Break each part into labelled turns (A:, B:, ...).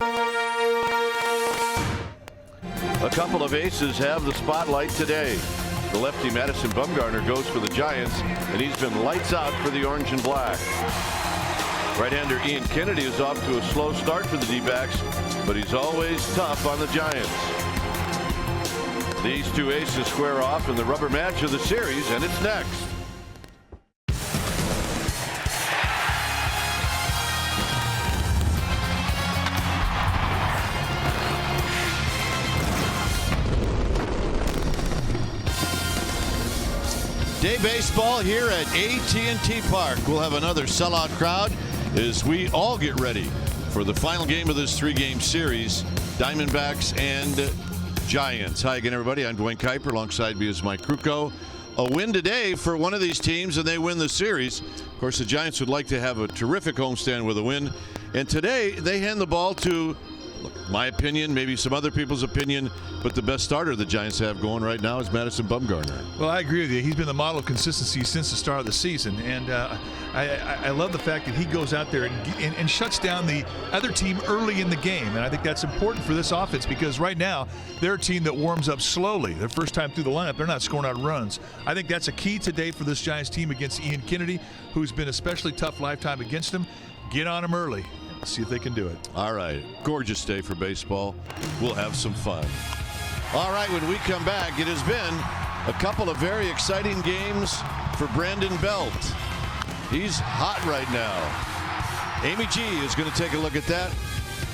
A: A couple of aces have the spotlight today. The lefty Madison Bumgarner goes for the Giants, and he's been lights out for the orange and black. Right-hander Ian Kennedy is off to a slow start for the D-backs, but he's always tough on the Giants. These two aces square off in the rubber match of the series, and it's next.
B: Day baseball here at AT&T Park. We'll have another sellout crowd as we all get ready for the final game of this three-game series, Diamondbacks and Giants. Hi again, everybody. I'm Dwayne Kuiper. Alongside me is Mike Krukow. A win today for one of these teams, and they win the series. Of course, the Giants would like to have a terrific homestand with a win. And today, they hand the ball to, my opinion, maybe some other people's opinion, but the best starter the Giants have going right now is Madison Bumgarner.
C: Well, I agree with you. He's been the model of consistency since the start of the season, and I love the fact that he goes out there and shuts down the other team early in the game, and I think that's important for this offense because right now they're a team that warms up slowly. Their first time through the lineup, they're not scoring out runs. I think that's a key today for this Giants team against Ian Kennedy, who's been especially tough lifetime against him. Get on him early. See if they can do it.
B: All right. Gorgeous day for baseball. We'll have some fun. All right, when we come back, it has been a couple of very exciting games for Brandon Belt. He's hot right now. Amy G is going to take a look at that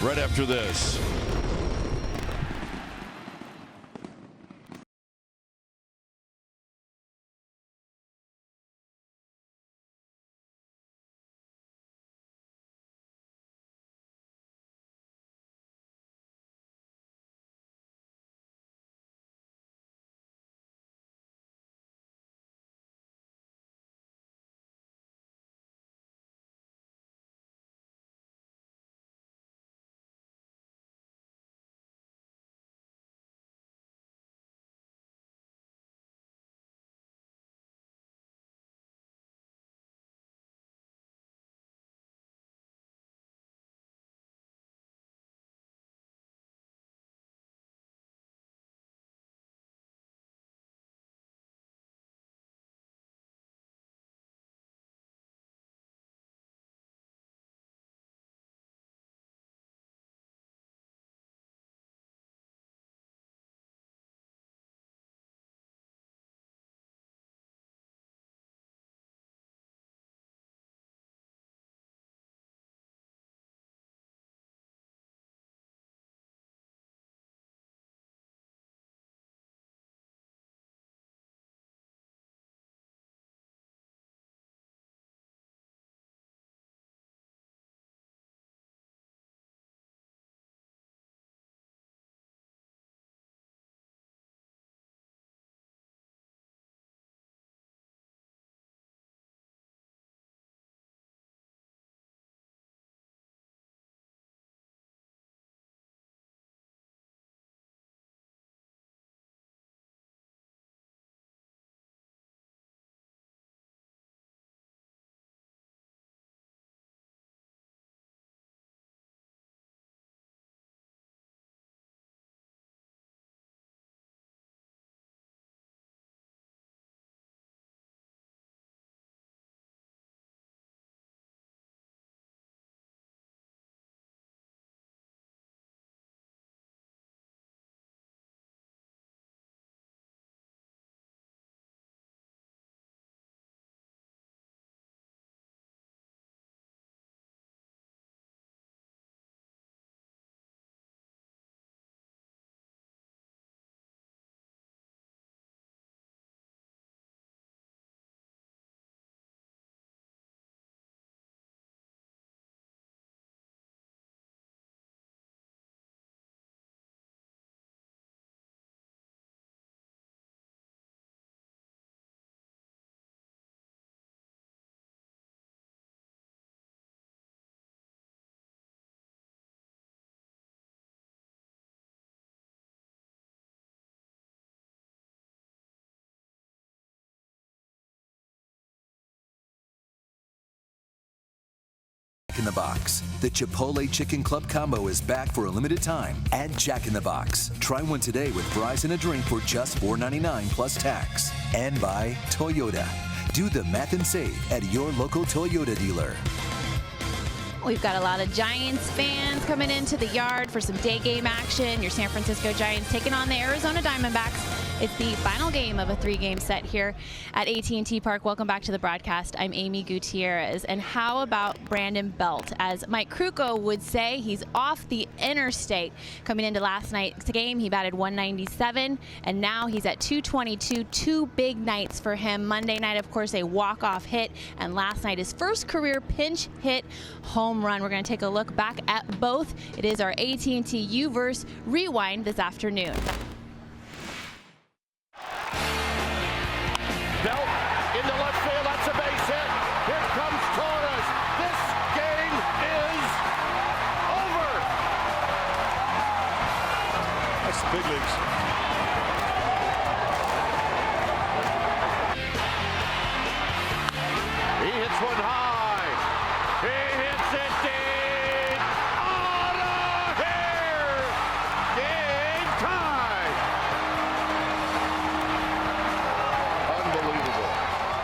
B: right after this.
D: in the Box. The Chipotle Chicken Club Combo is back for a limited time at Jack in the Box. Try one today with fries and a drink for just $4.99 plus tax. And by Toyota. Do the math and save at your local Toyota dealer.
E: We've got a lot of Giants fans coming into the yard for some day game action. Your San Francisco Giants taking on the Arizona Diamondbacks. It's the final game of a 3-game set here at AT&T Park. Welcome back to the broadcast. I'm Amy Gutierrez. And how about Brandon Belt? As Mike Krukow would say, he's off the interstate. Coming into last night's game, he batted 197, and now he's at 222. 2 big nights for him. Monday night, of course, a walk-off hit, and last night, his first career pinch hit home run. We're going to take a look back at both. It is our AT&T U-verse Rewind this afternoon.
A: Belt into left field. That's a base hit. Here comes Torres. This game is over.
C: That's the big leagues.
A: He hits one high. He hits it deep. Out of here. Game time. Unbelievable.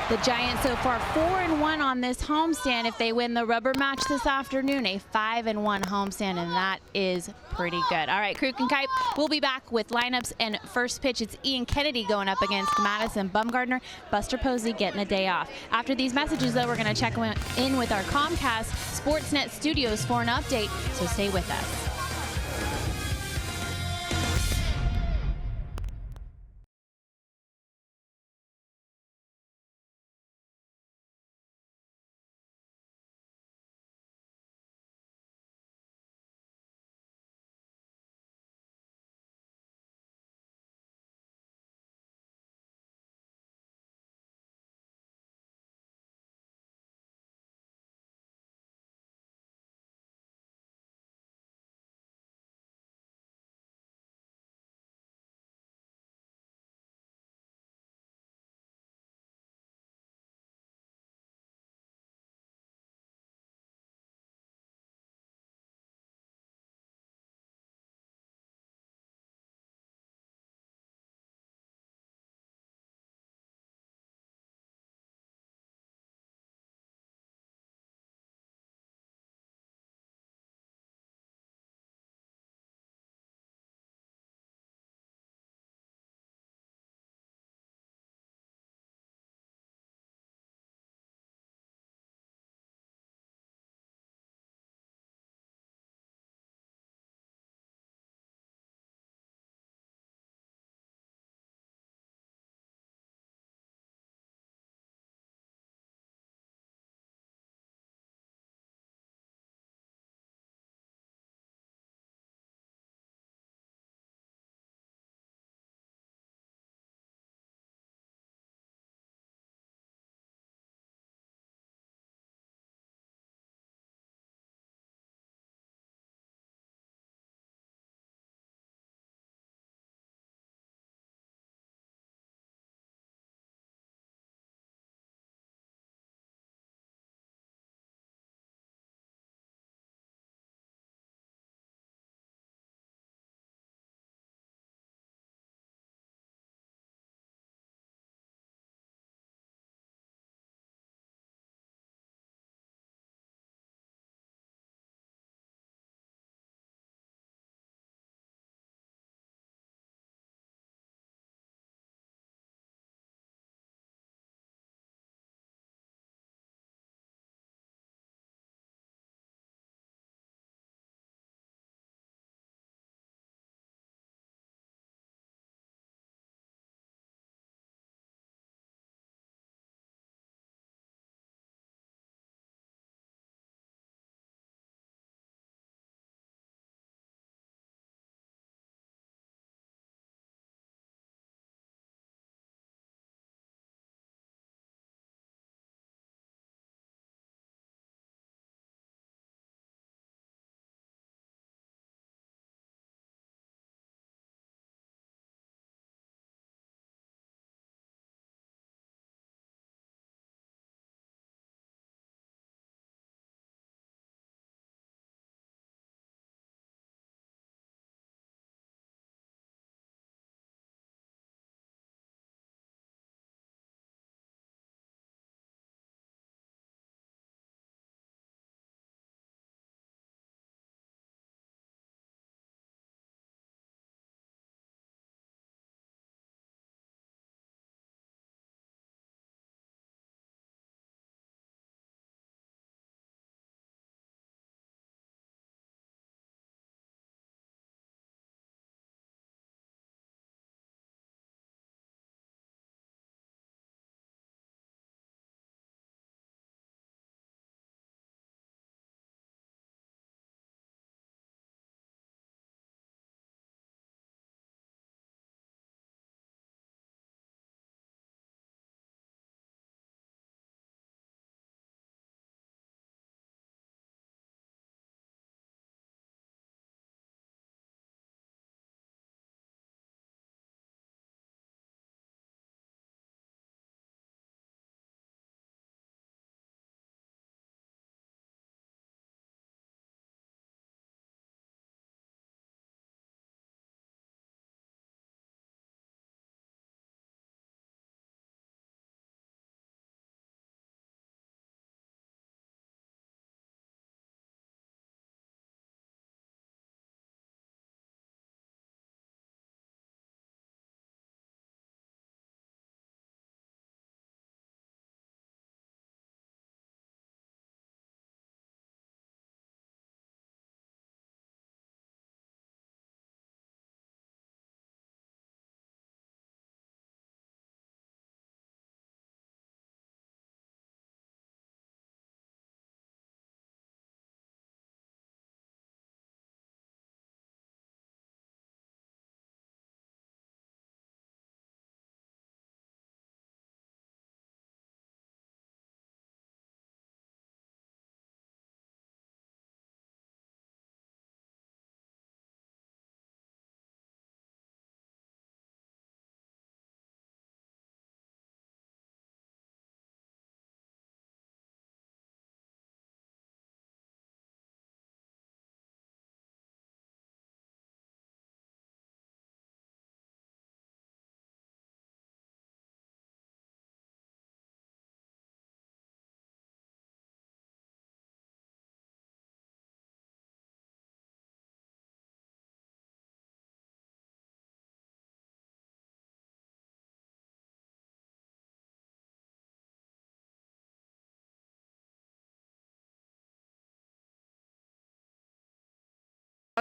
E: The Giants so far 4-1 on this homestand. If they win the rubber match this afternoon, a 5-1 homestand, and that is pretty good. All right, Kruk and Kipe, we'll be back with lineups and first pitch. It's Ian Kennedy going up against Madison Bumgarner. Buster Posey getting a day off. After these messages, though, we're going to check in with our Comcast Sportsnet studios for an update, so stay with us.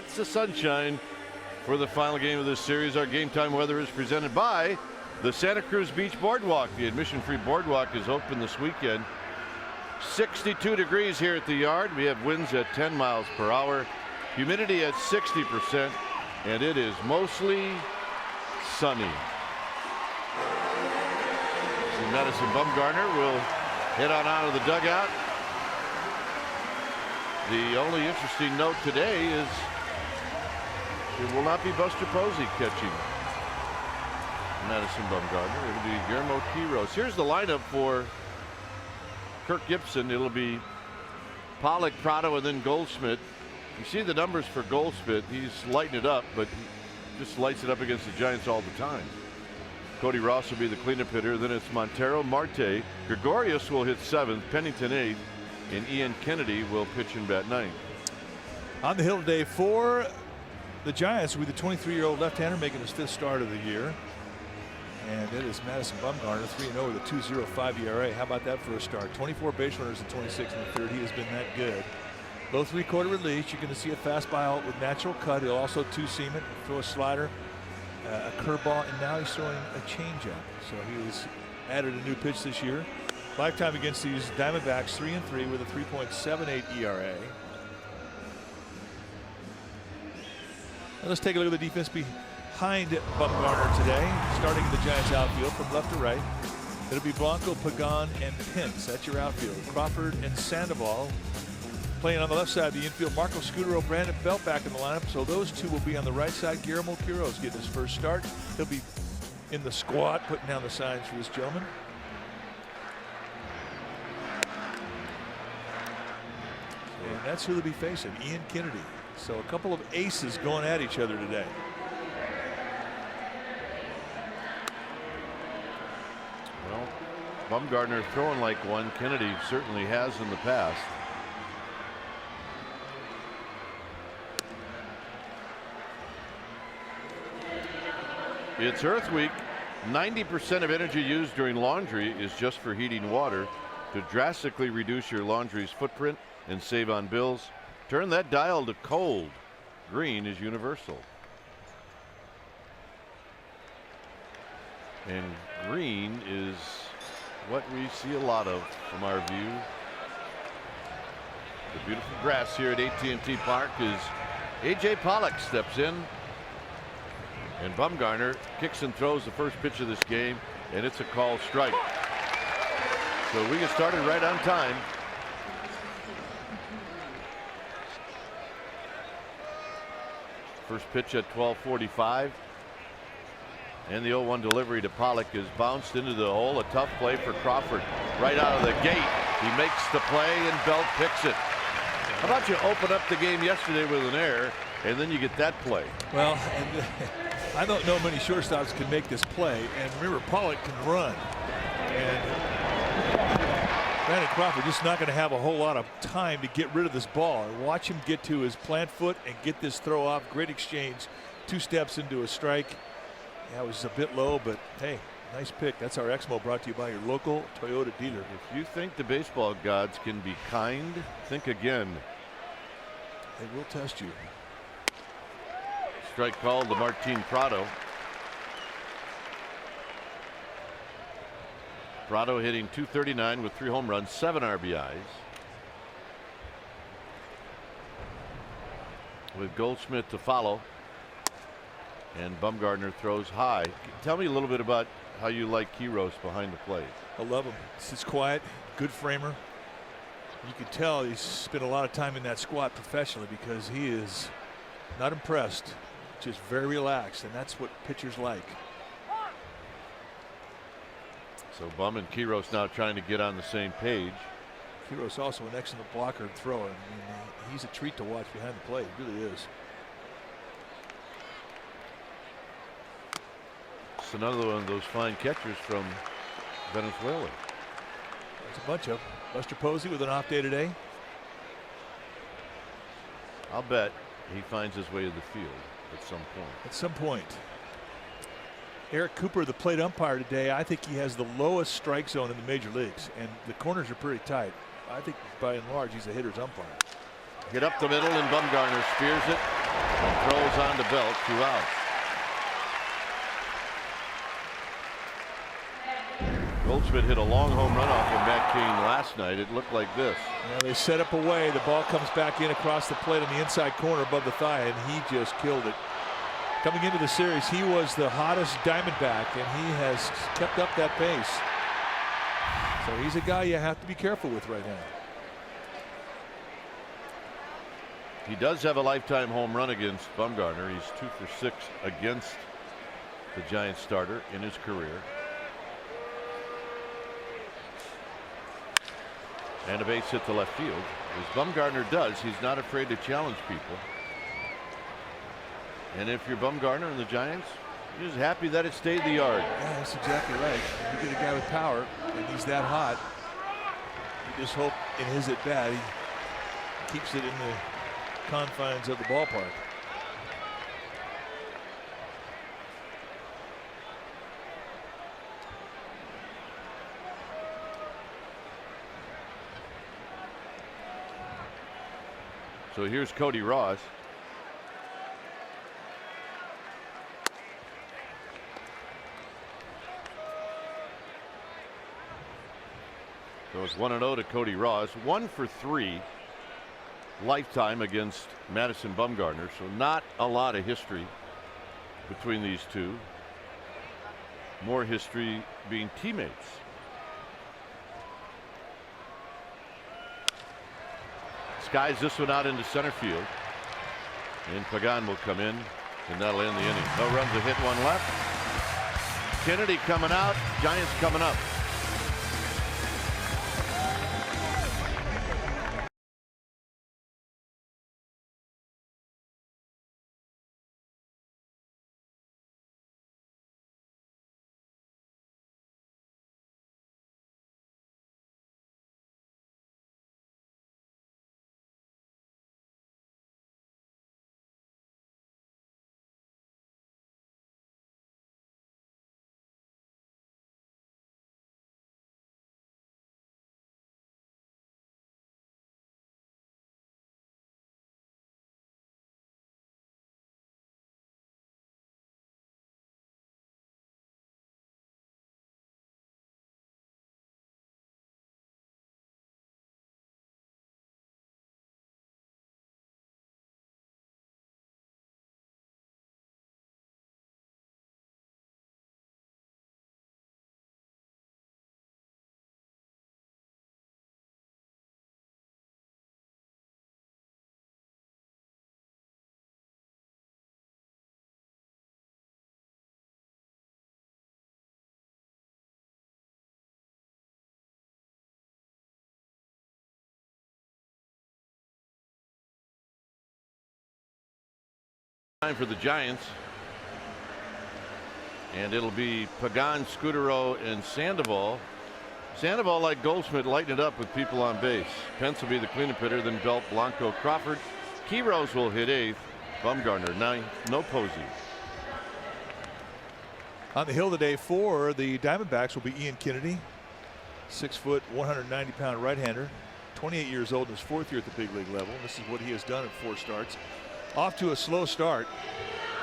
A: Lots of sunshine for the final game of this series. Our game time weather is presented by the Santa Cruz Beach Boardwalk. The admission-free boardwalk is open this weekend. 62 degrees here at the yard. We have winds at 10 miles per hour. Humidity at 60%. And it is mostly sunny. So Madison Bumgarner will head on out of the dugout. The only interesting note today is it will not be Buster Posey catching Madison Bumgarner. It'll be Guillermo Quiros. Here's the lineup for Kirk Gibson. It'll be Pollock, Prado, and then Goldschmidt. You see the numbers for Goldschmidt. He's lighting it up, but he just lights it up against the Giants all the time. Cody Ross will be the cleanup hitter. Then it's Montero, Marte. Gregorius will hit 7th, Pennington 8th, and Ian Kennedy will pitch and bat 9th.
C: On the hill today for the Giants with the 23-year-old left-hander making his 5th start of the year. And it is Madison Bumgarner, 3-0 with a 2.05 ERA. How about that for a start? 24 base runners and 26 in the 3rd. He has been that good. Low 3/4 release. You're going to see a fastball with natural cut. He'll also two-seam it, throw a slider, a curveball, and now he's throwing a changeup. So he was added a new pitch this year. Lifetime against these Diamondbacks, 3-3 with a 3.78 ERA. Now let's take a look at the defense behind Bumgarner today. Starting in the Giants outfield from left to right. It'll be Blanco, Pagan, and Pence. That's your outfield. Crawford and Sandoval playing on the left side of the infield. Marco Scutero, Brandon Belt back in the lineup. So those two will be on the right side. Guillermo Quiros getting his first start. He'll be in the squad, putting down the signs for this gentleman. And that's who they'll be facing, Ian Kennedy. So a couple of aces going at each other today.
A: Well, Bumgarner throwing like one. Kennedy certainly has in the past. It's Earth Week. 90% of energy used during laundry is just for heating water. To drastically reduce your laundry's footprint and save on bills, turn that dial to cold. Green is universal. And green is what we see a lot of from our view. The beautiful grass here at AT&T Park is A.J. Pollock steps in. And Bumgarner kicks and throws the first pitch of this game, and it's a called strike. So we get started right on time. First pitch at 12:45. And the 0-1 delivery to Pollock is bounced into the hole. A tough play for Crawford right out of the gate. He makes the play, and Belt picks it. How about you open up the game yesterday with an error, and then you get that play?
C: Well, and I don't know many shortstops can make this play. And remember, Pollock can run. And Brandon Crawford just not going to have a whole lot of time to get rid of this ball. And watch him get to his plant foot and get this throw off. Great exchange. 2 steps into a strike. Yeah, it was a bit low, but hey, nice pick. That's our Exmo, brought to you by your local Toyota dealer.
A: If you think the baseball gods can be kind, think again.
C: They will test you.
A: Strike called to Martin Prado. Prado hitting .239 with 3 home runs, 7 RBIs. With Goldschmidt to follow. And Bumgarner throws high. Tell me a little bit about how you like Quiros behind the plate.
C: I love him. He's quiet, good framer. You can tell he's spent a lot of time in that squat professionally because he is not impressed, just very relaxed, and that's what pitchers like.
A: So Bum and Quiros now trying to get on the same page.
C: Quiros also an excellent blocker and thrower. I mean, he's a treat to watch behind the plate. He really is.
A: It's another one of those fine catchers from Venezuela.
C: There's a bunch of them. Buster Posey with an off day today.
A: I'll bet he finds his way to the field at some point.
C: At some point. Eric Cooper, the plate umpire today, I think he has the lowest strike zone in the major leagues, and the corners are pretty tight. I think by and large he's a hitter's umpire.
A: Get up the middle, and Bumgarner spears it. And throws on to Belt, 2 outs. Goldschmidt hit a long home run off of Matt Cain last night. It looked like this.
C: Now they set up away. The ball comes back in across the plate on the inside corner above the thigh, and he just killed it. Coming into the series, he was the hottest Diamondback, and he has kept up that pace. So he's a guy you have to be careful with right now.
A: He does have a lifetime home run against Bumgarner. He's 2 for 6 against the Giants starter in his career. And a base hit to left field. As Bumgarner does, he's not afraid to challenge people. And if you're Bumgarner and the Giants, you're just happy that it stayed the yard.
C: Yeah, that's exactly right. You get a guy with power, and he's that hot. You just hope in his at bat he keeps it in the confines of the ballpark.
A: So here's Cody Ross. So it's 1-0 to Cody Ross. 1 for 3 lifetime against Madison Bumgarner. So not a lot of history between these two. More history being teammates. Skies this one out into center field. And Pagan will come in, and that'll end the inning. No runs, a hit, 1 left. Kennedy coming out, Giants coming up. Time for the Giants, and it'll be Pagan, Scudero, and Sandoval. Sandoval, like Goldschmidt, lighten it up with people on base. Pence will be the cleanup hitter, then Belt, Blanco, Crawford. Quiros will hit 8th. Bumgarner 9th. No Posey.
C: On the hill today for the Diamondbacks will be Ian Kennedy, 6 foot, 190-pound right-hander, 28 years old in his 4th year at the big league level. This is what he has done in 4 starts. Off to a slow start,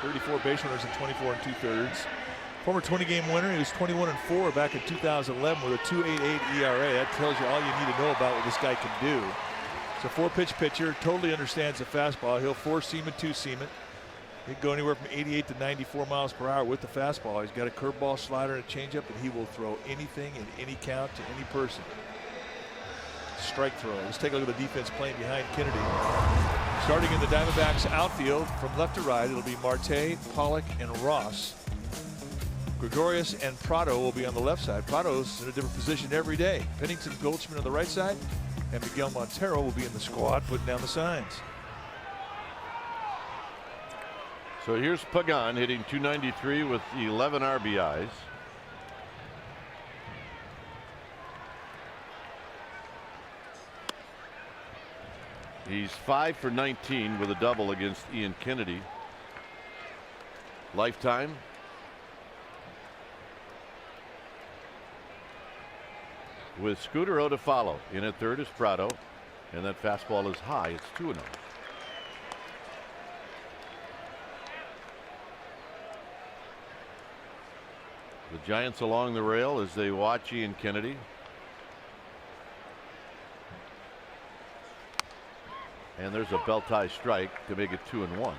C: 34 base runners in 24 2/3. Former 20-game winner. He was 21-4 back in 2011 with a 2.88 ERA. That tells you all you need to know about what this guy can do. It's a 4-pitch pitcher, totally understands the fastball. He'll 4-seam it, 2-seam it. He can go anywhere from 88 to 94 miles per hour with the fastball. He's got a curveball, slider, and a changeup, and he will throw anything in any count to any person. Strike throw. Let's take a look at the defense playing behind Kennedy. Starting in the Diamondbacks outfield from left to right, it'll be Marte, Pollock, and Ross. Gregorius and Prado will be on the left side. Prado's in a different position every day. Pennington, Goldschmidt on the right side, and Miguel Montero will be in the squad putting down the signs.
A: So here's Pagan hitting .293 with 11 RBIs. He's 5 for 19 with a double against Ian Kennedy. Lifetime. With Scudero to follow. In at third is Prado. And that fastball is high. It's 2-0. Giants along the rail as they watch Ian Kennedy. And there's a belt tie strike to make it 2-1.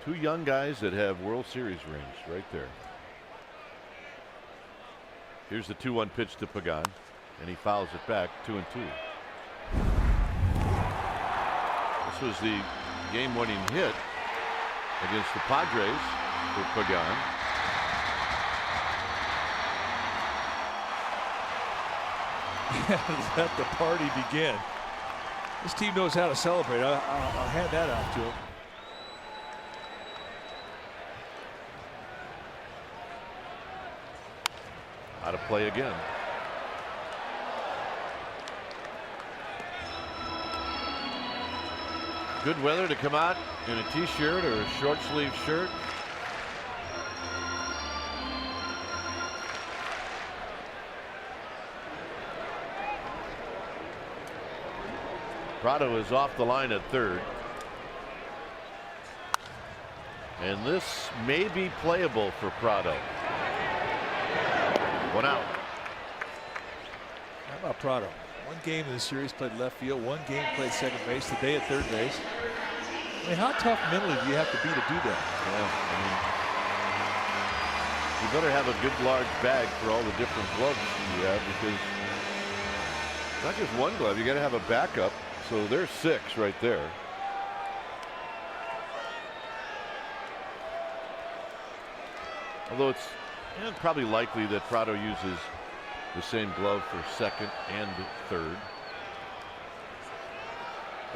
A: Two young guys that have World Series rings right there. Here's the 2-1 pitch to Pagan, and he fouls it back, 2-2. This was the game-winning hit against the Padres for Pagan.
C: Let the party begin. This team knows how to celebrate. I'll hand that off to him.
A: Out of play again. Good weather to come out in a t-shirt or a short sleeve shirt. Prado is off the line at third. And this may be playable for Prado. One out.
C: How about Prado? One game in the series played left field, one game played second base, today at third base. I mean, how tough mentally do you have to be to do that?
A: Yeah, I mean, you better have a good large bag for all the different gloves you have, because it's not just one glove, you got to have a backup. So there's 6 right there. Although it's probably likely that Prado uses the same glove for second and third.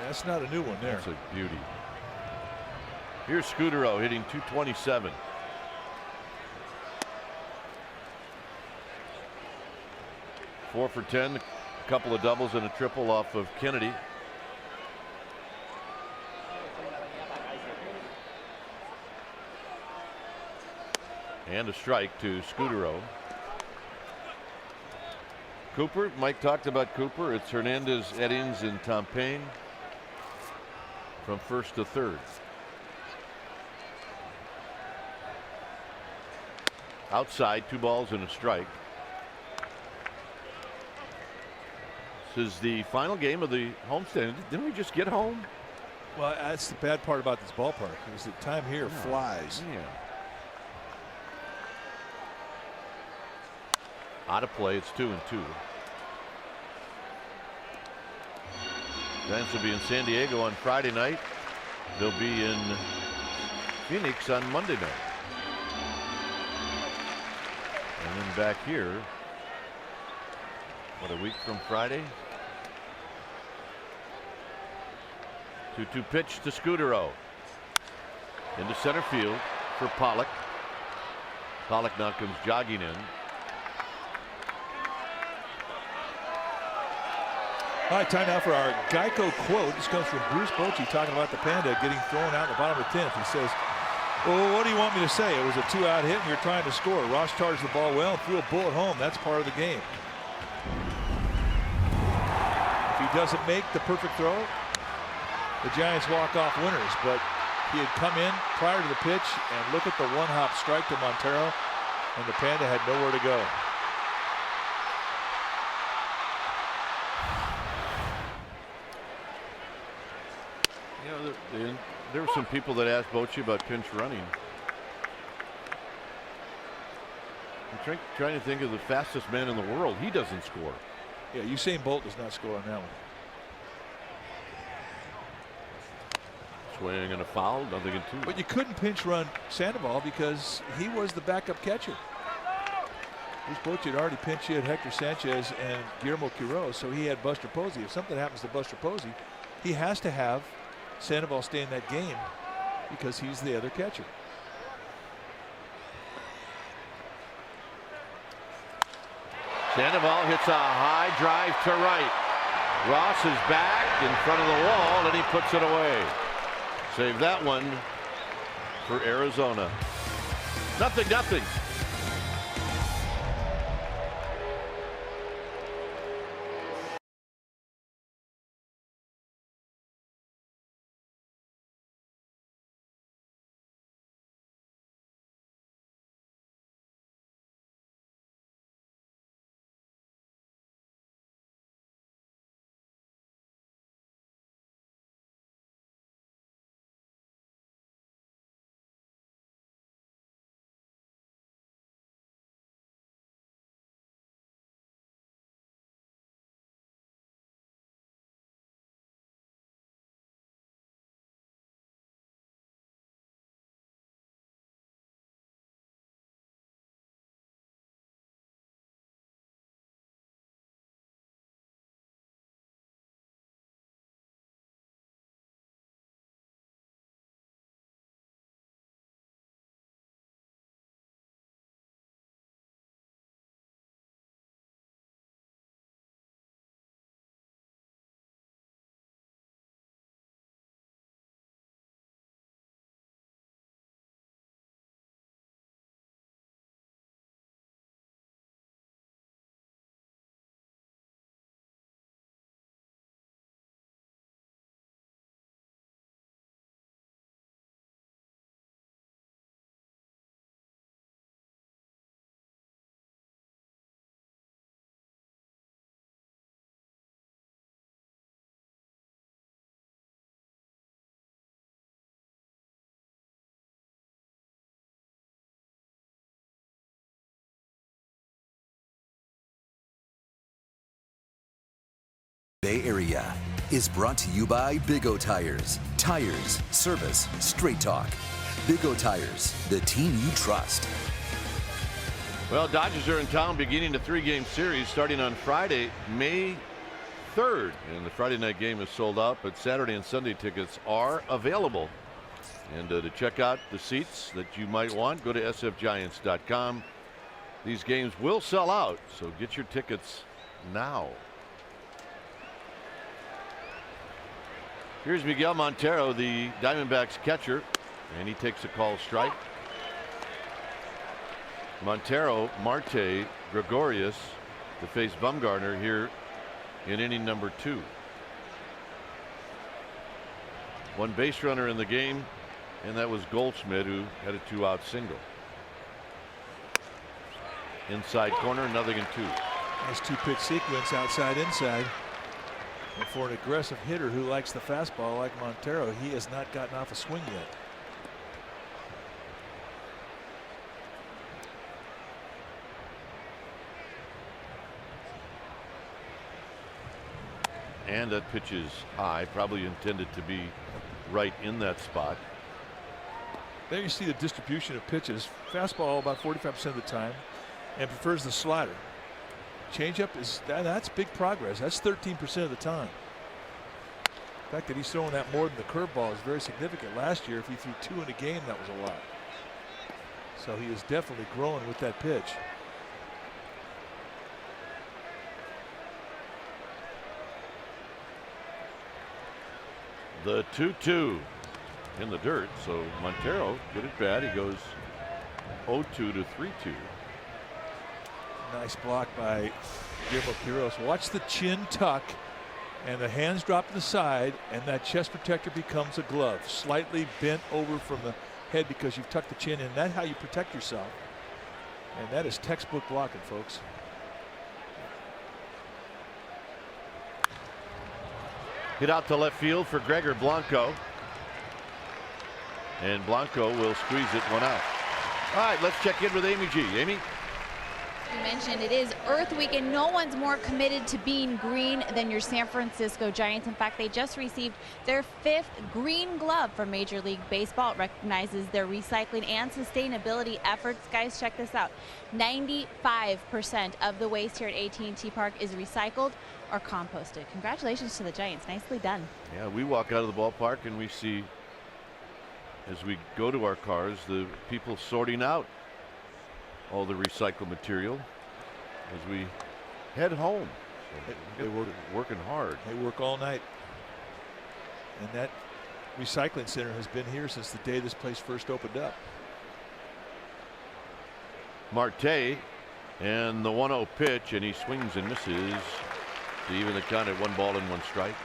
C: That's not a new one there.
A: That's a beauty. Here's Scudero hitting .227. Four for 10, a couple of doubles and a triple off of Kennedy. And a strike to Scudero. Cooper, Mike talked about Cooper. It's Hernandez, Eddings, and Tom Payne from first to third. Outside, 2 balls and a strike. This is the final game of the homestand. Didn't we just get home?
C: Well, that's the bad part about this ballpark, is that time here flies.
A: Man. Out of play, it's 2-2. Giants will be in San Diego on Friday night. They'll be in Phoenix on Monday night. And then back here, what, a week from Friday? 2-2 pitch to Scudero. Into center field for Pollock. Pollock now comes jogging in.
C: All right, time now for our Geico quote. This comes from Bruce Bochy talking about the Panda getting thrown out in the bottom of the 10th. He says, well, what do you want me to say? It was a 2-out hit and you're trying to score. Ross charged the ball well and threw a bullet home. That's part of the game. If he doesn't make the perfect throw, the Giants walk off winners. But he had come in prior to the pitch, and look at the one-hop strike to Montero, and the Panda had nowhere to go.
A: There were some people that asked Bochy about pinch running. I'm trying to think of the fastest man in the world. He doesn't score.
C: Yeah, Usain Bolt does not score on that one.
A: Swing and a foul, nothing in 2.
C: But you couldn't pinch run Sandoval because he was the backup catcher. Bruce Bochy had already pinch hit Hector Sanchez and Guillermo Quiroz, so he had Buster Posey. If something happens to Buster Posey, he has to have Sandoval stay in that game because he's the other catcher.
A: Sandoval hits a high drive to right. Ross is back in front of the wall and he puts it away. Save that one for Arizona. 0-0.
D: Bay Area is brought to you by Big O Tires. Tires, service, straight talk. Big O Tires, the team you trust.
A: Well, Dodgers are in town beginning a 3-game series starting on Friday, May 3rd. And the Friday night game is sold out, but Saturday and Sunday tickets are available. And to check out the seats that you might want, go to sfgiants.com. These games will sell out, so get your tickets now. Here's Miguel Montero, the Diamondbacks catcher, and he takes a call strike. Montero, Marte, Gregorius to face Bumgarner here in inning number 2. One base runner in the game, and that was Goldschmidt, who had a 2-out single. Inside corner, 0-2.
C: Nice 2-pitch sequence, outside inside. And for an aggressive hitter who likes the fastball like Montero, he has not gotten off a swing yet.
A: And that pitch is high, probably intended to be right in that spot.
C: There you see the distribution of pitches. Fastball about 45% of the time, and prefers the slider. Changeup is that's big progress. That's 13% of the time. The fact that he's throwing that more than the curveball is very significant. Last year, if he threw 2 in a game, that was a lot. So he is definitely growing with that pitch.
A: The 2-2 in the dirt. So Montero, good at bat. He goes 0-2 to 3-2.
C: Nice block by Guillermo Quiroz. Watch the chin tuck and the hands drop to the side, and that chest protector becomes a glove, slightly bent over from the head because you've tucked the chin in. That's how you protect yourself. And that is textbook blocking, folks.
A: Hit out to left field for Gregor Blanco. And Blanco will squeeze it 1 out. All right, let's check in with Amy G. Amy?
E: You mentioned it is Earth Week, and no one's more committed to being green than your San Francisco Giants. In fact, they just received their 5th Green Glove from Major League Baseball. It recognizes their recycling and sustainability efforts. Guys, check this out. 95% of the waste here at AT&T Park is recycled or composted. Congratulations to the Giants. Nicely done.
A: Yeah, we walk out of the ballpark and we see, as we go to our cars, the people sorting out all the recycled material as we head home. So
C: They work
A: working hard.
C: They work all night. And that recycling center has been here since the day this place first opened up.
A: Marte and the 1-0 pitch, and he swings and misses to even the count at 1 ball and 1 strike.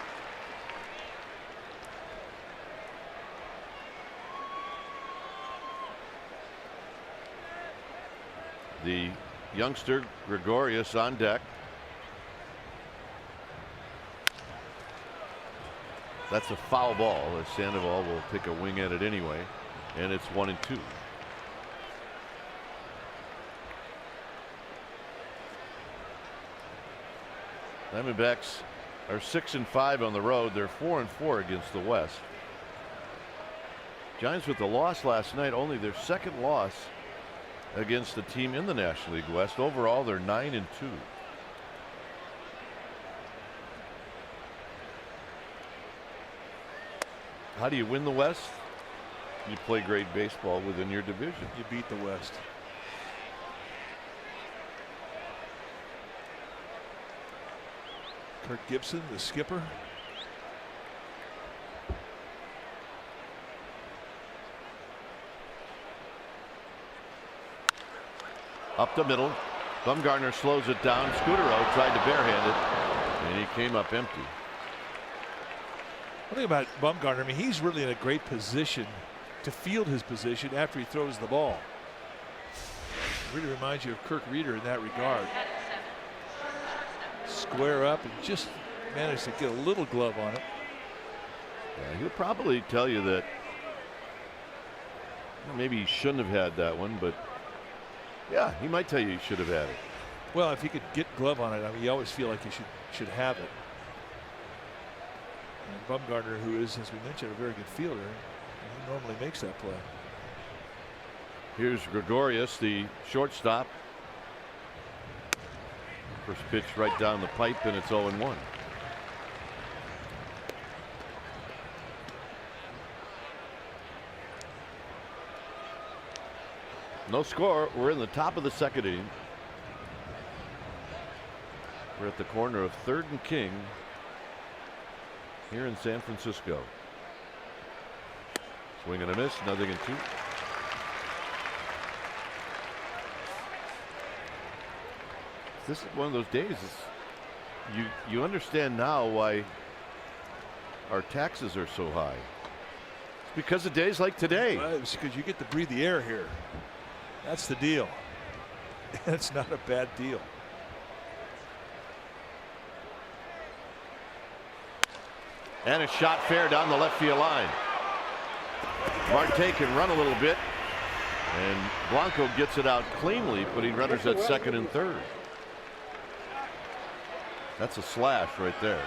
A: The youngster Gregorius on deck. That's a foul ball, as Sandoval will take a wing at it anyway, and it's 1-2. Diamondbacks are 6-5 on the road. They're 4-4 against the West. Giants with the loss last night, only their 2nd loss against the team in the National League West. Overall, they're 9-2. How do you win the West? You play great baseball within your division.
C: You beat the West. Kirk Gibson, the skipper.
A: Up the middle. Bumgarner slows it down. Scudero tried to barehand it, and he came up empty.
C: One thing about Bumgarner, I mean, he's really in a great position to field his position after he throws the ball. It really reminds you of Kirk Reeder in that regard. Square up and just managed to get a little glove on it.
A: Yeah, he'll probably tell you that maybe he shouldn't have had that one, but yeah, he might tell you he should have had it.
C: Well, if he could get glove on it, I mean, you always feel like you should have it. And Bumgarner, who is, as we mentioned, a very good fielder, he normally makes that play.
A: Here's Gregorius, the shortstop. First pitch right down the pipe, and it's 0-1. No score. We're in the top of the second inning. We're at the corner of 3rd and King here in San Francisco. Swing and a miss, 0-2. This is one of those days. You understand now why our taxes are so high. It's because of days like today.
C: Well, it's because you get to breathe the air here. That's the deal. It's not a bad deal.
A: And a shot fair down the left field line. Marte can run a little bit, and Blanco gets it out cleanly, putting runners at 2nd and 3rd. That's a slash right there.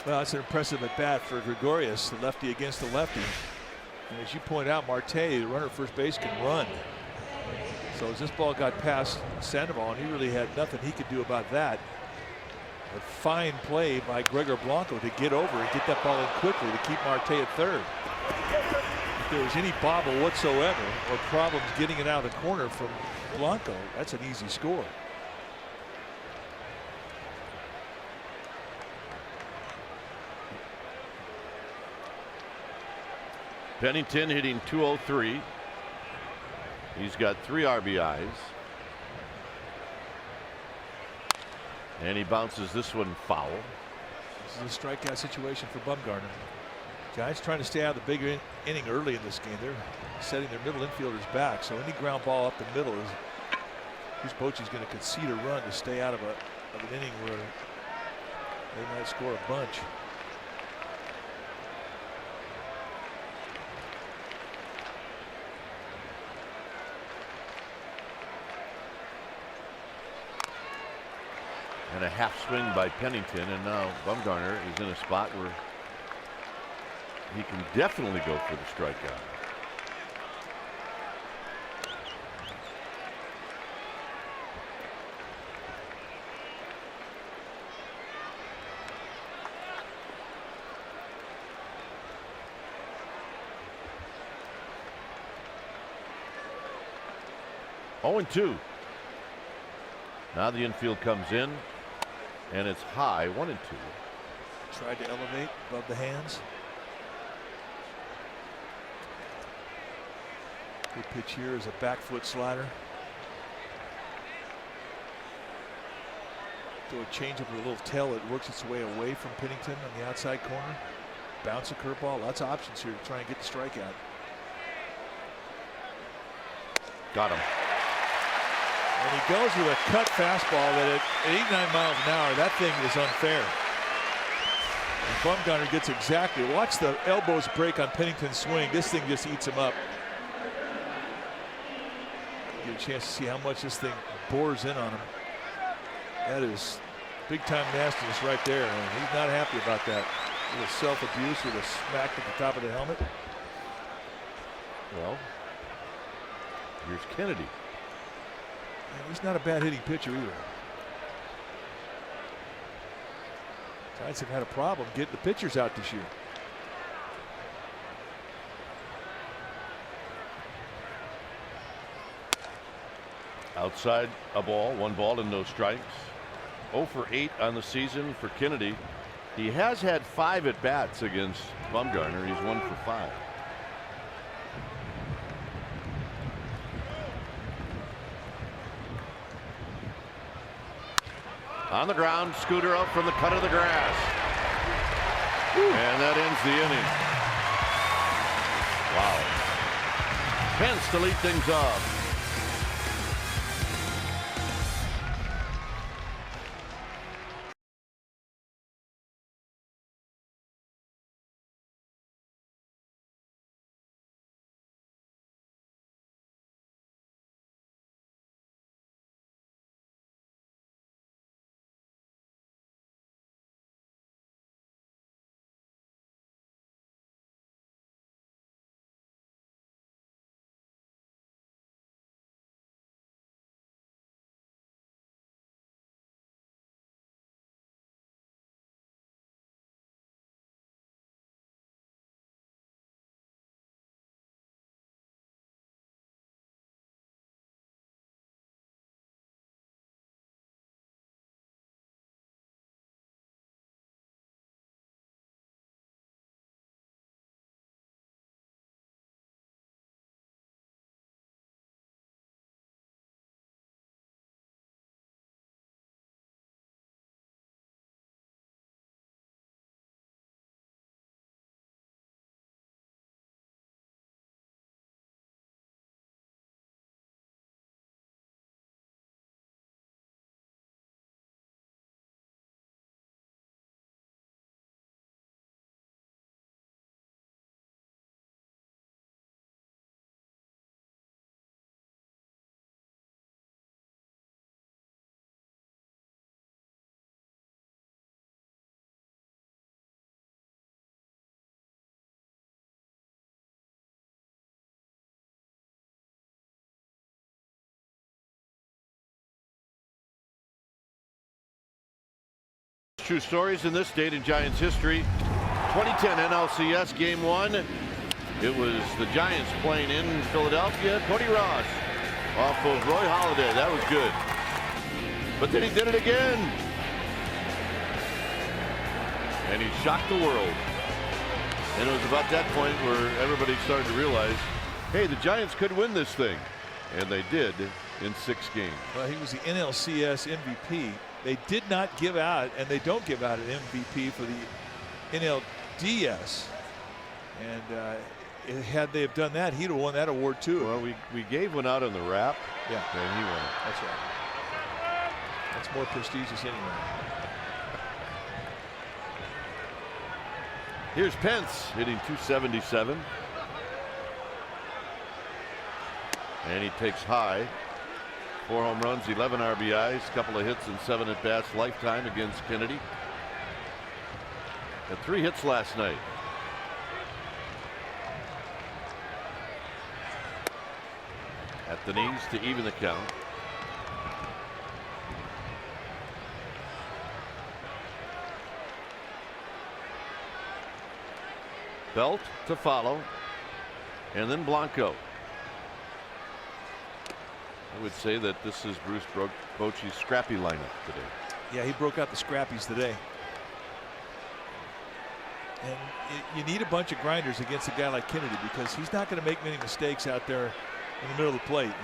C: Well, that's an impressive at bat for Gregorius, the lefty against the lefty. And as you point out, Marte, the runner at first base, can run. So as this ball got past Sandoval, and he really had nothing he could do about that. A fine play by Gregor Blanco to get over and get that ball in quickly to keep Marte at 3rd. If there was any bobble whatsoever or problems getting it out of the corner from Blanco, that's an easy score.
A: Pennington hitting .203. He's got 3 RBIs. And he bounces this one foul.
C: This is a strikeout situation for Bumgarner. Giants trying to stay out of the big inning early in this game. They're setting their middle infielders back. So any ground ball up the middle is Bruce Bochy's going to concede a run to stay out of an inning where they might score a bunch.
A: And a half swing by Pennington, and now Bumgarner is in a spot where he can definitely go for the strikeout. Oh, and 2. Now the infield comes in. And it's high, 1-2.
C: Tried to elevate above the hands. Good pitch here is a back foot slider. Throw a changeup with a little tail that works its way away from Pennington on the outside corner. Bounce a curveball. Lots of options here to try and get the strikeout.
A: Got him.
C: And he goes with a cut fastball that at 89 miles an hour, that thing is unfair. And Bumgarner gets exactly. Watch the elbows break on Pennington's swing. This thing just eats him up. Get a chance to see how much this thing bores in on him. That is big time nastiness right there. And he's not happy about that. A little self-abuse with a smack at the top of the helmet.
A: Well, here's Kennedy.
C: And he's not a bad hitting pitcher either. Giants have had a problem getting the pitchers out this year.
A: Outside a ball, 1 ball and no strikes. 0 for 8 on the season for Kennedy. He has had 5 at bats against Bumgarner. He's 1 for 5. On the ground, Scooter out from the cut of the grass. And that ends the inning. Wow. Pence to lead things off. true stories in this date in Giants history. 2010 NLCS Game 1. It was the Giants playing in Philadelphia. Cody Ross off of Roy Halladay. That was good. But then he did it again. And he shocked the world. And it was about that point where everybody started to realize, hey, the Giants could win this thing. And they did in 6 games.
C: Well, he was the NLCS MVP. They did not give out, and they don't give out an MVP for the NLDS. And had they have done that, he'd have won that award too.
A: Well, we gave one out on the wrap.
C: Yeah.
A: And he won it.
C: That's right. That's more prestigious anyway.
A: Here's Pence hitting .277. And he takes high. 4 home runs, 11 RBIs, a couple of hits and 7 at-bats lifetime against Kennedy. Had 3 hits last night. At the knees to even the count. Belt to follow. And then Blanco. I would say that this is Bruce Bochy's scrappy lineup today.
C: Yeah, he broke out the scrappies today. And you need a bunch of grinders against a guy like Kennedy because he's not going to make many mistakes out there in the middle of the plate.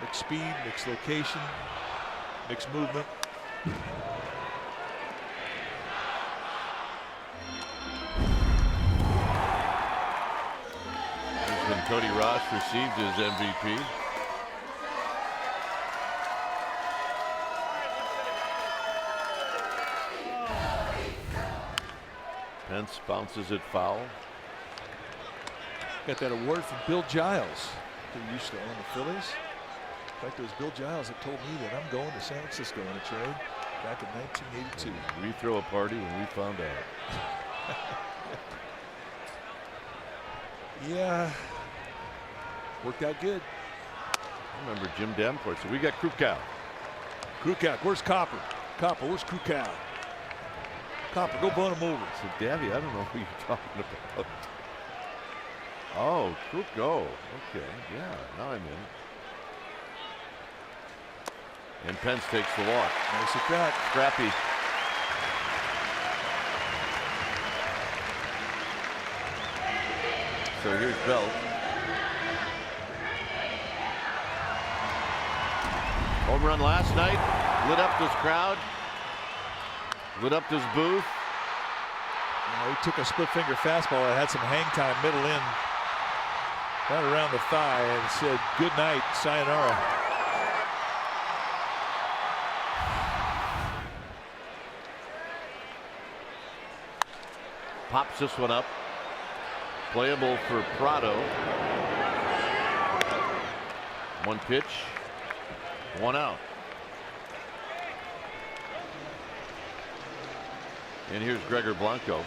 C: Mixed speed, mixed location, mixed movement.
A: Here's when Cody Ross received his MVP. Pence bounces it foul.
C: Got that award from Bill Giles, who used to own the Phillies. In fact, it was Bill Giles that told me that I'm going to San Francisco in a trade back in 1982.
A: We throw a party when we found out.
C: Yeah, worked out good.
A: I remember Jim Davenport. So we got Krukow.
C: Krukow, where's Copper? Copper, where's Krukow? Copper, go bone him over.
A: So Davey, I don't know who you're talking about. Oh, Krukow. Okay, yeah, now I'm in. And Pence takes the walk.
C: Nice at that.
A: Scrappy. So here's Belt. Home run last night. Lit up this crowd. Lit up this booth.
C: He took a split finger fastball that had some hang time middle in. Right around the thigh and said, good night, sayonara.
A: Pops this one up. Playable for Prado. 1 pitch. 1 out. And here's Gregor Blanco.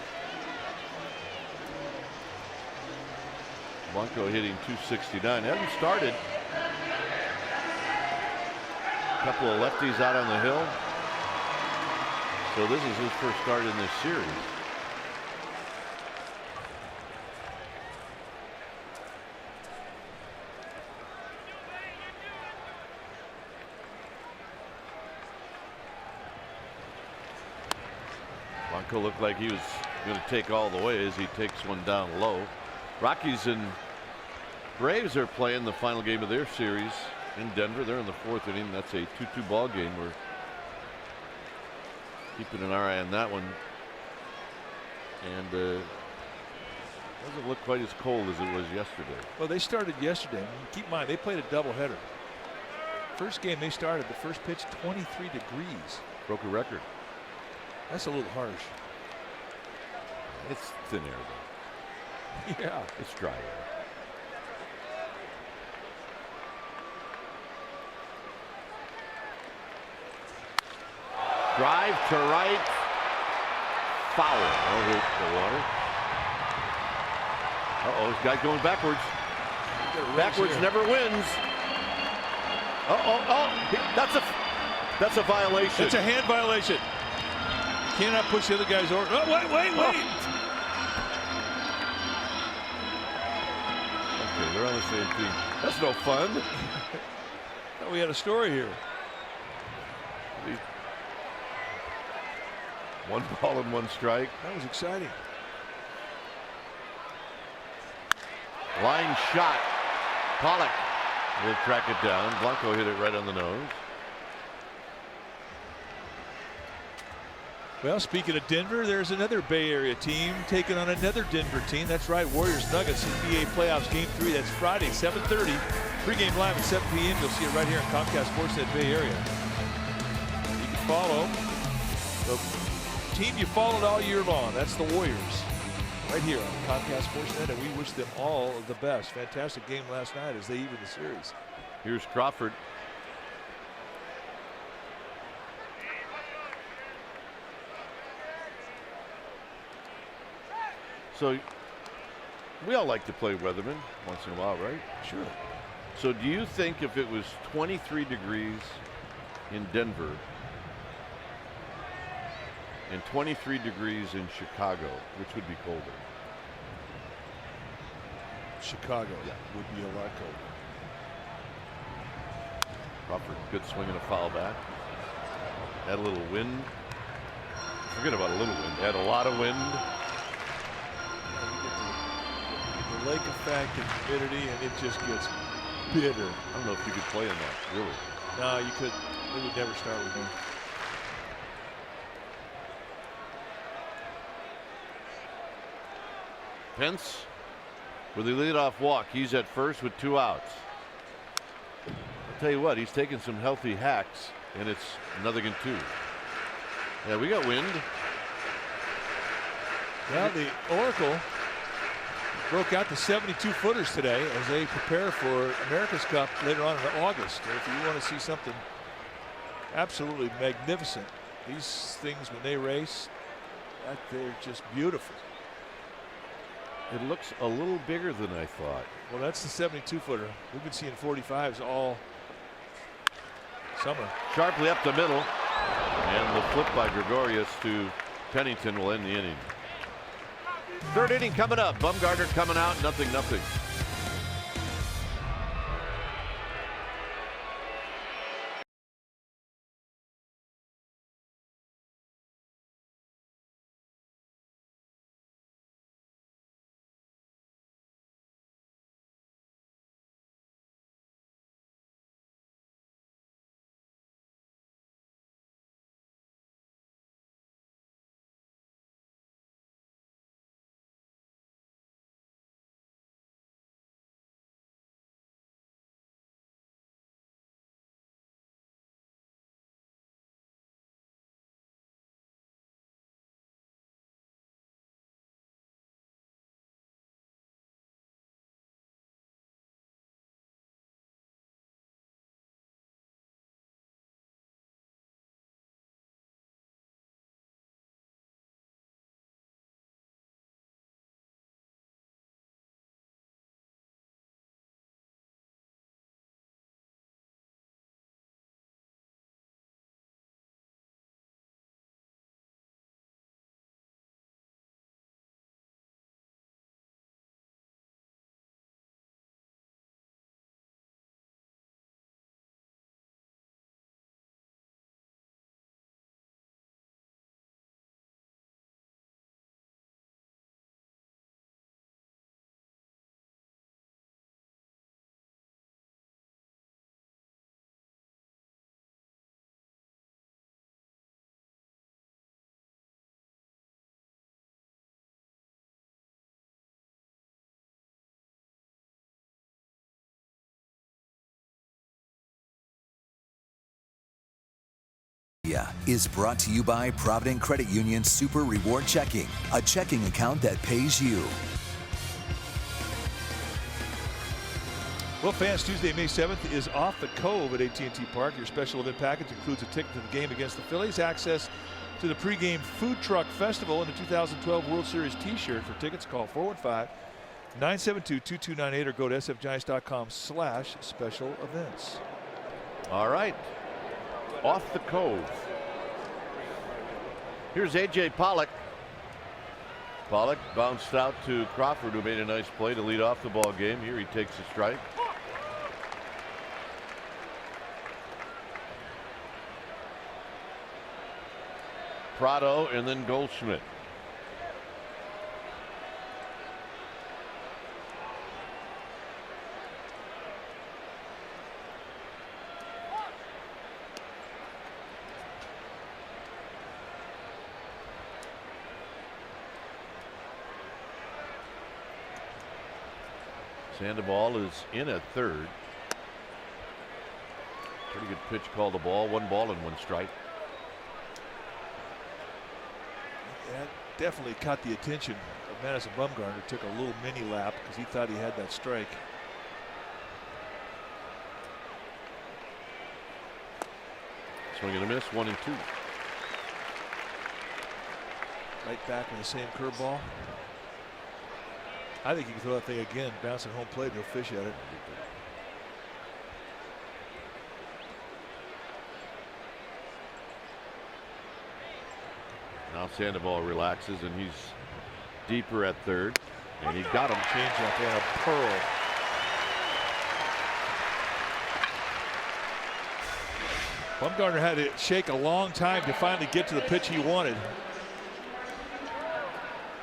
A: Blanco hitting .269. Hasn't started. A couple of lefties out on the hill. So this is his first start in this series. Blanco looked like he was going to take all the way as he takes one down low. Rockies and Braves are playing the final game of their series in Denver. They're in the 4th inning. That's a 2-2 ball game. We're keeping an eye on that one. And doesn't look quite as cold as it was yesterday.
C: Well, they started yesterday. Keep in mind, they played a doubleheader. First game they started, the first pitch, 23 degrees.
A: Broke a record.
C: That's a little harsh.
A: It's thin air, though.
C: Yeah.
A: It's dry air. Drive to right. Foul. Over the water. Uh-oh, this guy going backwards. Backwards never wins. Uh-oh, oh, that's a violation.
C: It's a hand violation. cannot push the other guy's order. Oh, wait.
A: Okay, they're on the same team. That's no fun.
C: We had a story here.
A: 1 ball and 1 strike.
C: That was exciting.
A: Line shot. Pollock will track it down. Blanco hit it right on the nose.
C: Well, speaking of Denver, there's another Bay Area team taking on another Denver team. That's right, Warriors Nuggets NBA playoffs game 3. That's Friday, 7:30. Pregame live at 7 p.m. You'll see it right here on Comcast Sportsnet Bay Area. You can follow the team you followed all year long. That's the Warriors. Right here on Comcast Sportsnet, and we wish them all the best. Fantastic game last night as they even the series.
A: Here's Crawford. So we all like to play weatherman once in a while, right?
C: Sure.
A: So do you think if it was 23 degrees in Denver and 23 degrees in Chicago, which would be colder?
C: Chicago would be a lot colder.
A: Crawford, good swing and a foul back. Had a little wind. Forget about a little wind. Had a lot of wind.
C: The lake effect and humidity, and it just gets bitter.
A: I don't know if you could play in that, really.
C: No, you could. It would never start with me.
A: Pence with the leadoff walk. He's at first with 2 outs. I'll tell you what, he's taking some healthy hacks, and it's 0-2. Yeah, we got wind.
C: Well, the Oracle broke out the 72-footers today as they prepare for America's Cup later on in August. If you want to see something absolutely magnificent, these things when they race, they're just beautiful.
A: It looks a little bigger than I thought.
C: Well, that's the 72-footer. We've been seeing 45s all summer.
A: Sharply up the middle, and the flip by Gregorius to Pennington will end the inning. 3rd inning coming up. Bumgarner coming out, 0-0.
D: Is brought to you by Provident Credit Union Super Reward Checking, a checking account that pays you.
C: Well, fans, Tuesday, May 7th is Off the Cove at AT&T Park. Your special event package includes a ticket to the game against the Phillies, access to the pregame food truck festival, and a 2012 World Series t-shirt. For tickets, call 415-972-2298 or go to sfgiants.com/special events.
A: All right. Off the Cove. Here's A.J. Pollock. Pollock bounced out to Crawford, who made a nice play to lead off the ball game. Here he takes a strike. Prado and then Goldschmidt. Sandoval is in at third. Pretty good pitch called the ball. 1 ball and 1 strike.
C: That definitely caught the attention of Madison Bumgarner. Took a little mini lap because he thought he had that strike.
A: Swing and a miss. 1 and 2.
C: Right back with the same curveball. I think he can throw that thing again, bouncing home plate, he'll fish at it.
A: Now Sandoval relaxes and he's deeper at third. And he got him.
C: Changeup and a pearl. Bumgarner had to shake a long time to finally get to the pitch he wanted.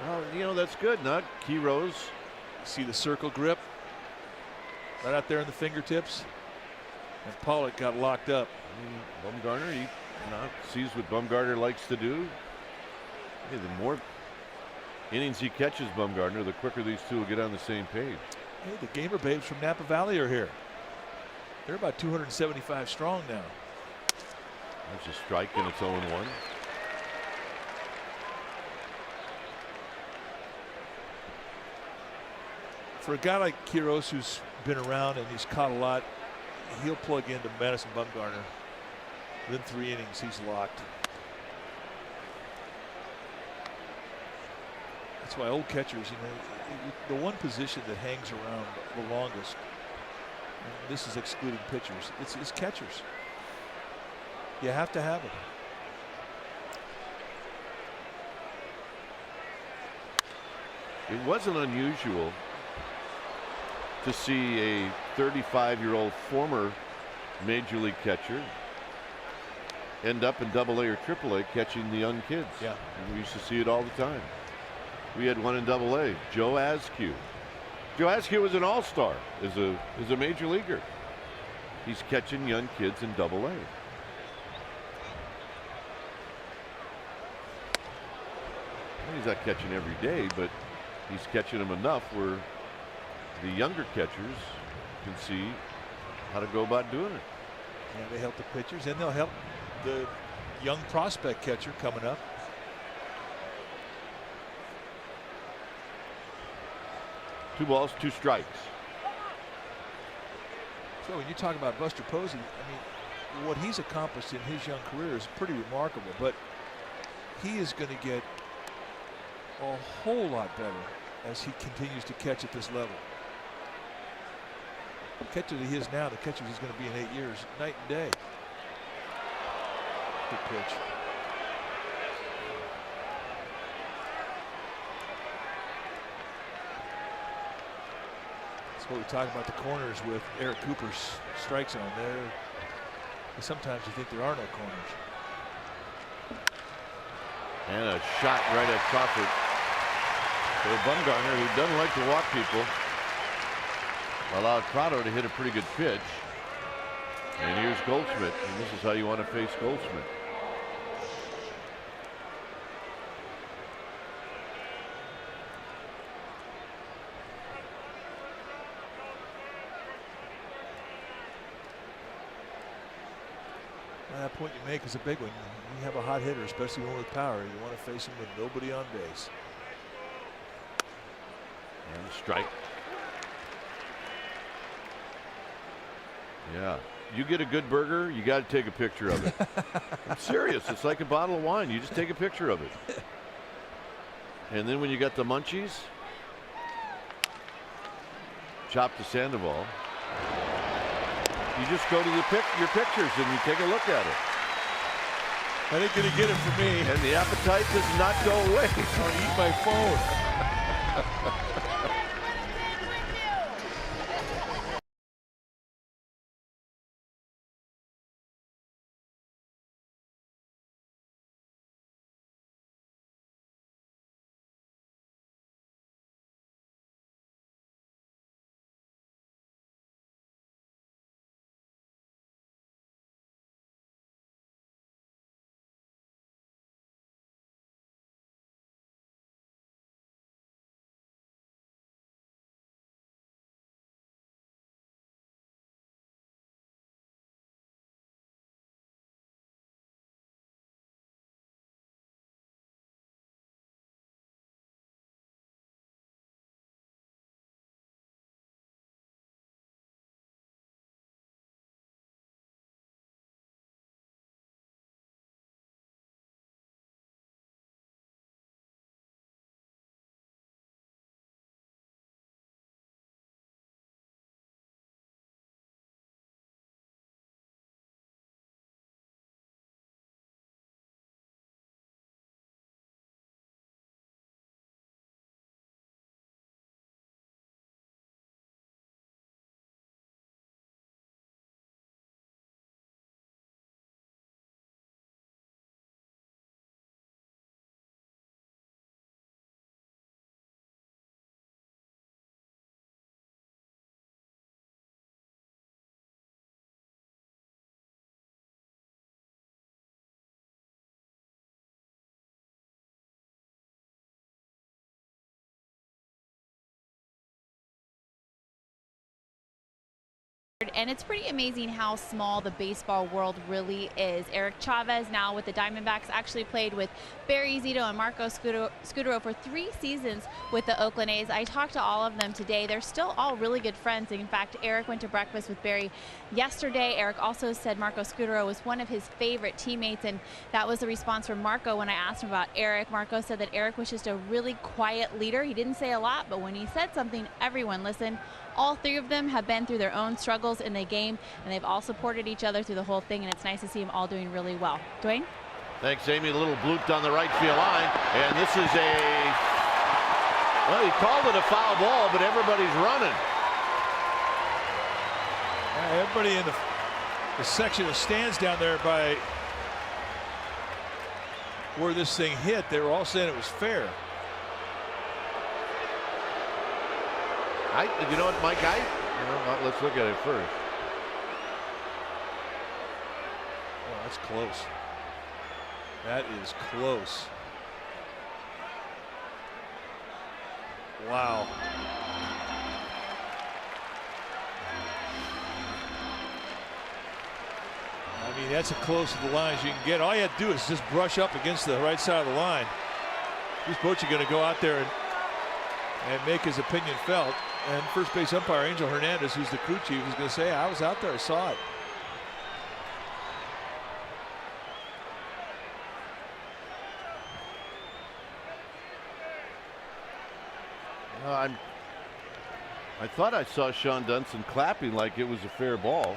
A: Well, you know, that's good, Nut. Key Rose.
C: See the circle grip right out there in the fingertips. And Pollock got locked up.
A: Bumgarner, he sees what Bumgarner likes to do. Hey, the more innings he catches Bumgarner, the quicker these two will get on the same page.
C: Hey, the Gamer Babes from Napa Valley are here. They're about 275 strong now.
A: That's a strike and it's 0-1.
C: For a guy like Quiros, who's been around and he's caught a lot, he'll plug into Madison Bumgarner. Within 3 innings, he's locked. That's why old catchers, you know, the one position that hangs around the longest, and this is excluding pitchers, it's catchers. You have to have it.
A: It wasn't unusual to see a 35-year-old former major league catcher end up in AA or AAA catching the young kids.
C: Yeah.
A: And we used to see it all the time. We had one in AA, Joe Askew. Joe Askew was an all-star as a major leaguer. He's catching young kids in AA. He's not catching every day, but he's catching them enough where the younger catchers can see how to go about doing it.
C: Yeah, they help the pitchers and they'll help the young prospect catcher coming up.
A: Two balls, 2 strikes.
C: So when you talk about Buster Posey, I mean, what he's accomplished in his young career is pretty remarkable, but he is going to get a whole lot better as he continues to catch at this level. The catcher that he is now, the catcher he's going to be in 8 years, night and day. Good pitch. That's what we talk about the corners with Eric Cooper's strike zone there. Sometimes you think there are no corners.
A: And a shot right at Crawford. So Bumgarner, who doesn't like to walk people, allowed Prado to hit a pretty good pitch. And here's Goldschmidt, and this is how you want to face Goldschmidt.
C: That point you make is a big one. You have a hot hitter, especially one with power. You want to face him with nobody on base.
A: And a strike. Yeah. You get a good burger, you got to take a picture of it. I'm serious. It's like a bottle of wine. You just take a picture of it. And then when you got the munchies, chop the Sandoval. You just go to your pictures and you take a look at it.
F: That ain't gonna get it for me.
A: And the appetite does not go away.
F: I'll eat my phone.
E: And it's pretty amazing how small the baseball world really is. Eric Chavez, now with the Diamondbacks, actually played with Barry Zito and Marco Scutaro for 3 seasons with the Oakland A's. I talked to all of them today. They're still all really good friends. In fact, Eric went to breakfast with Barry yesterday. Eric also said Marco Scutaro was one of his favorite teammates, and that was the response from Marco when I asked him about Eric. Marco said that Eric was just a really quiet leader. He didn't say a lot, but when he said something, everyone listened. All 3 of them have been through their own struggles in the game, and they've all supported each other through the whole thing, and it's nice to see them all doing really well. Dwayne?
A: Thanks, Amy. A little bloop down the right field line, and this is well, he called it a foul ball, but everybody's running.
F: Everybody in the section of stands down there by where this thing hit, they were all saying it was fair.
A: You know what, Mike? Let's look at it first.
F: Oh, that's close. That is close. Wow. I mean, that's as close to the line as you can get. All you have to do is just brush up against the right side of the line. He's Bochy going to go out there and make his opinion felt. And first base umpire Angel Hernandez, who's the crew chief, is going to say, I was out there, I saw it.
A: I thought I saw Sean Dunson clapping like it was a fair ball.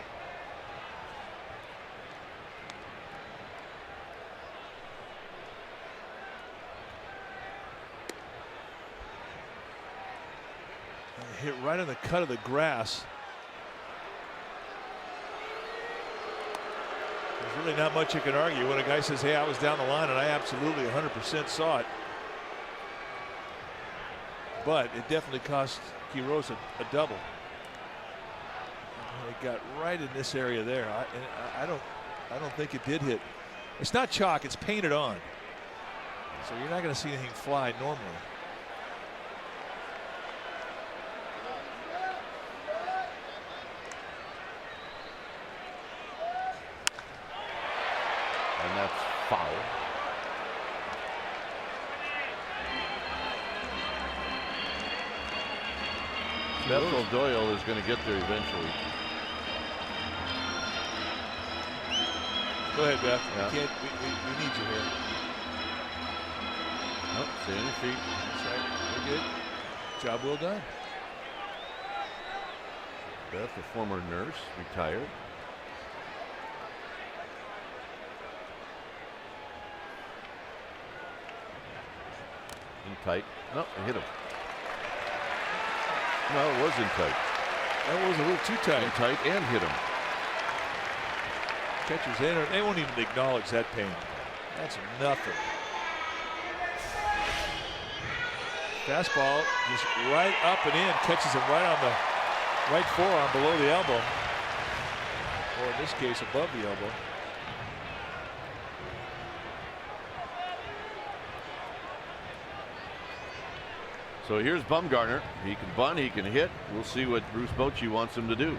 F: Hit right on the cut of the grass. There's really not much you can argue when a guy says, hey, I was down the line and I absolutely 100% saw it. But it definitely cost Quiroz a double. And it got right in this area there. I don't think it did hit. It's not chalk, it's painted on. So you're not going to see anything fly normally.
A: And that's foul. Bethel Doyle is going to get there eventually.
F: Go ahead, Beth.
A: Yeah.
F: We need you here.
A: Oh, stay on your feet.
F: That's right. We're good. Job well done.
A: Beth, a former nurse, retired. tight. No, I hit him. No, it was in tight.
F: That was a little too tight.
A: In tight and hit him.
F: Catchers, they won't even acknowledge that pain. That's nothing. Fastball just right up and in, catches him right on the right forearm below the elbow. Or in this case, above the elbow.
A: So here's Bumgarner. He can bunt, he can hit. We'll see what Bruce Bochy wants him to do.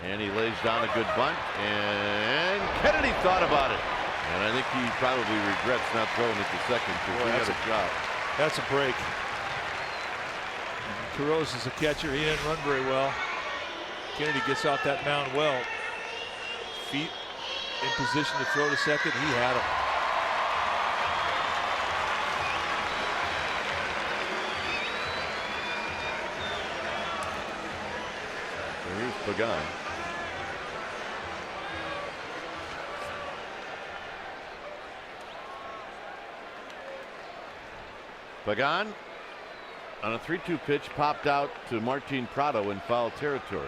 A: And he lays down a good bunt, and Kennedy thought about it. And I think he probably regrets not throwing it to second because he had a shot.
F: That's a break. Carros is a catcher. He didn't run very well. Kennedy gets off that mound well. Feet in position to throw to second. He had him.
A: So here's Pagan. Pagan on a 3-2 pitch popped out to Martin Prado in foul territory.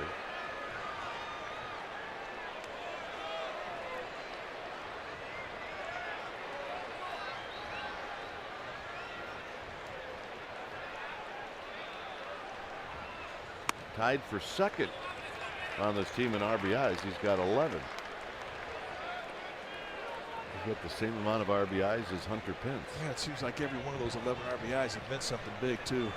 A: Tied for second on this team in RBIs. He's got 11. He's got the same amount of RBIs as Hunter Pence.
F: Yeah, it seems like every one of those 11 RBIs have meant something big too.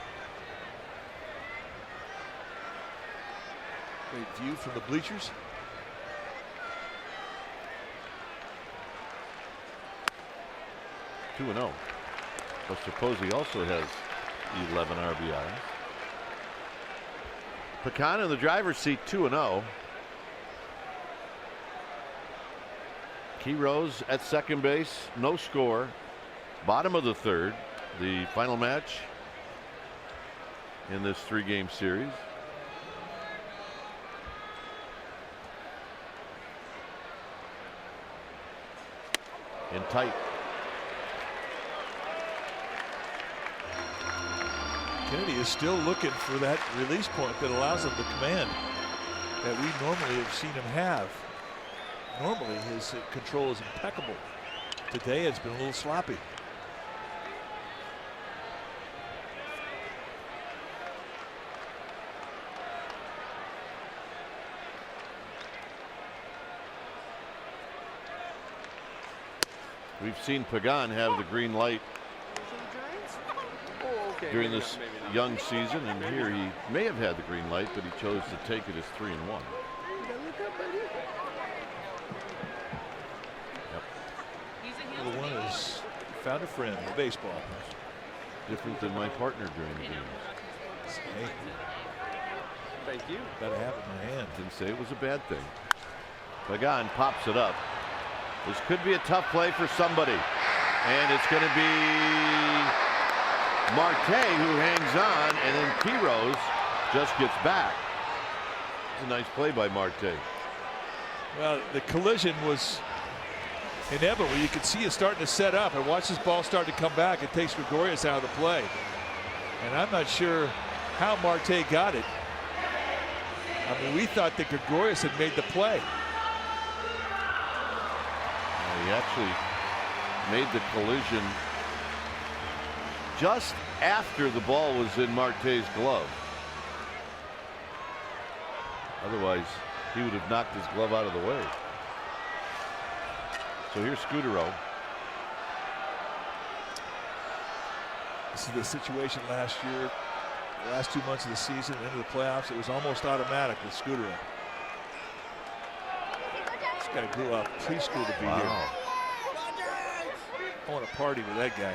F: Great view from the bleachers.
A: Two 2-0. Buster Posey also has 11 RBIs. Pecan in the driver's seat, 2-0. Carros at second base, no score. Bottom of the third, the final match in this 3-game series. In tight.
F: Kennedy is still looking for that release point that allows him the command that we normally have seen him have. Normally his control is impeccable. Today it's been a little sloppy.
A: We've seen Pagan have the green light during this young season, and here he may have had the green light, but he chose to take it as 3-1.
F: Little one has found a friend in baseball.
A: Different than my partner during the game.
F: Hey, thank you. Gotta have it in my hand.
A: Didn't say it was a bad thing. Pagan pops it up. This could be a tough play for somebody, and it's going to be Marte who hangs on, and then Carros just gets back. It's a nice play by Marte.
F: Well, the collision was inevitable. You could see it starting to set up, and watch this ball start to come back. It takes Gregorius out of the play, and I'm not sure how Marte got it. I mean, we thought that Gregorius had made the play.
A: He actually made the collision just after the ball was in Marte's glove. Otherwise, he would have knocked his glove out of the way. So here's Scudero.
F: This is the situation last year, the last 2 months of the season, into the playoffs. It was almost automatic with Scudero. This guy grew up preschool to be here. I want to party with that guy.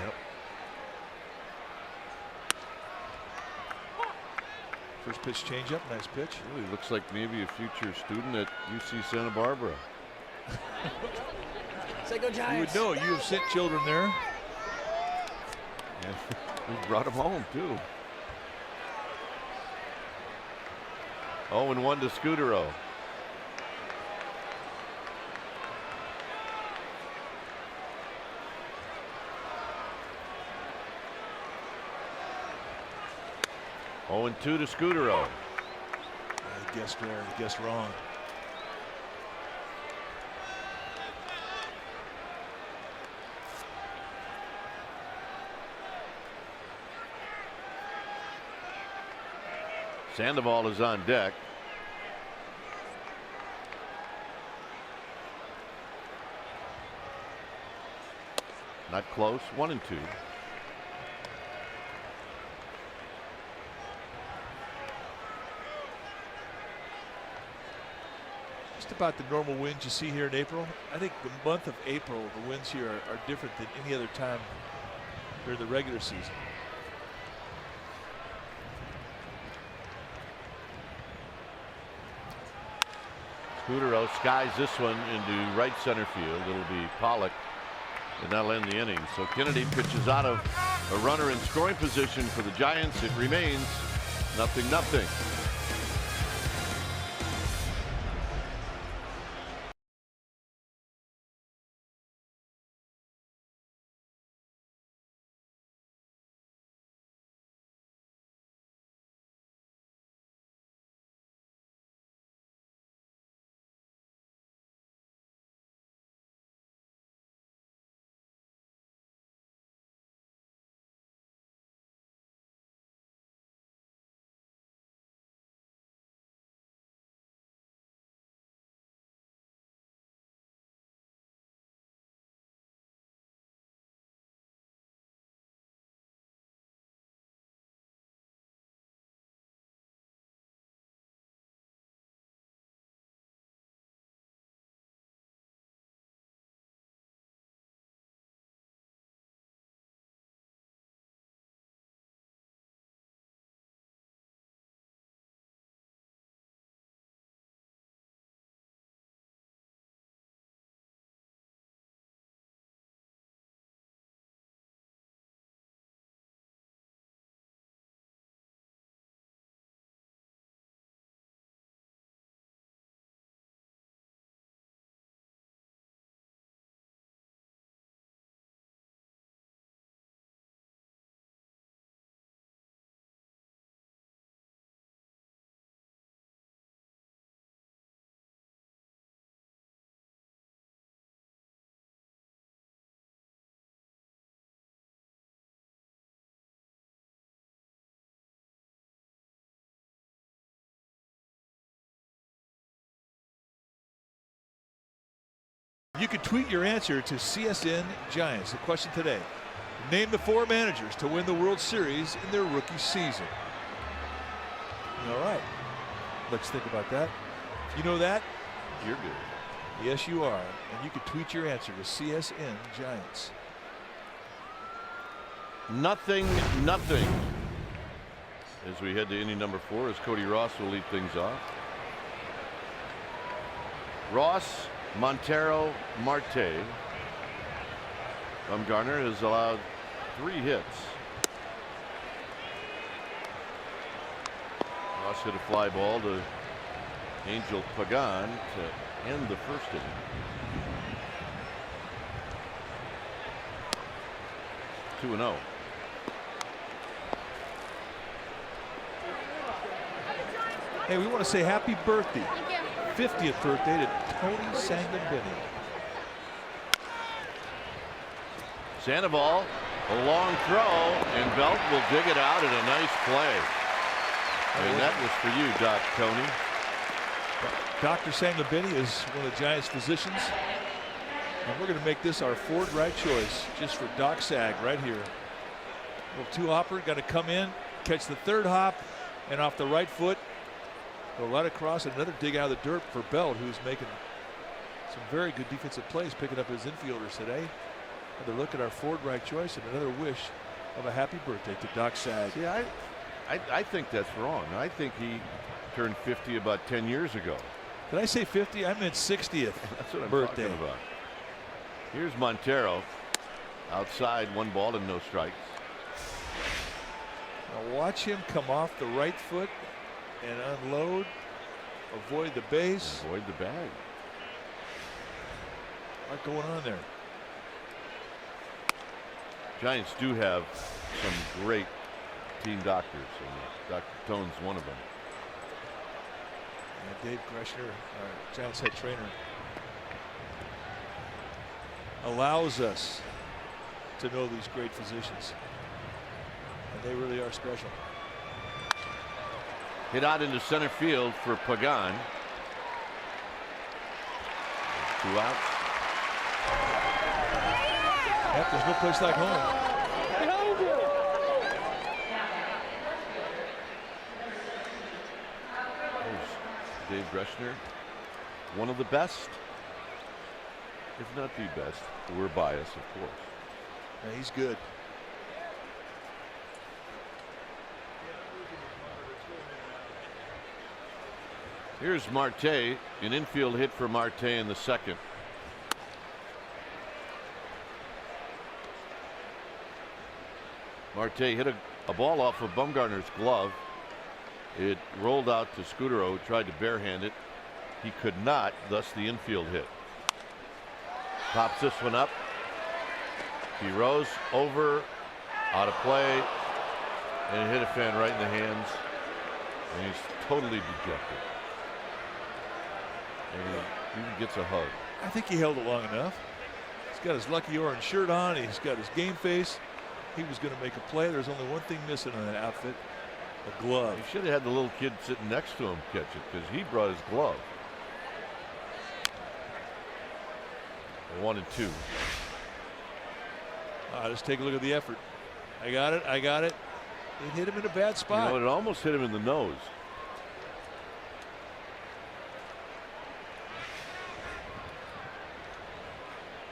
F: First pitch changeup, nice pitch.
A: Really looks like maybe a future student at UC Santa Barbara.
G: Say go Giants.
F: You would know. You have sent children there.
A: And we brought him home too. 0-1 to Scudero. 0-2 to Scudero.
F: I guessed there. I guessed wrong.
A: Sandoval is on deck. Not close. 1-2.
F: Just about the normal winds you see here in April. I think the month of April, the winds here are different than any other time during the regular season.
A: Scudero skies this one into right center field. It'll be Pollock, and that'll end the inning. So Kennedy pitches out of a runner in scoring position for the Giants. It remains 0-0.
F: You can tweet your answer to CSN Giants. The question today: name the 4 managers to win the World Series in their rookie season. All right, let's think about that. If you know that,
A: You're good.
F: yes, you are. And you can tweet your answer to CSN Giants.
A: 0-0. As we head to inning number 4, as Cody Ross will lead things off. Ross, Montero, Marte. Bumgarner has allowed 3 hits. Ross hit a fly ball to Angel Pagan to end the first inning. Two and 0.
F: Hey, we want to say happy birthday, 50th birthday to Tony Sanguinbini.
A: Sandoval, a long throw, and Belt will dig it out at a nice play. And that was for you, Doc Tony.
F: Dr. Sanguinbini is one of the Giants' physicians. And we're going to make this our 4th right choice just for Doc Sag right here. Little 2-hopper, got to come in, catch the 3rd hop, and off the right foot, go right across. Another dig out of the dirt for Belt, who's making some very good defensive plays, picking up his infielders today. Another look at our 4th right choice and another wish of a happy birthday to Doc Sag.
A: Yeah, I think that's wrong. I think he turned 50 about 10 years ago.
F: Did I say 50? I meant 60th
A: That's what I'm
F: birthday.
A: talking about. Here's Montero outside, 1 ball and no strikes.
F: Now watch him come off the right foot and unload, avoid the base.
A: Avoid the bag.
F: What's going on there?
A: Giants do have some great team doctors, and Dr. Tone's one of them.
F: And Dave Greshner, our Giants head trainer, allows us to know these great physicians, and they really are special.
A: Hit out into center field for Pagan. 2 outs.
F: Yep, there's no place like home.
A: Dave Greshner, one of the best, if not the best. We're biased, of course.
F: Yeah, he's good.
A: Here's Marte, an infield hit for Marte in the second. Marte hit a ball off of Bumgarner's glove. It rolled out to Scudero, who tried to barehand it. He could not, thus the infield hit. Pops this one up. He rose over, out of play, and hit a fan right in the hands. And he's totally dejected. And he even gets a hug.
F: I think he held it long enough. He's got his lucky orange shirt on. He's got his game face. He was going to make a play. There's only one thing missing on that outfit. A glove.
A: He should have had the little kid sitting next to him catch it, because he brought his glove. 1-2.
F: Just take a look at the effort. I got it. I got it. It hit him in a bad spot.
A: You know, it almost hit him in the nose.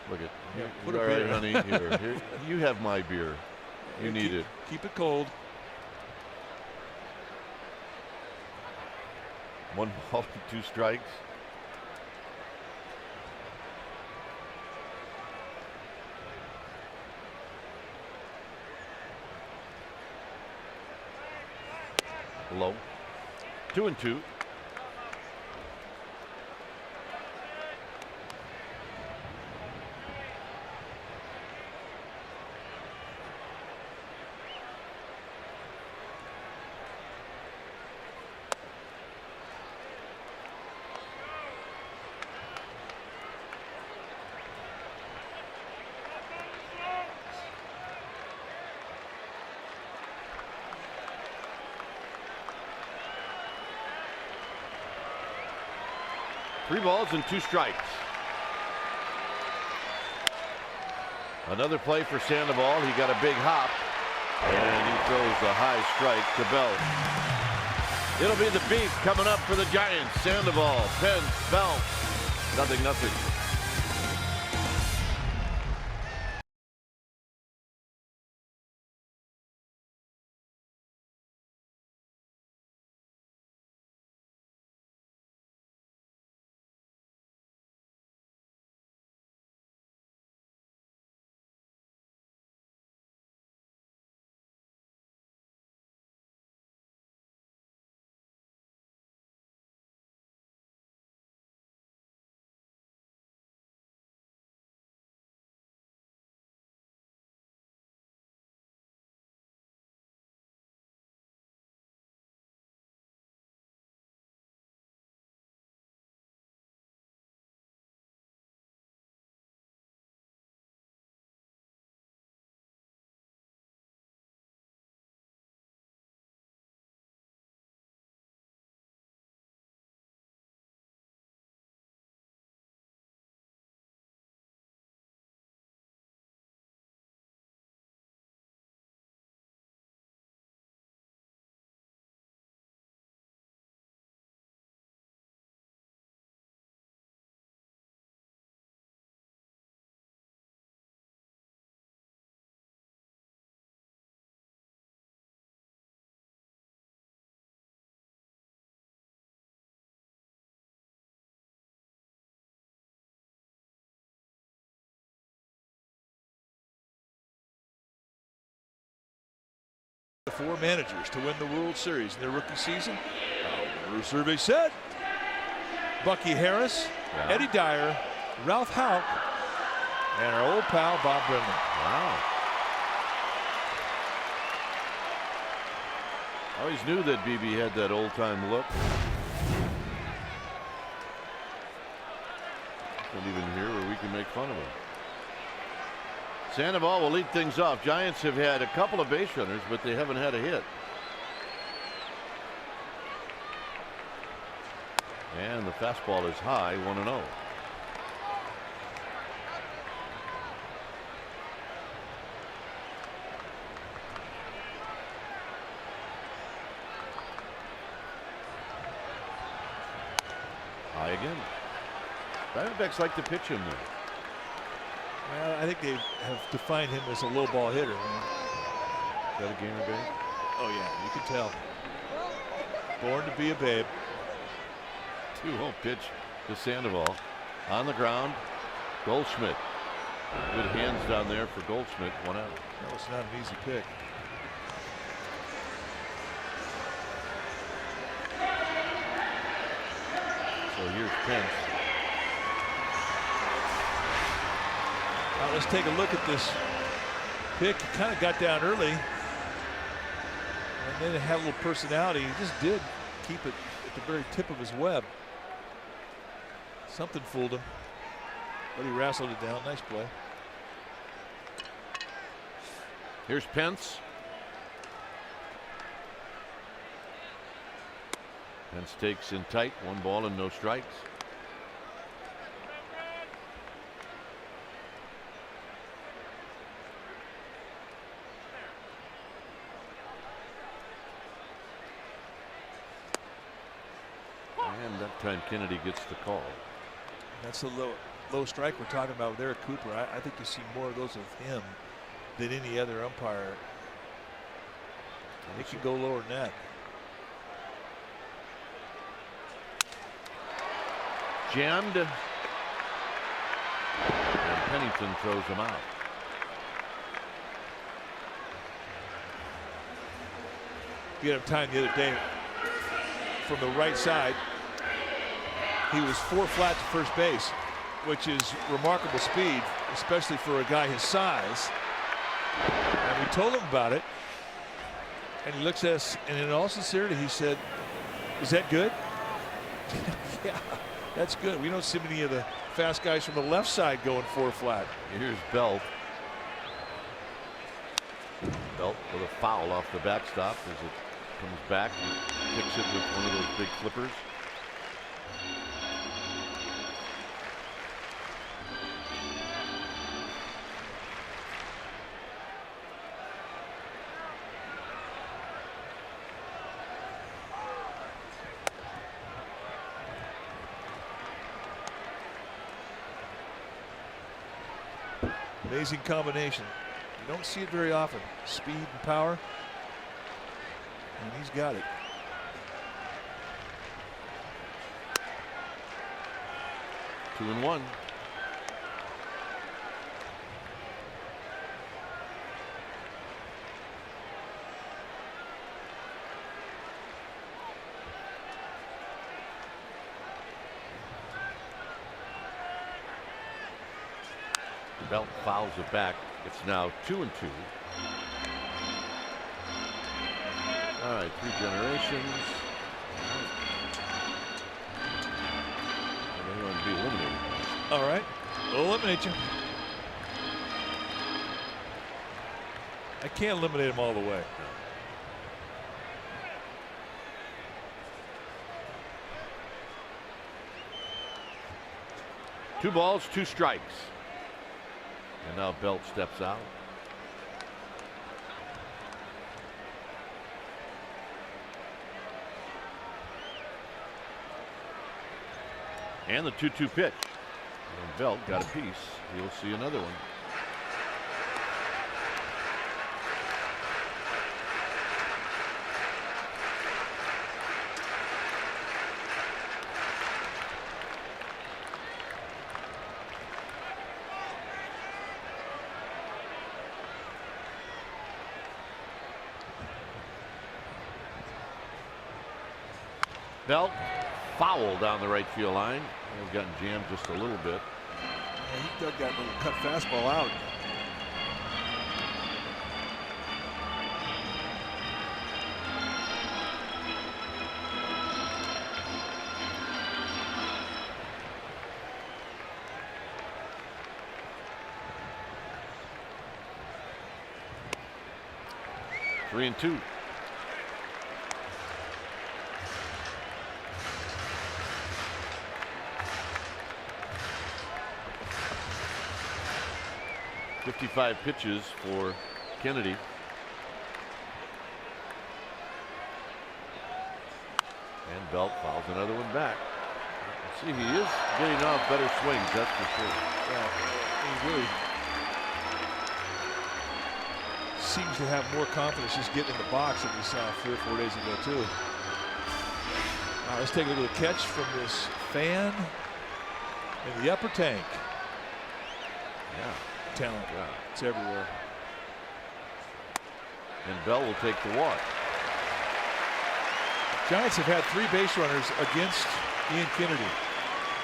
A: Look at.
F: Yeah,
A: All right, honey. Here, you have my beer. You need it.
F: Keep it cold.
A: 1 ball, 2 strikes. Low. 2-2. Three balls and 2 strikes. Another play for Sandoval. He got a big hop, and he throws a high strike to Belt. It'll be the beat coming up for the Giants. Sandoval, Pence, Belt. 0-0.
F: The 4 managers to win the World Series in their rookie season. Our survey said Bucky Harris, Eddie Dyer, Ralph Houck, and our old pal Bob Brennan.
A: Wow. I always knew that BB had that old-time look. Not even here where we can make fun of him. Sandoval will lead things off. Giants have had a couple of base runners, but they haven't had a hit. And the fastball is high, 1-0. High again. Diamondbacks like to pitch him there.
F: Well, I think they have defined him as a low ball hitter.
A: Is that a gamer, babe?
F: Oh yeah, you can tell. Born to be a babe.
A: 2-0 pitch to Sandoval. On the ground, Goldschmidt. Good hands down there for Goldschmidt. 1 out.
F: That was not an easy pick.
A: So here's Pence.
F: Now let's take a look at this pick. He kind of got down early, and then it had a little personality. He just did keep it at the very tip of his web. Something fooled him, but he wrestled it down. Nice play.
A: Here's Pence. Pence takes in tight. 1 ball and no strikes. And that time Kennedy gets the call.
F: That's the low strike we're talking about with Eric Cooper. I think you see more of those of him than any other umpire. It could go lower than that.
A: Jammed. And Pennington throws him out.
F: You had him timed the other day from the right side. He was 4 flat to first base, which is remarkable speed, especially for a guy his size. And we told him about it, and he looks at us, and in all sincerity, he said, "Is that good?" Yeah, that's good. We don't see many of the fast guys from the left side going 4 flat.
A: Here's Belt. Belt with a foul off the backstop as it comes back. He picks it with one of those big flippers.
F: Amazing combination. You don't see it very often. Speed and power. And he's got it.
A: Two and one. Belt fouls it back. It's now 2 and 2. All right, 3 generations. And they're going to be eliminated.
F: All right, we'll eliminate you. I can't eliminate him all the way.
A: Two balls, 2 strikes. And now Belt steps out. And the 2-2 pitch. And Belt got a piece. He'll see another one. Belt foul down the right field line. He's gotten jammed just a little bit.
F: Yeah, he dug that little cut fastball out.
A: 3-2. .55 pitches for Kennedy. And Belt fouls another one back. See, he is getting off better swings, that's for sure.
F: Yeah, he really seems to have more confidence just getting in the box than we saw 3 or 4 days ago, too. Now, let's take a look at the catch from this fan in the upper tank.
A: Yeah.
F: Talent.
A: Yeah.
F: It's everywhere.
A: And Bell will take the walk.
F: Giants have had 3 base runners against Ian Kennedy.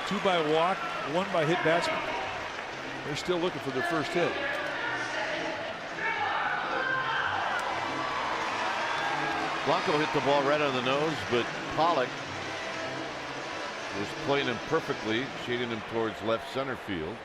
F: 2 by walk, 1 by hit batsman. They're still looking for their first hit.
A: Blanco hit the ball right on the nose, but Pollock was playing him perfectly, shading him towards left center field.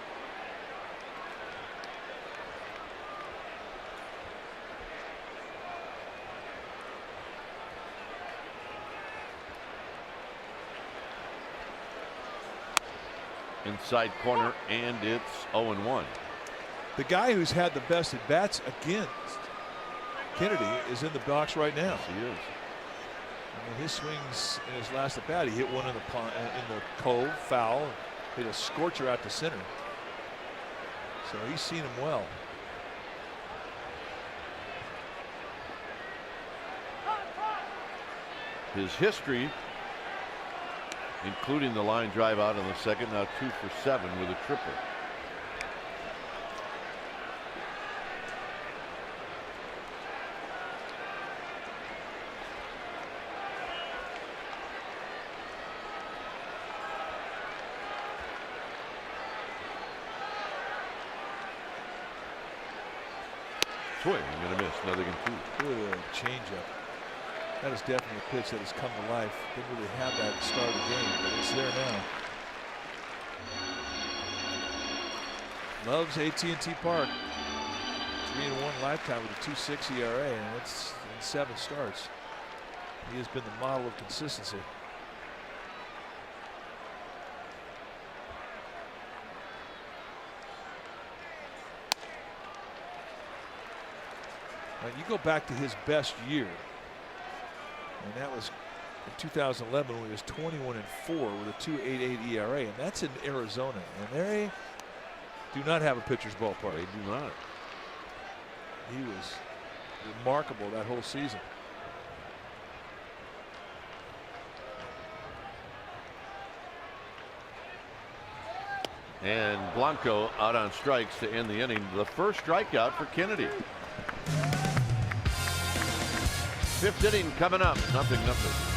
A: Inside corner, and it's 0-1.
F: The guy who's had the best at bats against Kennedy is in the box right now.
A: Yes, he is.
F: I mean, his swings in his last at bat, he hit one in the cove, foul, hit a scorcher out to center. So he's seen him well.
A: His history, including the line drive out in the second, now 2 for 7 with a triple. Swing, I'm going to miss. Another than 2.
F: Good changeup. That is definitely a pitch that has come to life. Didn't really have that at the start of the game, but it's there now. Loves AT&T Park. 3-1 lifetime with a 2.6 ERA, and it's in 7 starts. He has been the model of consistency. Now you go back to his best year, and that was in 2011 when he was 21-4 with a 2.88 ERA, and that's in Arizona, and they do not have a pitcher's ballpark.
A: They do not.
F: He was remarkable that whole season.
A: And Blanco out on strikes to end the inning. The first strikeout for Kennedy. 5th inning coming up. 0-0.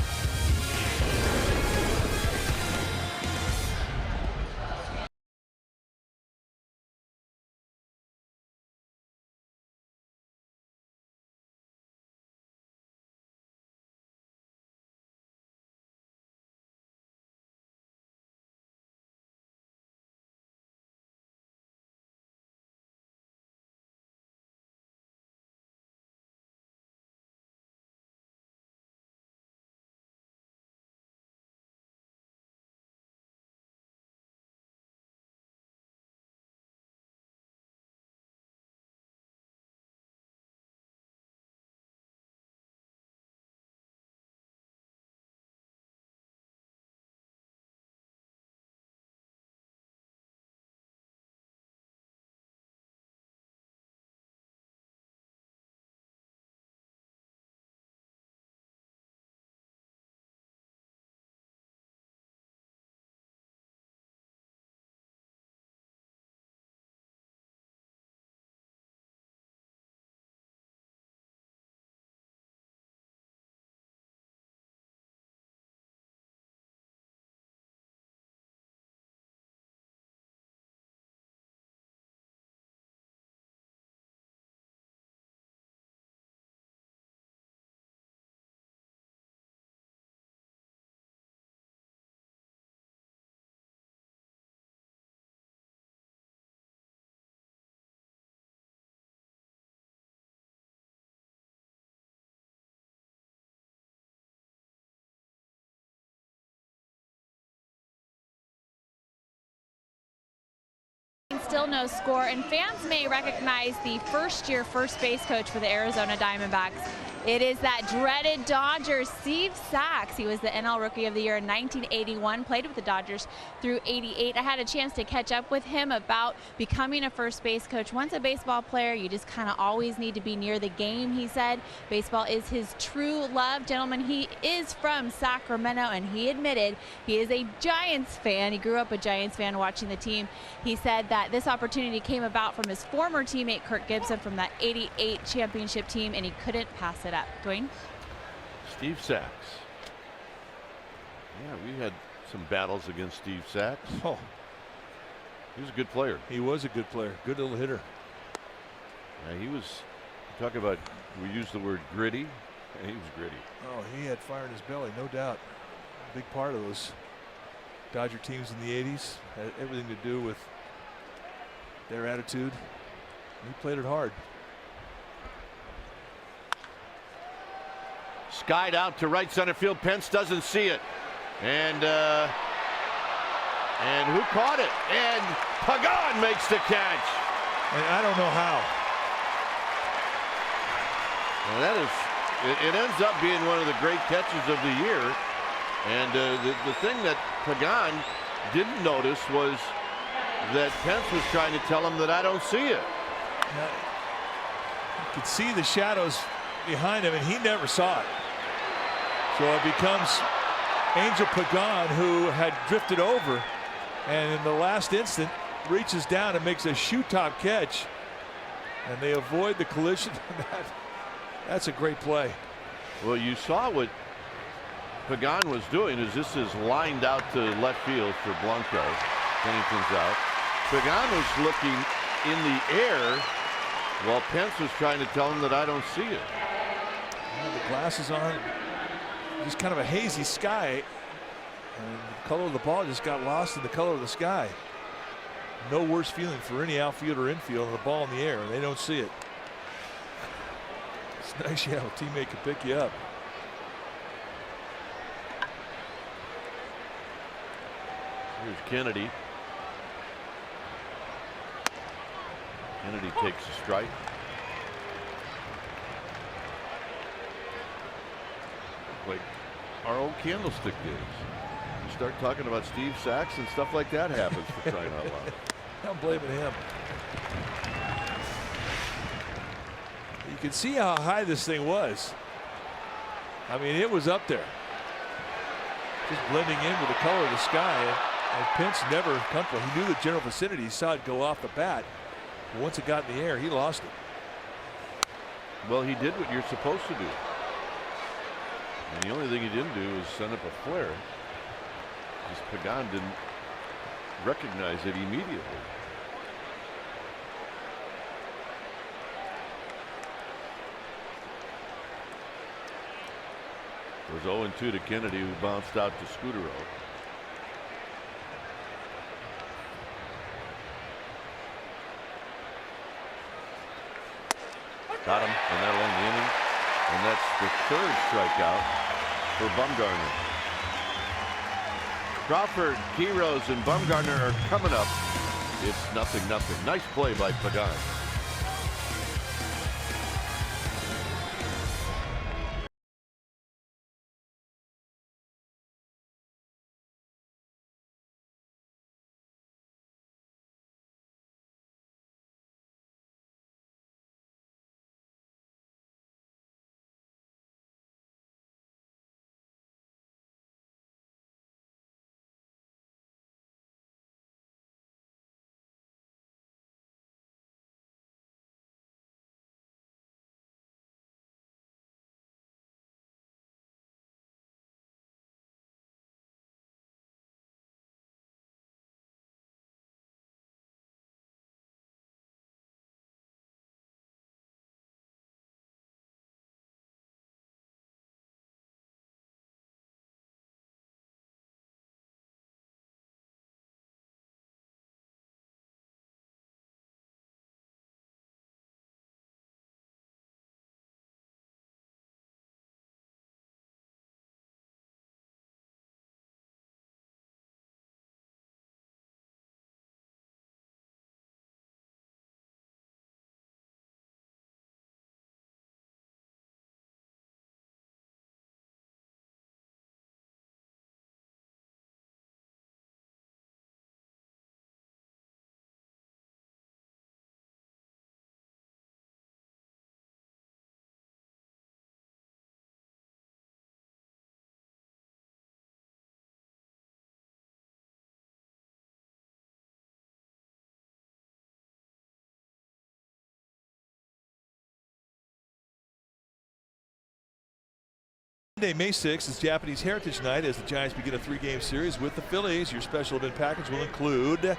E: still no score, and fans may recognize the first-year first base coach for the Arizona Diamondbacks. It is that dreaded Dodgers, Steve Sax. He was the NL Rookie of the Year in 1981, played with the Dodgers through '88. I had a chance to catch up with him about becoming a first base coach. Once a baseball player, you just kind of always need to be near the game, he said. Baseball is his true love. Gentlemen, he is from Sacramento, and he admitted he is a Giants fan. He grew up a Giants fan watching the team. He said that this opportunity came about from his former teammate Kirk Gibson from that '88 championship team, and he couldn't pass it up. Dwayne?
A: Steve Sax. Yeah, we had some battles against Steve Sax.
F: Oh,
A: he was a good player.
F: he was a good player. Good little hitter.
A: Yeah, he was. Talk about, we used the word gritty. Yeah, he was gritty.
F: Oh, he had fire in his belly, no doubt. A big part of those Dodger teams in the '80s had everything to do with their attitude. He played it hard.
A: Skied out to right center field. Pence doesn't see it. And who caught it? And Pagan makes the catch.
F: And I don't know how.
A: And that is, it ends up being one of the great catches of the year. And the thing that Pagan didn't notice was that Pence was trying to tell him that I don't see it.
F: You could see the shadows behind him, and he never saw it. So it becomes Angel Pagan, who had drifted over, and in the last instant reaches down and makes a shoe top catch, and they avoid the collision. That's a great play.
A: Well, you saw what Pagan was doing. Is this is lined out to left field for Blanco. Pennington's out. Pagan was looking in the air while Pence was trying to tell him that I don't see it.
F: The glasses on, just kind of a hazy sky, and the color of the ball just got lost in the color of the sky. No worse feeling for any outfield or infield than the ball in the air, and they don't see it. It's nice you have a teammate can pick you up.
A: Here's Kennedy. Kennedy takes a strike. Like our old candlestick days. You start talking about Steve Sax and stuff like that happens, for crying out loud.
F: I'm blaming him. You can see how high this thing was. I mean, it was up there, just blending in with the color of the sky. And Pence never comfortable. He knew the general vicinity. He saw it go off the bat. But once it got in the air, he lost it.
A: Well, he did what you're supposed to do. And the only thing he didn't do was send up a flare. Just Pagan didn't recognize it immediately. It was 0-2 to Kennedy, who bounced out to Scudero. Got him, and that'll end the inning. And that's the third strikeout for Bumgarner. Crawford, Quiroz, and Bumgarner are coming up. It's 0-0. Nice play by Pagan.
F: Monday, May 6th is Japanese Heritage Night as the Giants begin a 3-game series with the Phillies. Your special event package will include a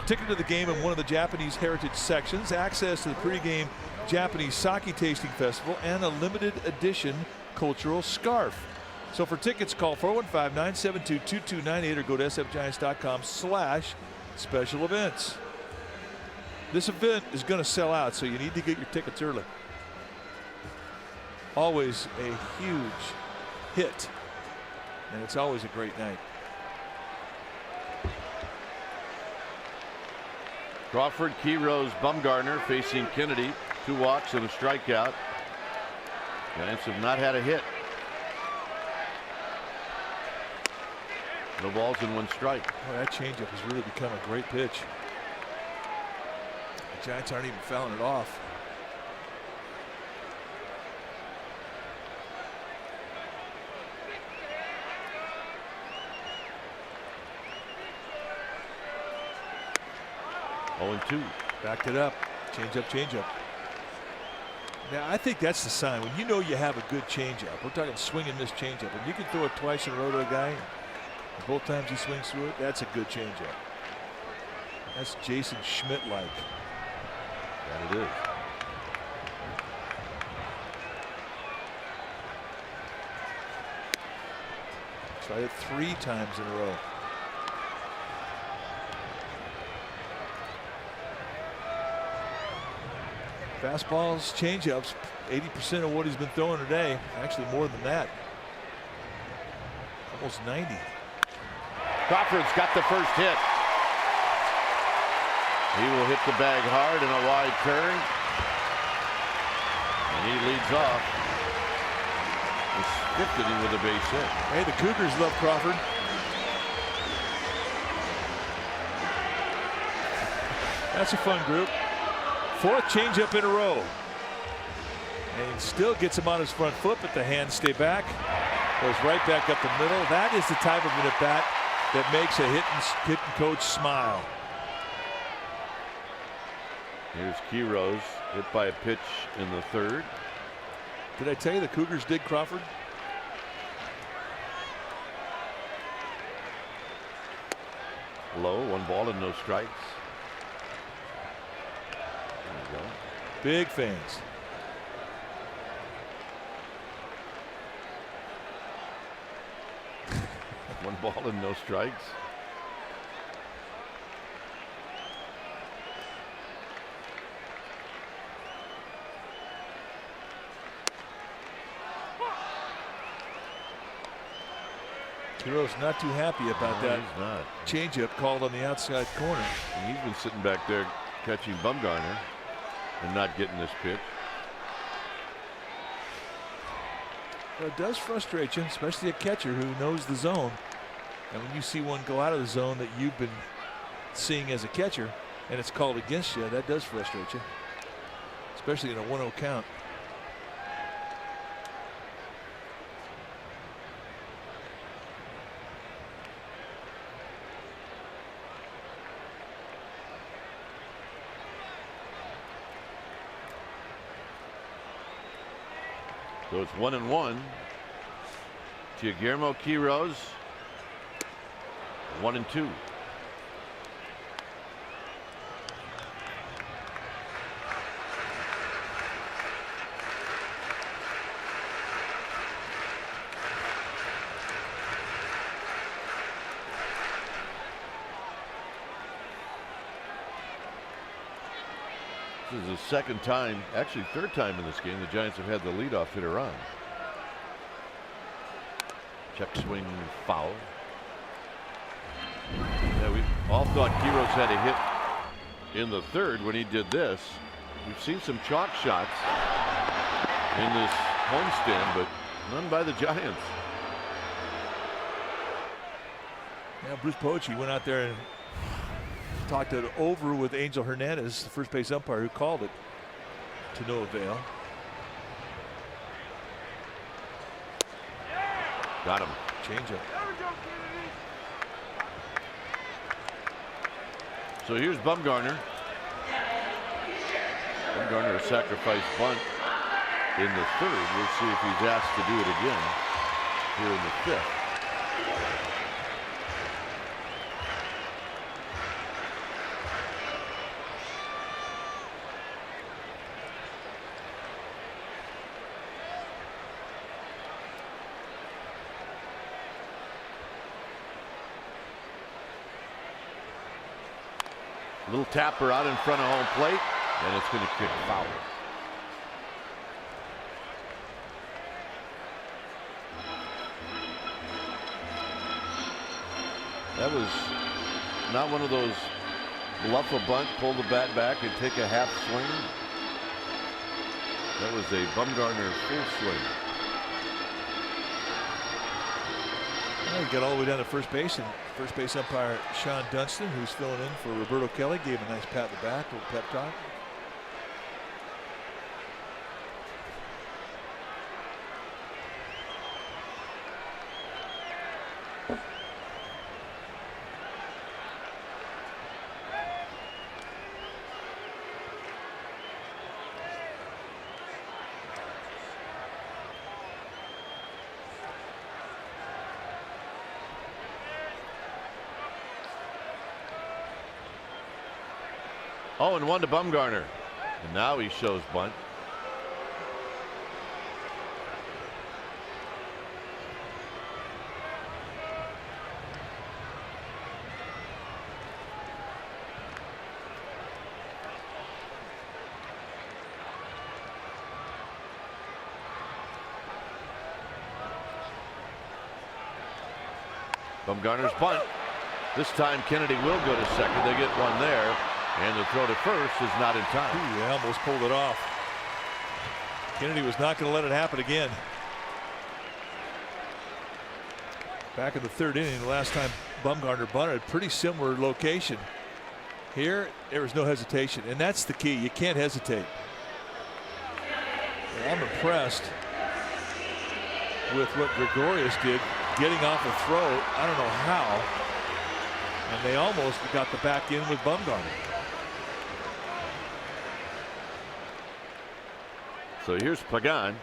F: ticket to the game in one of the Japanese Heritage sections, access to the pregame Japanese sake tasting festival, and a limited edition cultural scarf. So for tickets, call 415-972-2298 or go to sfgiants.com/special events. This event is going to sell out, so you need to get your tickets early. Always a huge hit, and it's always a great night.
A: Crawford, Quiroz, Bumgarner facing Kennedy. 2 walks and a strikeout. Giants have not had a hit. No balls and 1 strike.
F: Boy, that changeup has really become a great pitch. The Giants aren't even fouling it off.
A: Oh, 2.
F: Backed it up. Changeup. Now, I think that's the sign. When you know you have a good changeup, we're talking swing and miss changeup, and you can throw it twice in a row to a guy, and both times he swings through it, that's a good changeup. That's Jason Schmidt-like.
A: That it is.
F: Tried it 3 times in a row. Fastballs, changeups, 80% of what he's been throwing today. Actually, more than that. Almost 90.
A: Crawford's got the first hit. He will hit the bag hard in a wide turn. And he leads off. Scripted him with a base hit.
F: Hey, the Cougars love Crawford. That's a fun group. 4th changeup in a row. And he still gets him on his front foot, but the hands stay back. Goes right back up the middle. That is the type of an at-bat that makes a hitting coach smile.
A: Here's Quiroz, hit by a pitch in the 3rd.
F: Did I tell you the Cougars dig Crawford?
A: Low, 1 ball and no strikes. There you go.
F: Big fans.
A: One ball and no strikes.
F: Quiroz not too happy about that
A: He's not.
F: changeup called on the outside corner.
A: And he's been sitting back there catching Bumgarner and not getting this pitch.
F: Well, it does frustrate you, especially a catcher who knows the zone. And when you see one go out of the zone that you've been seeing as a catcher and it's called against you, that does frustrate you, especially in a 1-0 count.
A: So it's 1-1. Guillermo Quiroz, 1-2. This is the 2nd time, actually 3rd time in this game, the Giants have had the leadoff hitter on. Check swing foul. Yeah, we all thought Quiroz had a hit in the 3rd when he did this. We've seen some chalk shots in this homestand, but none by the Giants.
F: Yeah, Bruce Bochy went out there and talked it over with Angel Hernandez, the first base umpire, who called it to no avail.
A: Got him.
F: Changeup.
A: So here's Bumgarner. Bumgarner a sacrifice bunt in the 3rd. We'll see if he's asked to do it again. here in the fifth. Little tapper out in front of home plate, and it's going to kick foul. That was not one of those bluff a bunt, pull the bat back, and take a half swing. That was a Bumgarner full swing.
F: Well, he got all the way down to first base, and first base umpire Sean Dunston, who's filling in for Roberto Kelly, gave him a nice pat in the back, a little pep talk.
A: Oh, and 1 to Bumgarner. And now he shows bunt. Bumgarner's bunt. This time Kennedy will go to second. They get one there. And the throw to first is not in time.
F: Ooh, they almost pulled it off. Kennedy was not going to let it happen again. Back in the third inning, the last time Bumgarner bunted, pretty similar location. Here, there was no hesitation, and that's the key. You can't hesitate. And I'm impressed with what Gregorius did, getting off a throw. I don't know how. And they almost got the back in with Bumgarner.
A: So here's Pagan.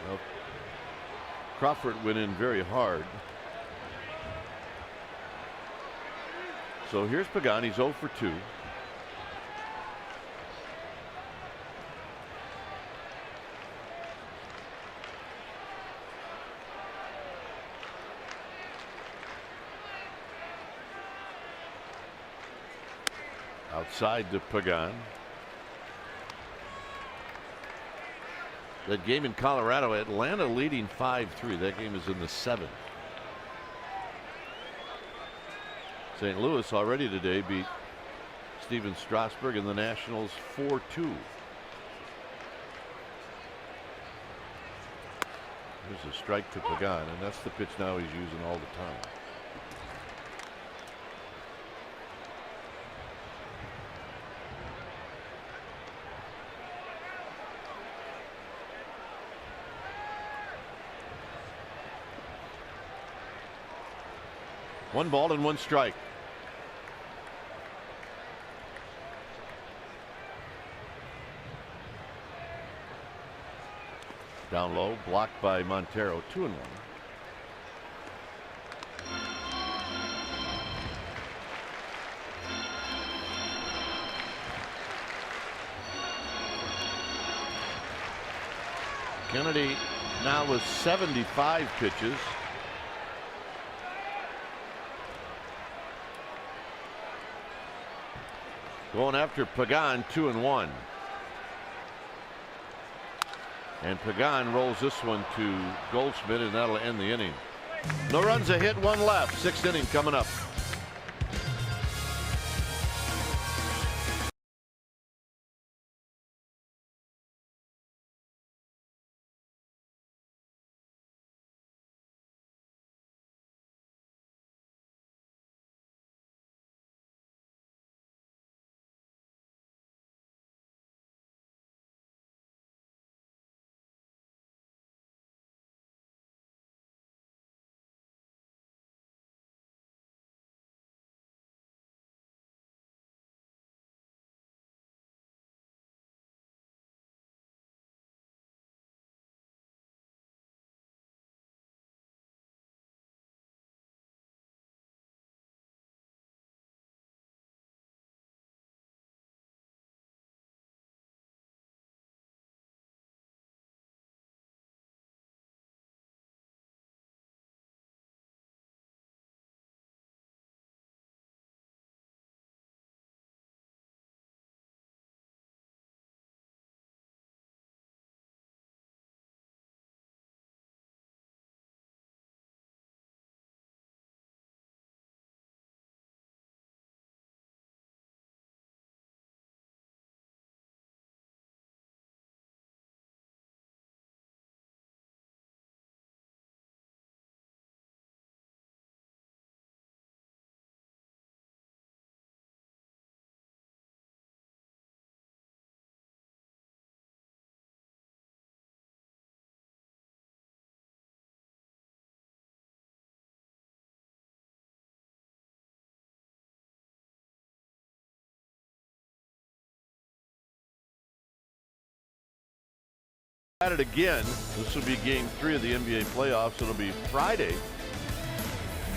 A: Well, Crawford went in very hard. So here's Pagan. He's 0 for 2. Outside to Pagan. That game in Colorado, Atlanta leading 5-3. That game is in the 7th. St. Louis already today beat Steven Strasburg and the Nationals 4-2. There's a strike to Pagan, and that's the pitch now he's using all the time. One ball and one strike. Down low, blocked by Montero. 2-1. Kennedy now with 75 pitches. Going after Pagan, 2-1. And Pagan rolls this one to Goldschmidt, and that'll end the inning. No runs, a hit, 1 left. 6th inning coming up. At it again. This will be game 3 of the NBA playoffs. It'll be Friday.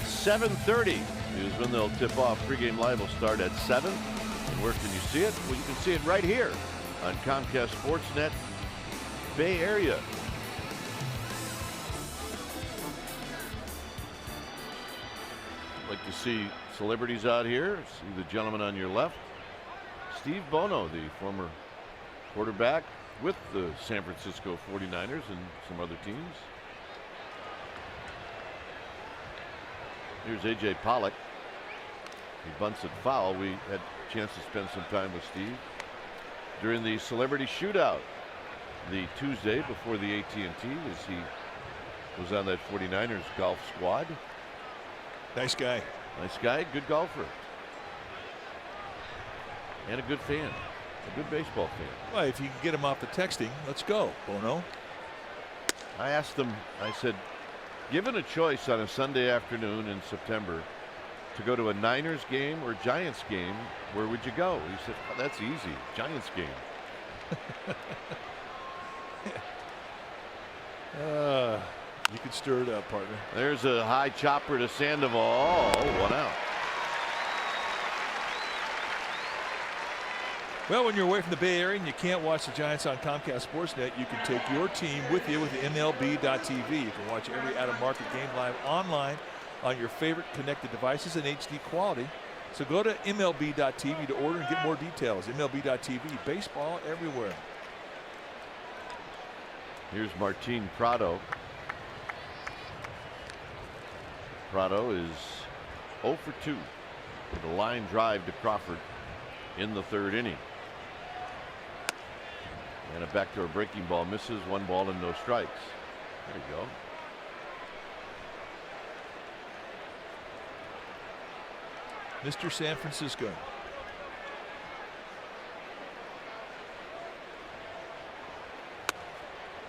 A: 7:30 is when they'll tip off. Pregame live will start at 7. And where can you see it? Well, you can see it right here on Comcast Sportsnet Bay Area. Like to see celebrities out here. See the gentleman on your left, Steve Bono, the former quarterback with the San Francisco 49ers and some other teams. Here's A.J. Pollock. He bunts it foul. We had a chance to spend some time with Steve during the celebrity shootout the Tuesday before the AT&T, as he was on that 49ers golf squad.
F: Nice guy.
A: Nice guy, good golfer. And a good fan. A good baseball fan.
F: Well, if you can get him off the texting, let's go, Bono.
A: I asked him, I said, given a choice on a Sunday afternoon in September to go to a Niners game or Giants game, where would you go? He said, oh, that's easy, Giants game.
F: You could stir it up, partner.
A: There's a high chopper to Sandoval. Oh, 1 out.
F: Well, when you're away from the Bay Area and you can't watch the Giants on Comcast Sportsnet, you can take your team with you with the MLB.tv. You can watch every out-of-market game live online on your favorite connected devices in HD quality. So go to MLB.tv to order and get more details. MLB.tv, baseball everywhere.
A: Here's Martin Prado. Prado is 0 for 2 with a line drive to Crawford in the 3rd inning. And a backdoor breaking ball misses. 1 ball and no strikes. There you go.
F: Mr. San Francisco.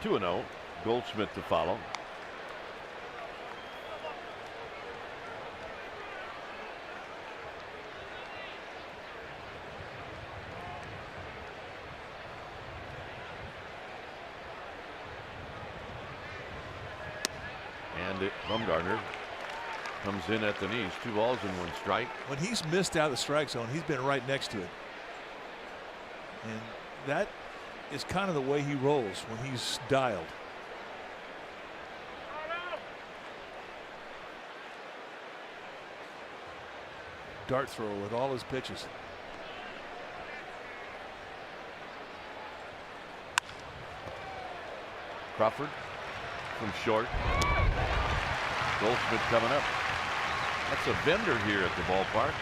A: Two 2-0. Goldschmidt to follow. And Bumgarner comes in at the knees. 2 balls and 1 strike.
F: When he's missed out of the strike zone, he's been right next to it. And that is kind of the way he rolls when he's dialed. Dart thrower with all his pitches.
A: Crawford from short. Goldschmidt coming up. That's a vendor here at the ballpark.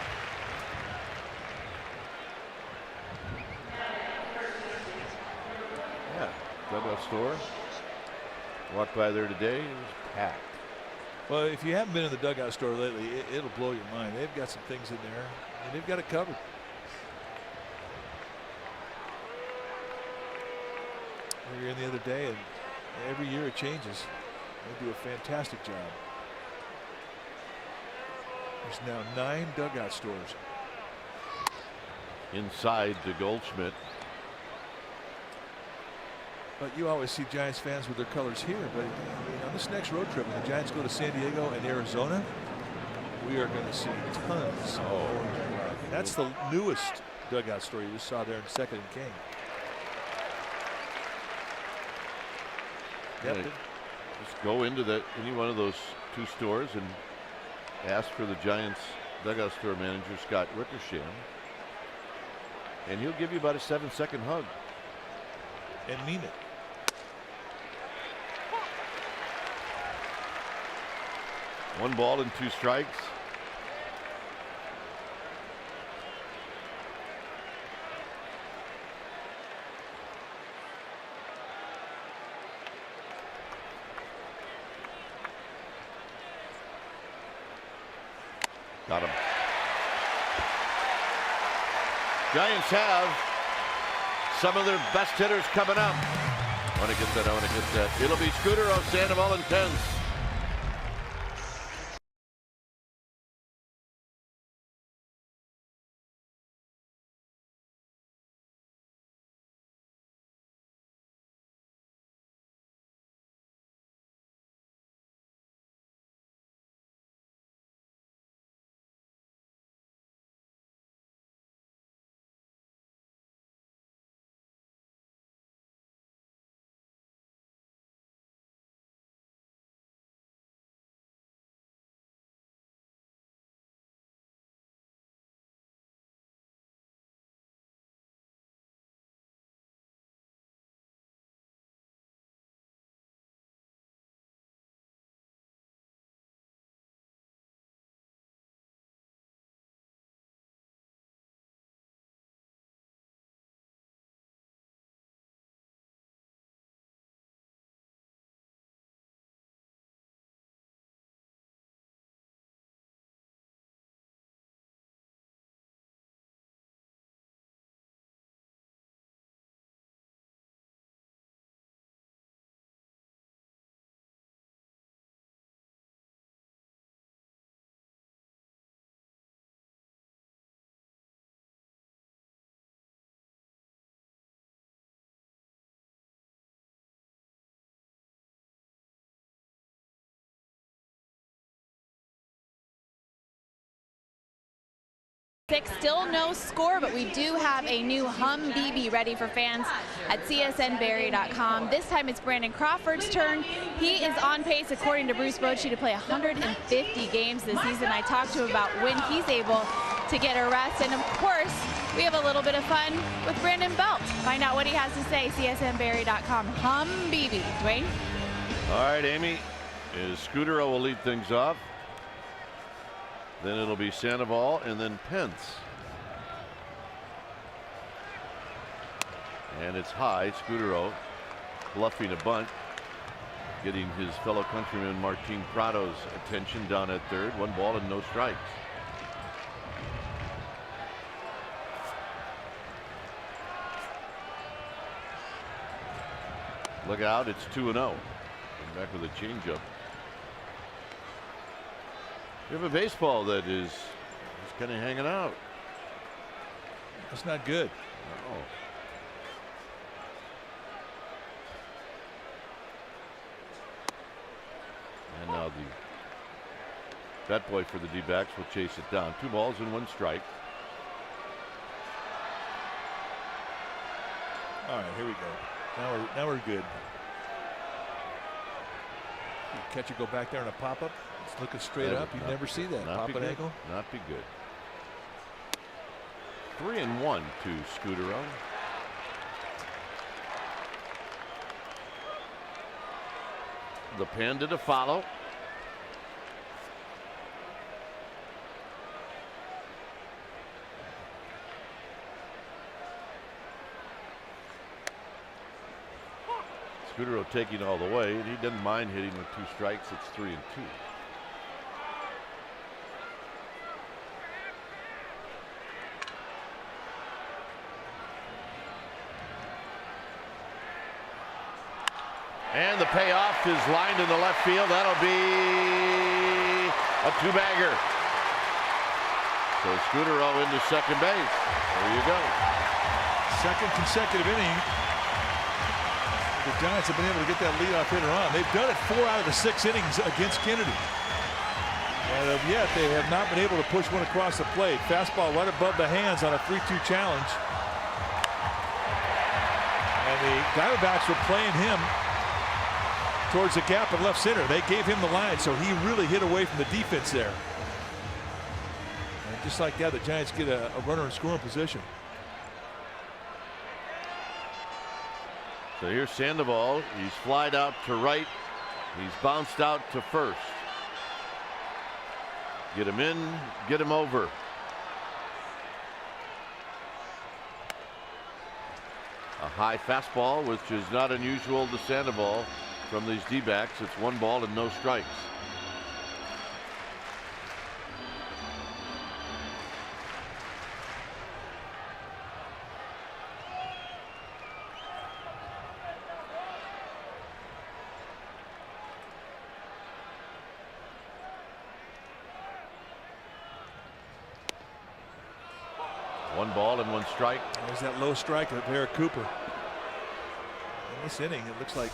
A: Yeah, dugout store. Walked by there today. It was packed.
F: Well, if you haven't been in the dugout store lately, it'll blow your mind. They've got some things in there, and they've got it covered. We were in the other day, and every year it changes. They do a fantastic job. There's now 9 dugout stores.
A: Inside to Goldschmidt.
F: But you always see Giants fans with their colors here. But on this next road trip, when the Giants go to San Diego and Arizona, we are going to see tons of orange and black. That's the newest dugout store you just saw there in 2nd and King. Yep.
A: Just go into any one of those 2 stores and ask for the Giants dugout store manager, Scott Wickersham, and he'll give you about a 7-second hug.
F: And mean it.
A: One ball and 2 strikes. Got him. Giants have some of their best hitters coming up. I want to get that. It'll be Scooter, Sandoval, and Pence.
E: 6. Still no score, but we do have a new Hum BB ready for fans at csnberry.com. This time it's Brandon Crawford's turn. He is on pace, according to Bruce Bochy, to play 150 games this season. I talked to him about when he's able to get a rest. And of course, we have a little bit of fun with Brandon Belt. Find out what he has to say, csnberry.com. Hum BB. Dwayne?
A: All right, Amy. Scudero will lead things off. Then it'll be Sandoval and then Pence. And it's high. Scudero bluffing a bunt, getting his fellow countryman Martin Prado's attention down at third. 1 ball and no strikes. Look out, it's 2-0. Back with a changeup. We have a baseball that is just kind of hanging out.
F: That's not good.
A: No. And now the bat boy for the D-backs will chase it down. 2 balls and 1 strike.
F: All right, here we go. Now we're good. Catcher go back there on a pop-up. It's looking straight up. You never see that. Pop an angle.
A: Not be good. 3-1 to Scudero. The Panda to follow. Scudero taking all the way, and he doesn't mind hitting with 2 strikes. It's 3-2. And the payoff is lined in the left field. That'll be a 2-bagger. So Scudero into second base. There you go.
F: Second consecutive inning. The Giants have been able to get that leadoff hitter on. They've done it 4 out of the 6 innings against Kennedy. And yet they have not been able to push one across the plate. Fastball right above the hands on a 3-2 challenge. And the Diamondbacks were playing him towards the gap in left center. They gave him the line, so he really hit away from the defense there. And just like that, the Giants get a runner in scoring position.
A: So here's Sandoval. He's flied out to right. He's bounced out to first. Get him in, get him over. A high fastball, which is not unusual to Sandoval from these D-backs. It's 1 ball and no strikes. One ball and 1 strike.
F: There's that low strike of Eric Cooper. In this inning, it looks like.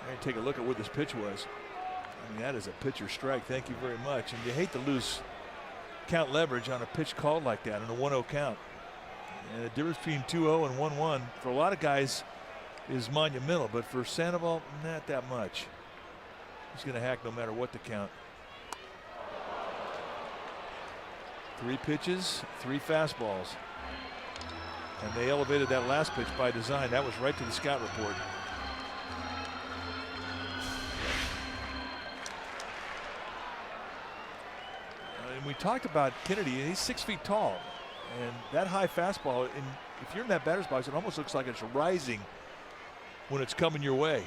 F: I'm going to take a look at what this pitch was. I mean, that is a pitcher strike. Thank you very much. And you hate to lose count leverage on a pitch called like that in a 1-0 count. And the difference between 2-0 and 1-1 for a lot of guys is monumental, but for Sandoval, not that much. He's going to hack no matter what the count. 3 pitches, 3 fastballs. And they elevated that last pitch by design. That was right to the scout report. And we talked about Kennedy. He's 6 feet tall. And that high fastball, and if you're in that batter's box, it almost looks like it's rising when it's coming your way.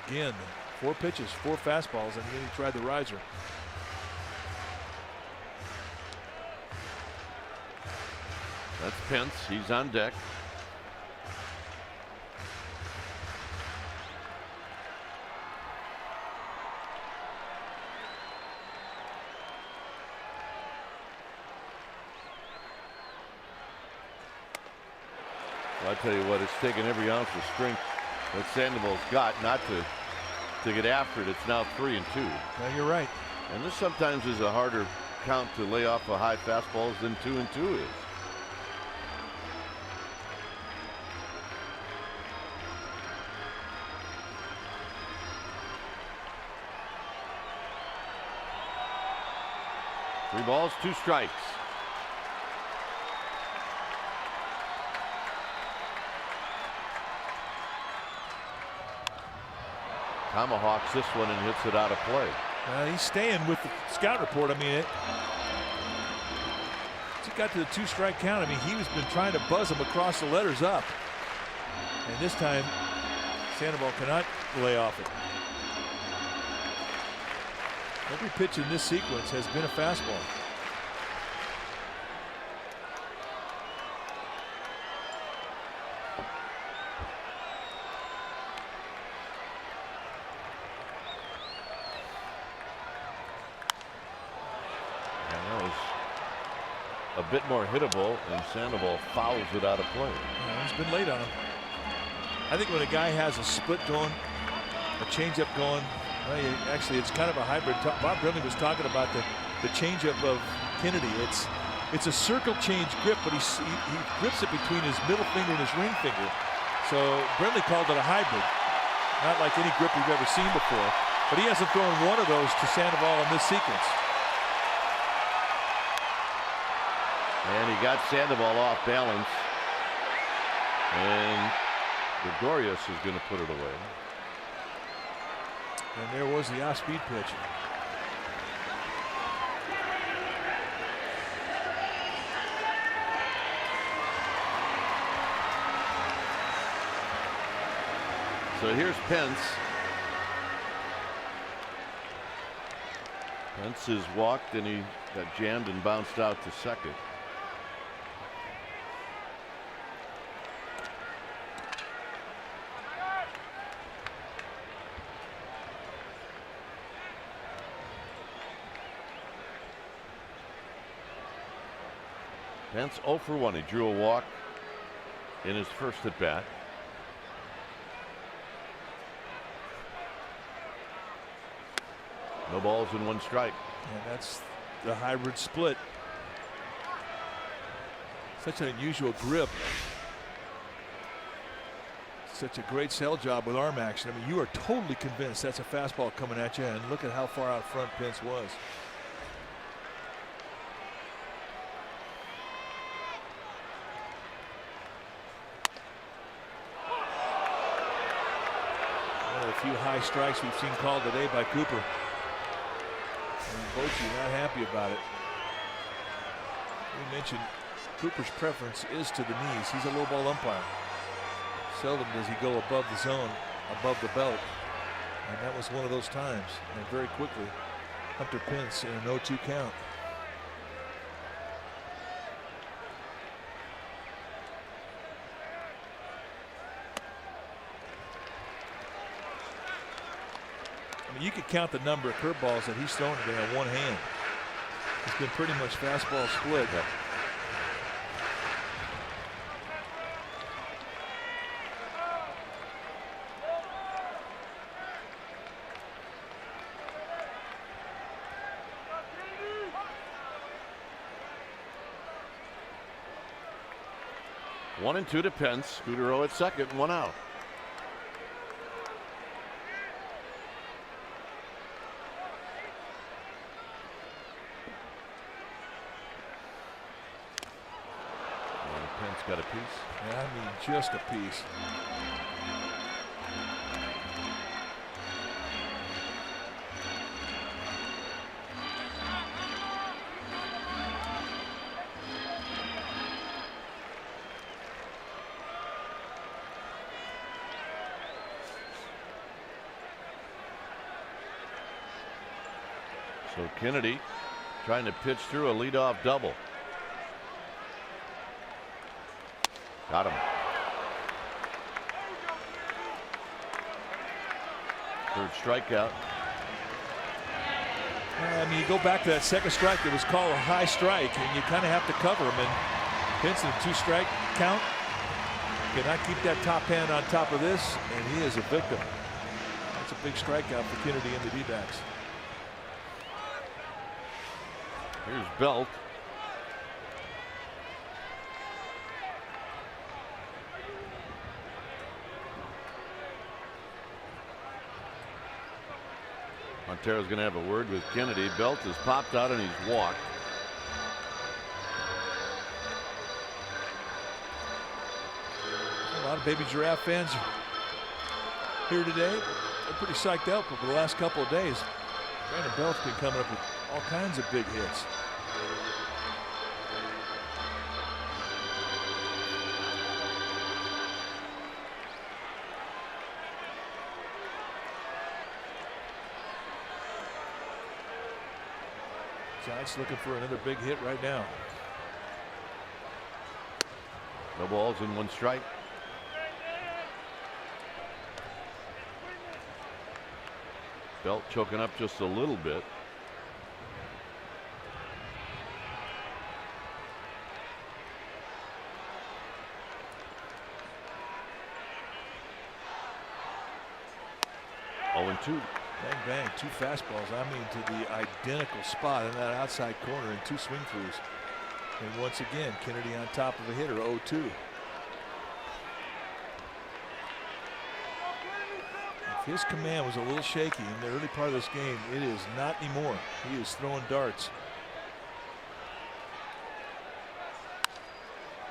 F: Again, 4 pitches, 4 fastballs, and then he tried the riser.
A: That's Pence. He's on deck. Well, I tell you what, it's taken every ounce of strength that Sandoval's got not to to get after it. It's now 3-2.
F: No, you're right.
A: And this sometimes is a harder count to lay off a high fastballs than 2-2 is. Three balls, 2 strikes. Tomahawks this one and hits it out of play.
F: He's staying with the scout report. I mean, he got to the 2-strike count. I mean, he was been trying to buzz him across the letters up. And this time, Sandoval cannot lay off it. Every pitch in this sequence has been a fastball.
A: A bit more hittable, and Sandoval fouls it out of play.
F: Yeah, he's been late on him. I think when a guy has a split going, a changeup going, well, actually it's kind of a hybrid. Bob Brenly was talking about the changeup of Kennedy. It's a circle change grip, but he grips it between his middle finger and his ring finger. So Brenly called it a hybrid, not like any grip we've ever seen before. But he hasn't thrown one of those to Sandoval in this sequence.
A: And he got Sandoval off balance. And Gregorius is going to put it away.
F: And there was the off-speed pitch.
A: So here's Pence. Pence has walked and he got jammed and bounced out to second. Pence 0 for 1. He drew a walk in his first at bat. No balls and 1 strike.
F: And that's the hybrid split. Such an unusual grip. Such a great sell job with arm action. I mean, you are totally convinced that's a fastball coming at you, and look at how far out front Pence was. Few high strikes we've seen called today by Cooper. And Bochy not happy about it. We mentioned Cooper's preference is to the knees. He's a low ball umpire. Seldom does he go above the zone, above the belt. And that was one of those times. And very quickly, Hunter Pence in an 0-2 count. You could count the number of curveballs that he's thrown today on one hand. It's been pretty much fastball split.
A: Yep. One and 2 to Pence. Scudero at second, 1 out. Got a piece.
F: Yeah, I mean just a piece.
A: So Kennedy trying to pitch through a leadoff double. Got him. Third strikeout.
F: I mean, you go back to that second strike that was called a high strike, and you kind of have to cover him. And Pence in a 2-strike count cannot keep that top hand on top of this, and he is a victim. That's That's a big strikeout for Kennedy and the D-backs.
A: Here's Belt. Montero's going to have a word with Kennedy. Belt has popped out and he's walked.
F: A lot of Baby Giraffe fans here today. They're pretty psyched out for the last couple of days. Brandon Belt's been coming up with all kinds of big hits. Giants looking for another big hit right now.
A: No balls and one strike. Belt choking up just a little bit. Oh, and 2.
F: Bang, bang, 2 fastballs. I mean, to the identical spot in that outside corner and 2 swing throughs. And once again, Kennedy on top of a hitter, 0-2. If his command was a little shaky in the early part of this game, it is not anymore. He is throwing darts.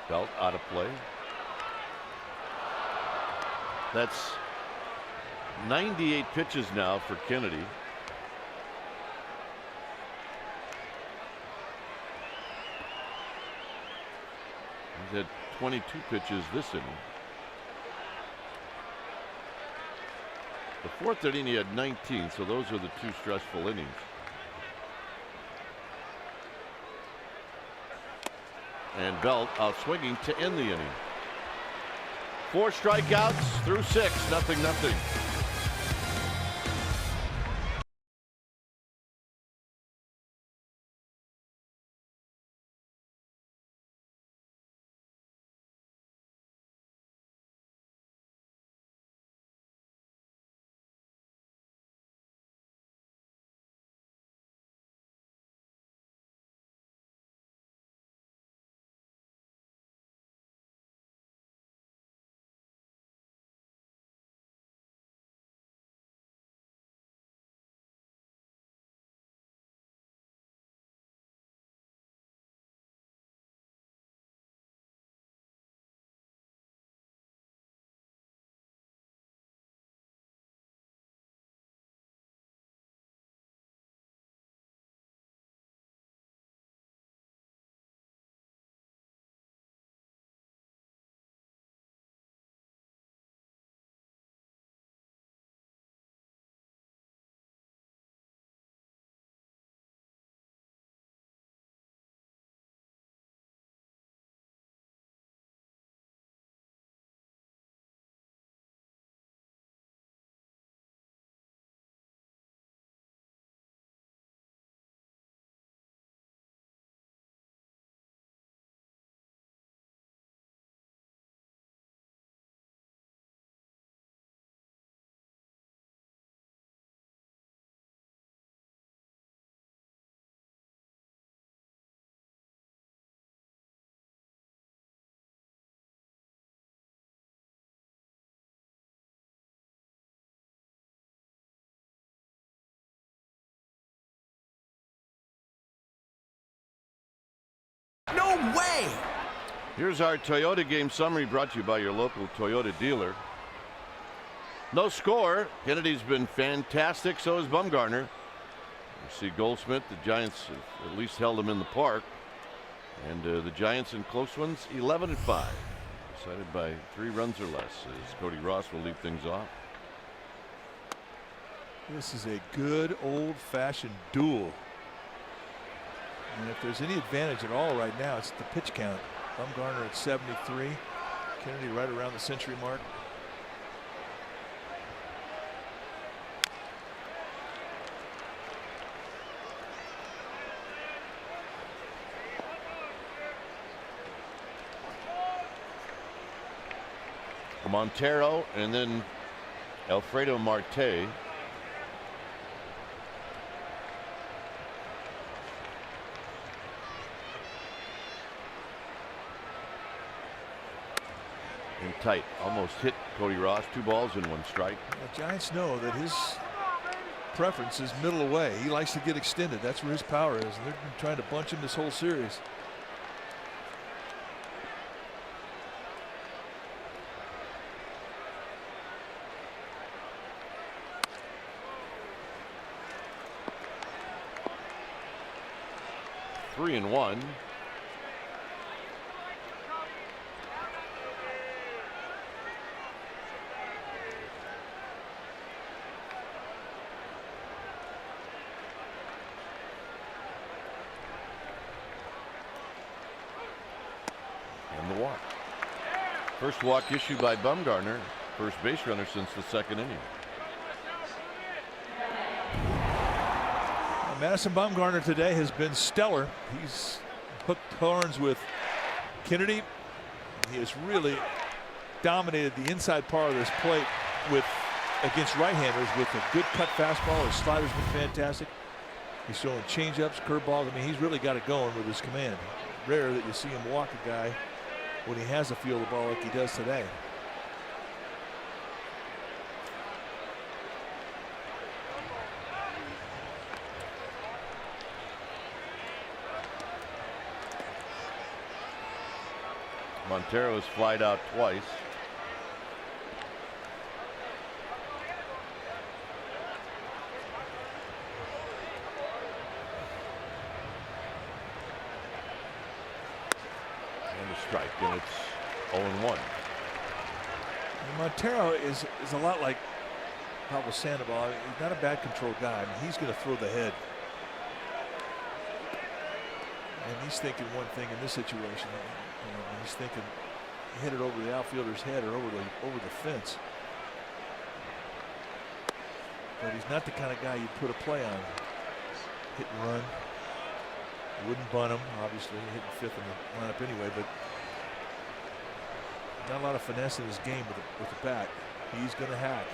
A: Belt out of play. That's 98 pitches now for Kennedy. He's had 22 pitches this inning. The 4th inning he had 19, so those are the 2 stressful innings. And Belt out swinging to end the inning. 4 strikeouts through 6, 0-0.
G: No way!
A: Here's our Toyota game summary brought to you by your local Toyota dealer. No score. Kennedy's been fantastic, so is Bumgarner. You see Goldschmidt, the Giants have at least held him in the park. And the Giants in close ones, 11-5. Decided by 3 runs or less, as Cody Ross will lead things off.
F: This is a good old-fashioned duel. And if there's any advantage at all right now, it's the pitch count. Bumgarner at 73. Kennedy right around the century mark.
A: Montero and then Alfredo Marte. And tight. Almost hit Cody Ross. 2 balls and 1 strike.
F: The Giants know that his preference is middle away. He likes to get extended. That's where his power is. And they're trying to bunch him this whole series.
A: Three and 1. And the walk. First walk issued by Bumgarner, first base runner since the 2nd inning.
F: Madison Bumgarner today has been stellar. He's hooked horns with Kennedy. He has really dominated the inside part of this plate against right-handers with a good cut fastball. His slider's been fantastic. He's throwing changeups, curveballs. I mean, he's really got it going with his command. Rare that you see him walk a guy when he has a feel of the ball like he does today.
A: Montero has flied out twice. And a strike, and it's 0-1.
F: Montero is a lot like Pablo Sandoval. He's not a bad control guy. I mean, he's going to throw the head. And he's thinking one thing in this situation. He's thinking hit it over the outfielder's head or over the fence. But he's not the kind of guy you'd put a play on. Hit and run. Wouldn't bunt him, obviously, hitting 5th in the lineup anyway, but not a lot of finesse in his game with the bat. He's going to hack.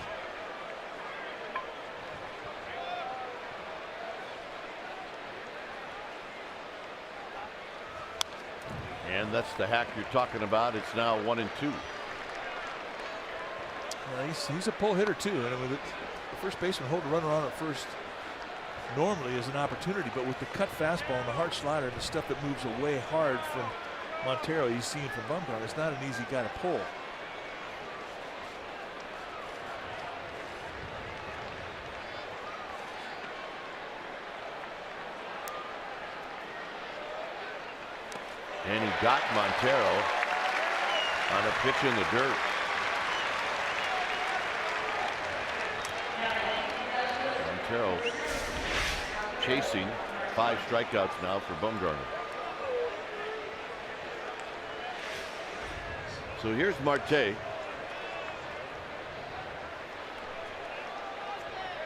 A: And that's the hack you're talking about. It's now 1-2.
F: He's a pull hitter too, and with the first baseman hold a runner on at first normally is an opportunity, but with the cut fastball and the hard slider and the stuff that moves away hard from Montero, he's seen from Bumgarner, it's not an easy guy to pull.
A: And he got Montero on a pitch in the dirt. Montero chasing, 5 strikeouts now for Bumgarner. So here's Marte.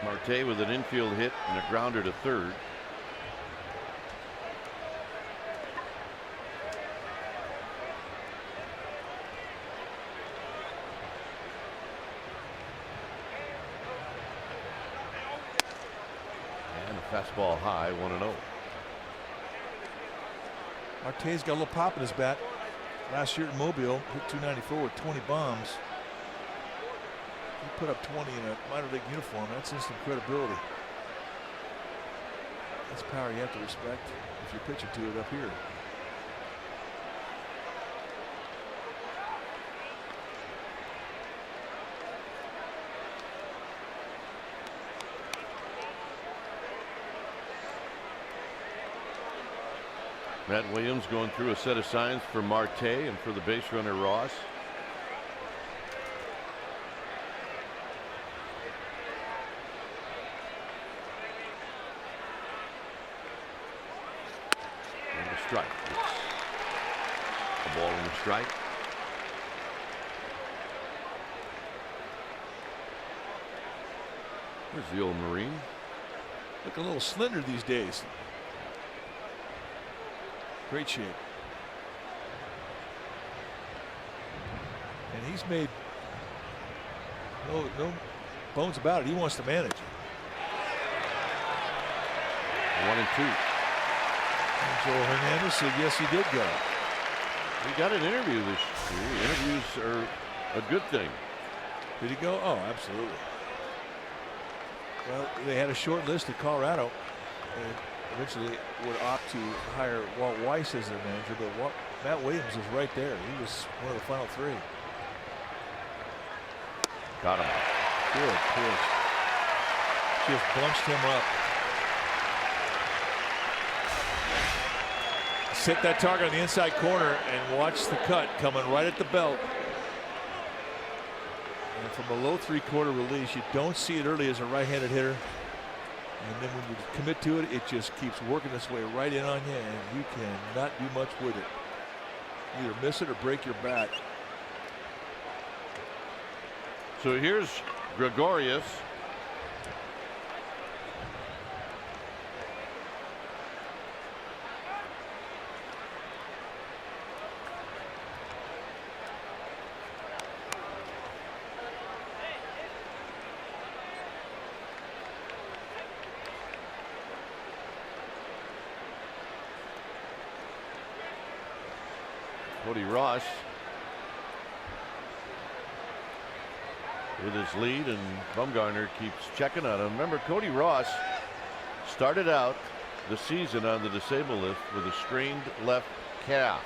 A: Marte with an infield hit and a grounder to third. Fastball high, 1-0.
F: Marte's got a little pop in his bat. Last year at Mobile, hit 294 with 20 bombs. He put up 20 in a minor league uniform. That's instant credibility. That's power you have to respect if you're pitching to it up here.
A: Matt Williams going through a set of signs for Marte and for the base runner Ross. And a strike. It's a ball and a strike. Where's the old Marine?
F: Looking a little slender these days. Great shape. And he's made no bones about it. He wants to manage.
A: 1-2.
F: And Joe Hernandez said yes, he did go.
A: He got an interview this year. Interviews are a good thing.
F: Did he go? Oh, absolutely. Well, they had a short list at Colorado, and eventually would opt to hire Walt Weiss as their manager, but Matt Williams was right there. He was one of the final three.
A: Got him.
F: Good pitch. Just bunched him up. Set that target on the inside corner and watch the cut coming right at the belt. And from a low 3/4 release, you don't see it early as a right-handed hitter. And then when you commit to it, it just keeps working its way right in on you, and you cannot do much with it. Either miss it or break your bat.
A: So here's Gregorius. Cody Ross with his lead, and Bumgarner keeps checking on him. Remember, Cody Ross started out the season on the disabled list with a strained left calf.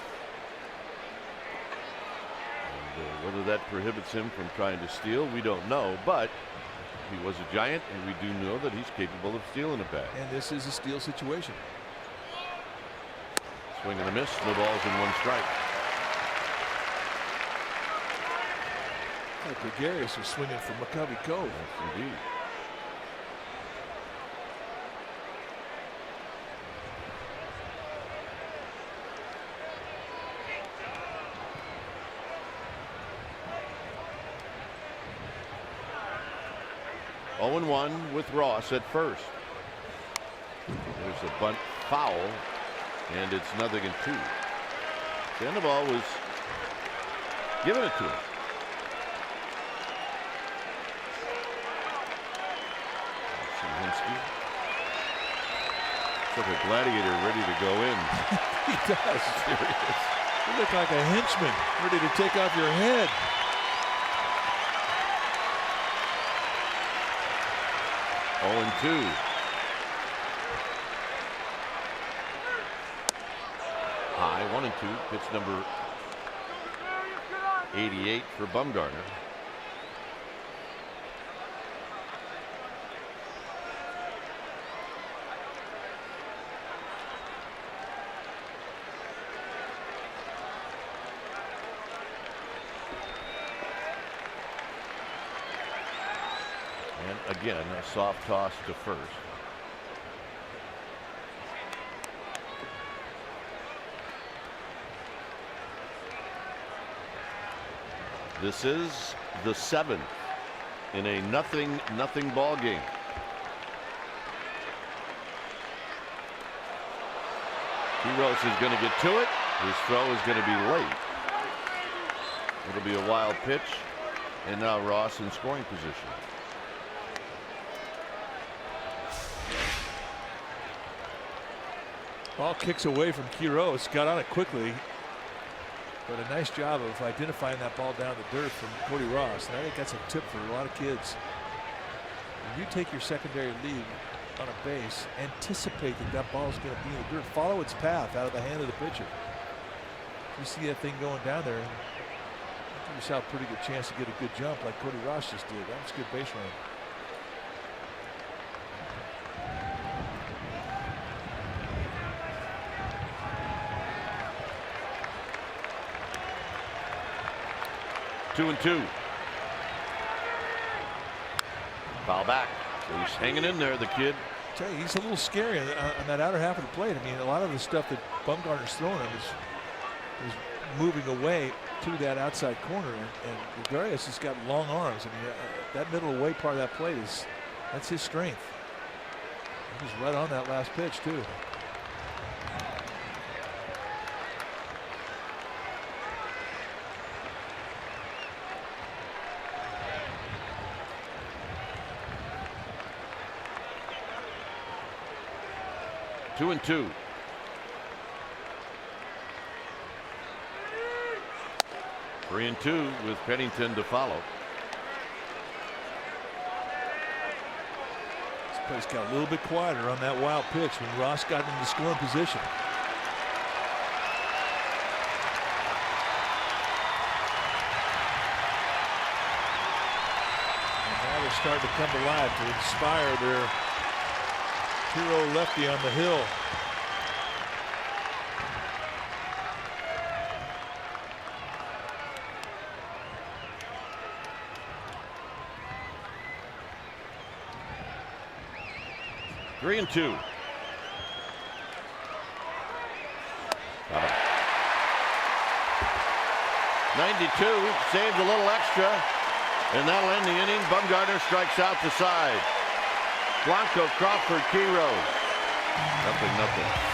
A: And, whether that prohibits him from trying to steal, we don't know, but he was a Giant, and we do know that he's capable of stealing a bat.
F: And this is a steal situation.
A: Swing and a miss, no balls and one strike.
F: Gregarious was swinging from McCovey Cove.
A: Yes, indeed. Oh, 0-1 with Ross at first. There's a bunt foul, and it's 0-2. Sandoval was giving it to him. It's like a gladiator ready to go in.
F: He does. Serious. You look like a henchman ready to take off your head.
A: Oh, 2. High 1-2. Pitch number 88 for Bumgarner. And again, a soft toss to first. This is the 7th in a 0-0 ball game. Quiros is going to get to it. His throw is going to be late. It'll be a wild pitch, and now Ross in scoring position.
F: Ball kicks away from Quiros. Got on it quickly, but a nice job of identifying that ball down the dirt from Cody Ross. And I think that's a tip for a lot of kids. When you take your secondary lead on a base, anticipate that that ball is going to be in the dirt. Follow its path out of the hand of the pitcher. You see that thing going down there, give yourself a pretty good chance to get a good jump like Cody Ross just did. That was good base running. Two and 2.
A: Foul back. So he's hanging in there, the kid.
F: I tell you, he's a little scary on that outer half of the plate. I mean, a lot of the stuff that Bumgarner's throwing him is moving away to that outside corner, and Gregarious has got long arms. I mean, that middle away part of that plate that's his strength. He was right on that last pitch too.
A: Two and 2. 3-2 with Pennington to follow.
F: This place got a little bit quieter on that wild pitch when Ross got into scoring position. And now they're starting to come to life to inspire their hero lefty on the hill.
A: Three and two. 92, saves a little extra, and that'll end the inning. Bumgarner strikes out the side. Blanco, Crawford, Quiros. 0-0.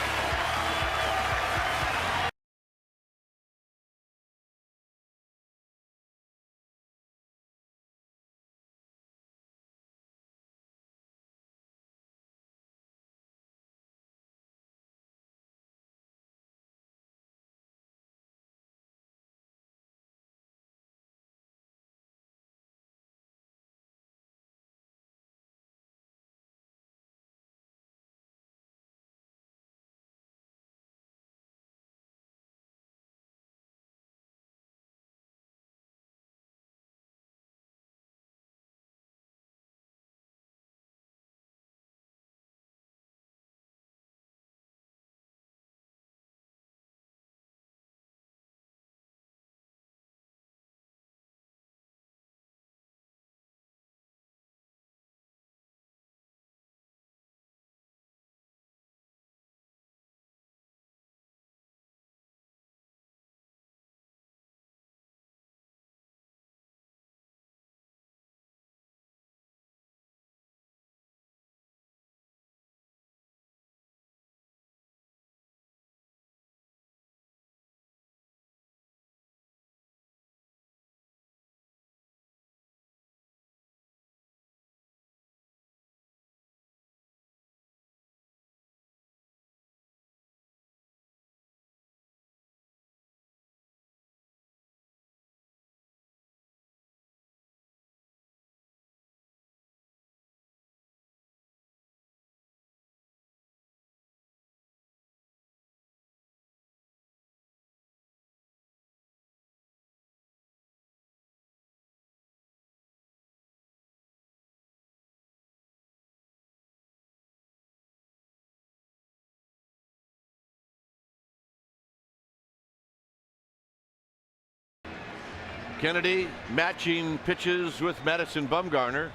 A: Kennedy matching pitches with Madison Bumgarner.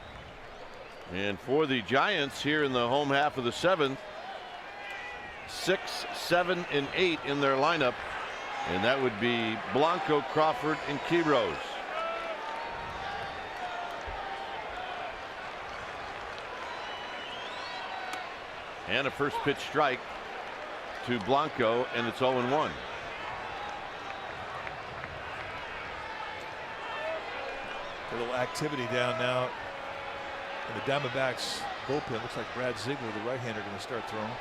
A: And for the Giants here in the home half of the seventh, 6, 7, and 8 in their lineup. And that would be Blanco, Crawford, and Quiros. And a first pitch strike to Blanco, and it's 0-1.
F: A little activity down now in the Diamondbacks bullpen. Looks like Brad Ziegler, the right-hander, going to start throwing.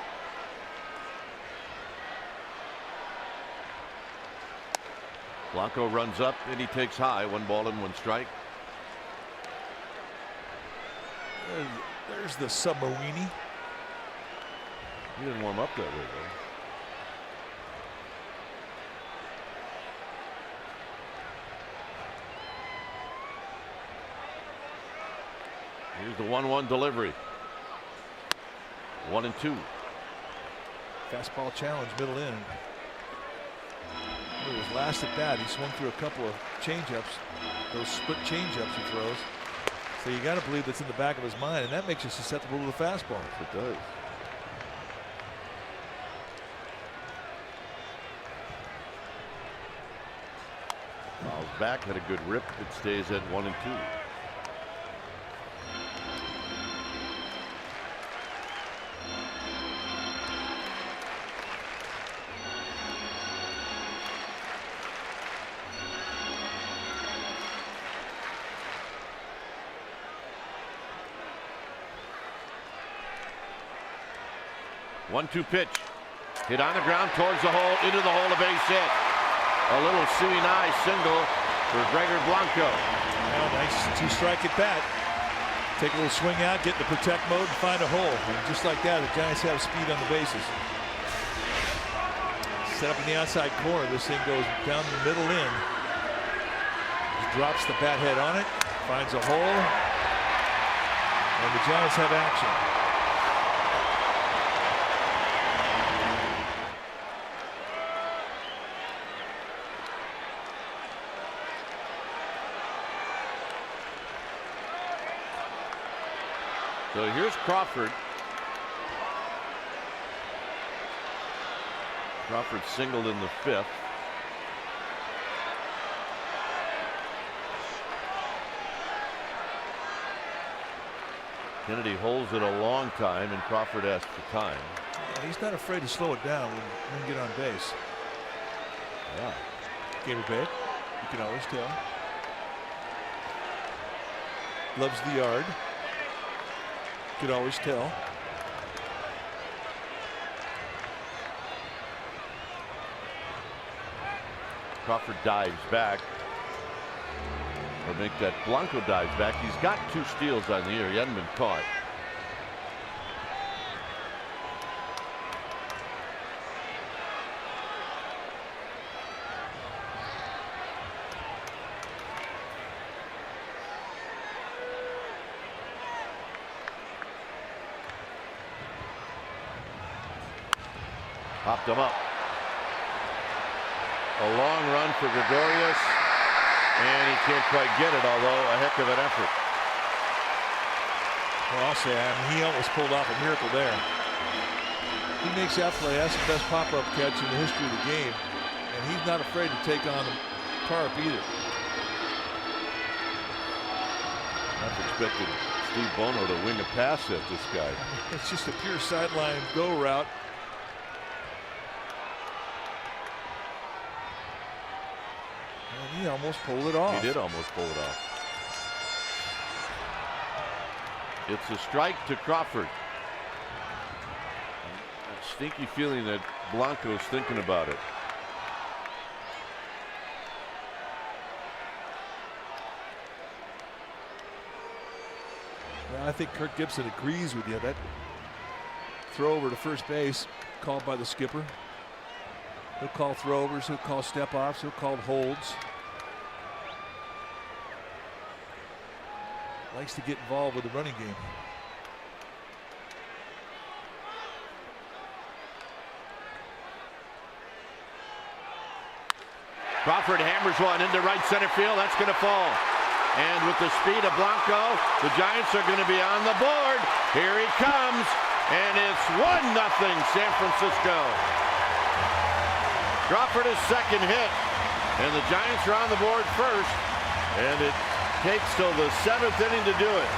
A: Blanco runs up and he takes high. 1 ball and 1 strike.
F: There's the submarine.
A: He didn't warm up that way though. Here's the 1-1 delivery. 1-2.
F: Fastball challenge, middle in. It was last at bat. He swung through a couple of changeups, those split changeups he throws. So you got to believe that's in the back of his mind, and that makes you susceptible to the fastball.
A: It does. Fouls back, had a good rip. It stays at 1-2. One-two pitch. Hit on the ground towards the hole, into the hole, a base hit. A little seeing eye single for Gregor Blanco.
F: Well, nice 2-strike at bat. Take a little swing out, get into protect mode, and find a hole. And just like that, the Giants have speed on the bases. Set up in the outside corner. This thing goes down the middle in. Just drops the bat head on it, finds a hole, and the Giants have action.
A: So here's Crawford. Crawford singled in the 5th. Kennedy holds it a long time, and Crawford asks for time.
F: Yeah, he's not afraid to slow it down when you get on base.
A: Yeah.
F: Gamer Babe, you can always tell. Loves the yard. Could always tell.
A: Crawford dives back. Or make that Blanco dives back. He's got 2 steals on the year. He hasn't been caught. Popped him up. A long run for Gregorius, and he can't quite get it, although a heck of an effort.
F: Well, I'll say, he almost pulled off a miracle there. He makes that play. That's the best pop-up catch in the history of the game, and he's not afraid to take on the tarp either.
A: I've expected Steve Bono to wing a pass at this guy.
F: It's just a pure sideline go route. And he almost pulled it off.
A: He did almost pull it off. It's a strike to Crawford. A sneaky feeling that Blanco's thinking about it.
F: Well, I think Kirk Gibson agrees with you. That throw over to first base called by the skipper. He'll call throwovers, he'll call step-offs, he'll call holds. Likes to get involved with the running game.
A: Crawford hammers one into right center field. That's going to fall. And with the speed of Blanco, the Giants are going to be on the board. Here he comes. And it's 1-0 San Francisco. Crawford his second hit. And the Giants are on the board first. And it takes till the 7th inning to do it.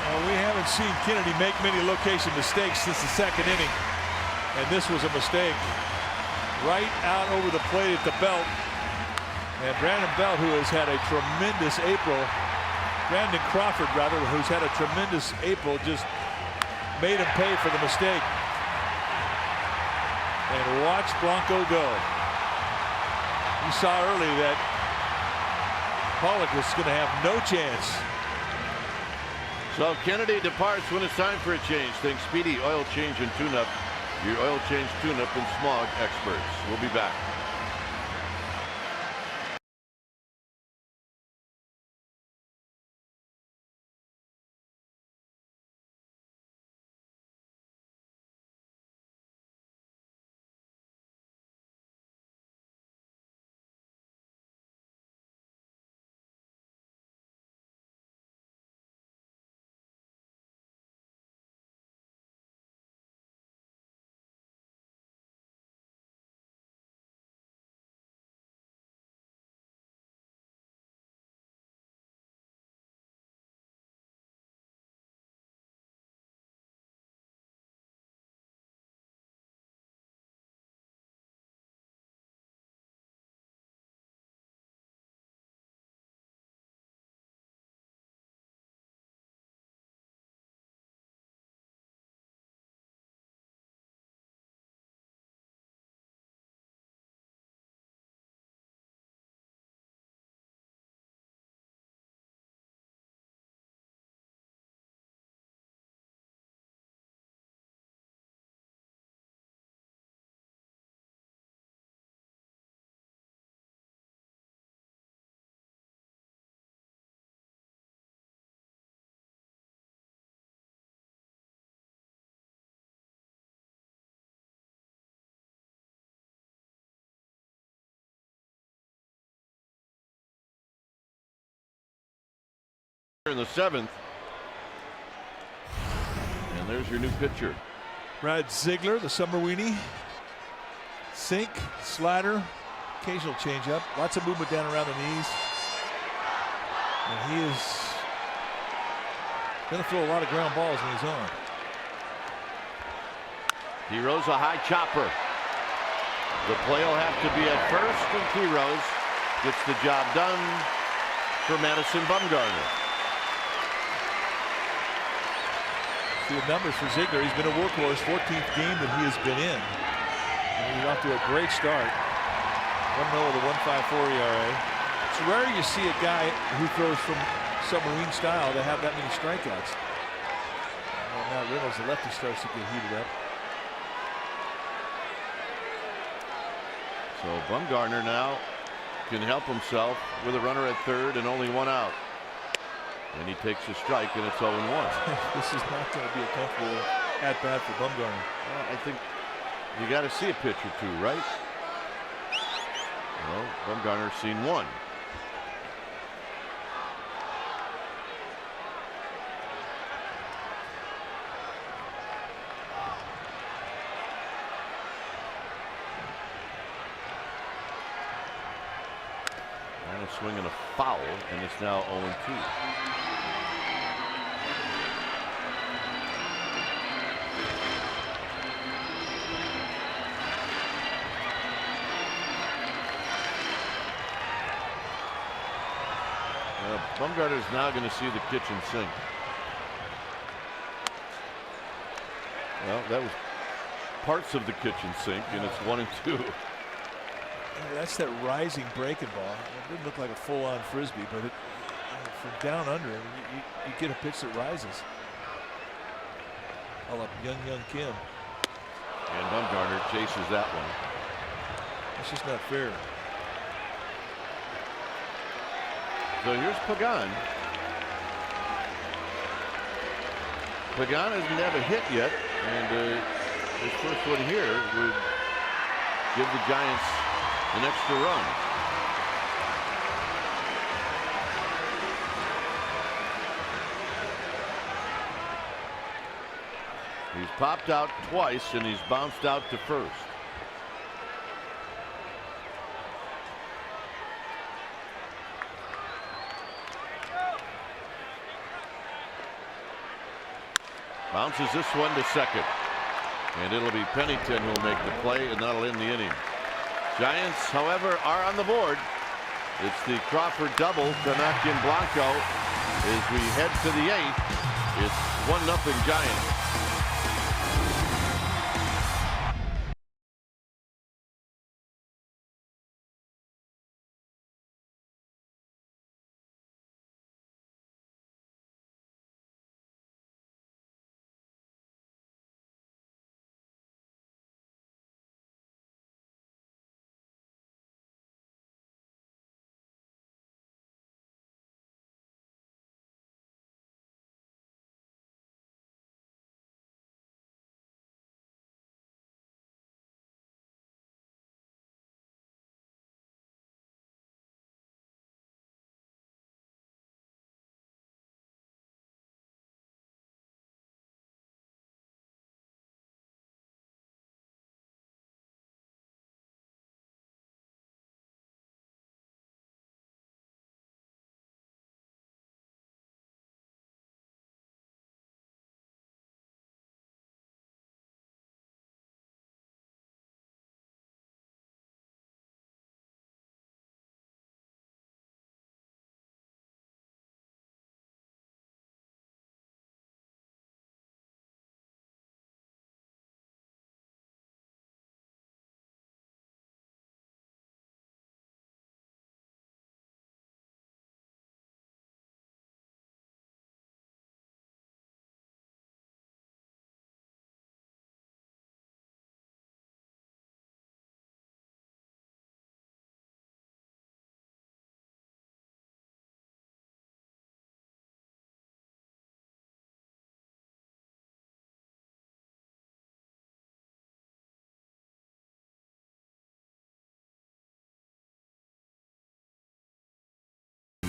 F: Well, we haven't seen Kennedy make many location mistakes since the second inning. And this was a mistake. Right out over the plate at the belt. And Brandon Belt, who has had a tremendous April, Brandon Crawford rather, who's had a tremendous April, just made him pay for the mistake. And watch Blanco go. You saw early that Pollock was going to have no chance.
A: So Kennedy departs when it's time for a change. Think Speedy Oil Change and Tune-Up. Your oil change, tune-up, and smog experts. We'll be back. In the 7th. And there's your new pitcher.
F: Brad Ziegler, the summer weenie. Sink, slider, occasional changeup. Lots of movement down around the knees. And he is going to throw a lot of ground balls when he's on.
A: Heroes a high chopper. The play will have to be at first, and Heroes gets the job done for Madison Bumgarner.
F: See the numbers for Ziegler. He's been a workhorse, 14th game that he has been in. And he's off to a great start. 1-0 with a 1.54 ERA. It's rare you see a guy who throws from submarine style to have that many strikeouts. Well, now Reynolds, the lefty, starts to get heated up.
A: So Bumgarner now can help himself with a runner at third and only one out. And he takes a strike, and it's 0-1.
F: This is not going to be a comfortable at bat for Bumgarner.
A: Well, I think you got to see a pitch or two, right? Well, Bumgarner's seen one. And a swing and a foul, and it's now 0-2. Bumgarner's now going to see the kitchen sink. Well, that was parts of the kitchen sink, and it's 1-2.
F: That's that rising breaking ball. It didn't look like a full-on frisbee, but from down under, you get a pitch that rises. All up young Kim.
A: And Bumgarner chases that one.
F: It's just not fair.
A: So here's Pagan. Pagan hasn't had a hit yet, and his first one here would give the Giants an extra run. He's popped out twice, and he's bounced out to first. Bounces this one to second. And it'll be Pennington who'll make the play, and that'll end the inning. Giants, however, are on the board. It's the Crawford double to knock in Blanco as we head to the 8th. It's 1-0 Giants.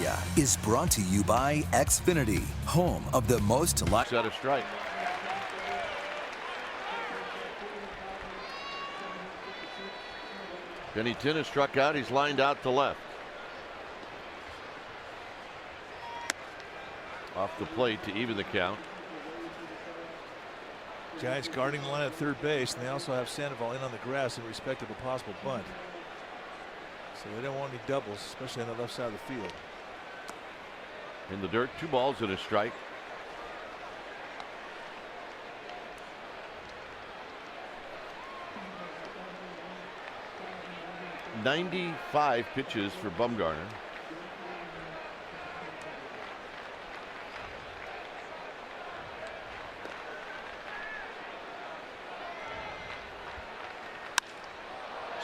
D: Trivia is brought to you by Xfinity, home of the most
A: Set a strike. Pennington is struck out. He's lined out to left. Off the plate to even the count.
F: Giants guarding the line at third base, and they also have Sandoval in on the grass in respect of a possible bunt. So they don't want any doubles, especially on the left side of the field.
A: In the dirt, 2 balls and a strike. .95 pitches for Bumgarner.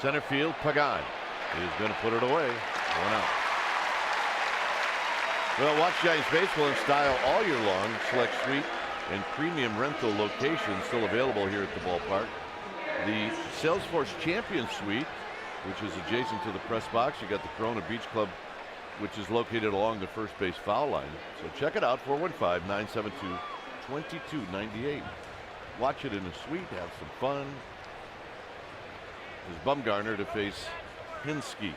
A: Center field, Pagan is going to put it away. 1 out. Well, watch Giants baseball in style all year long. Select suite and premium rental locations still available here at the ballpark. The Salesforce Champion Suite, which is adjacent to the press box. You got the Corona Beach Club, which is located along the first base foul line. So check it out, 415-972-2298. Watch it in a suite, have some fun. Is Bumgarner to face Hinske.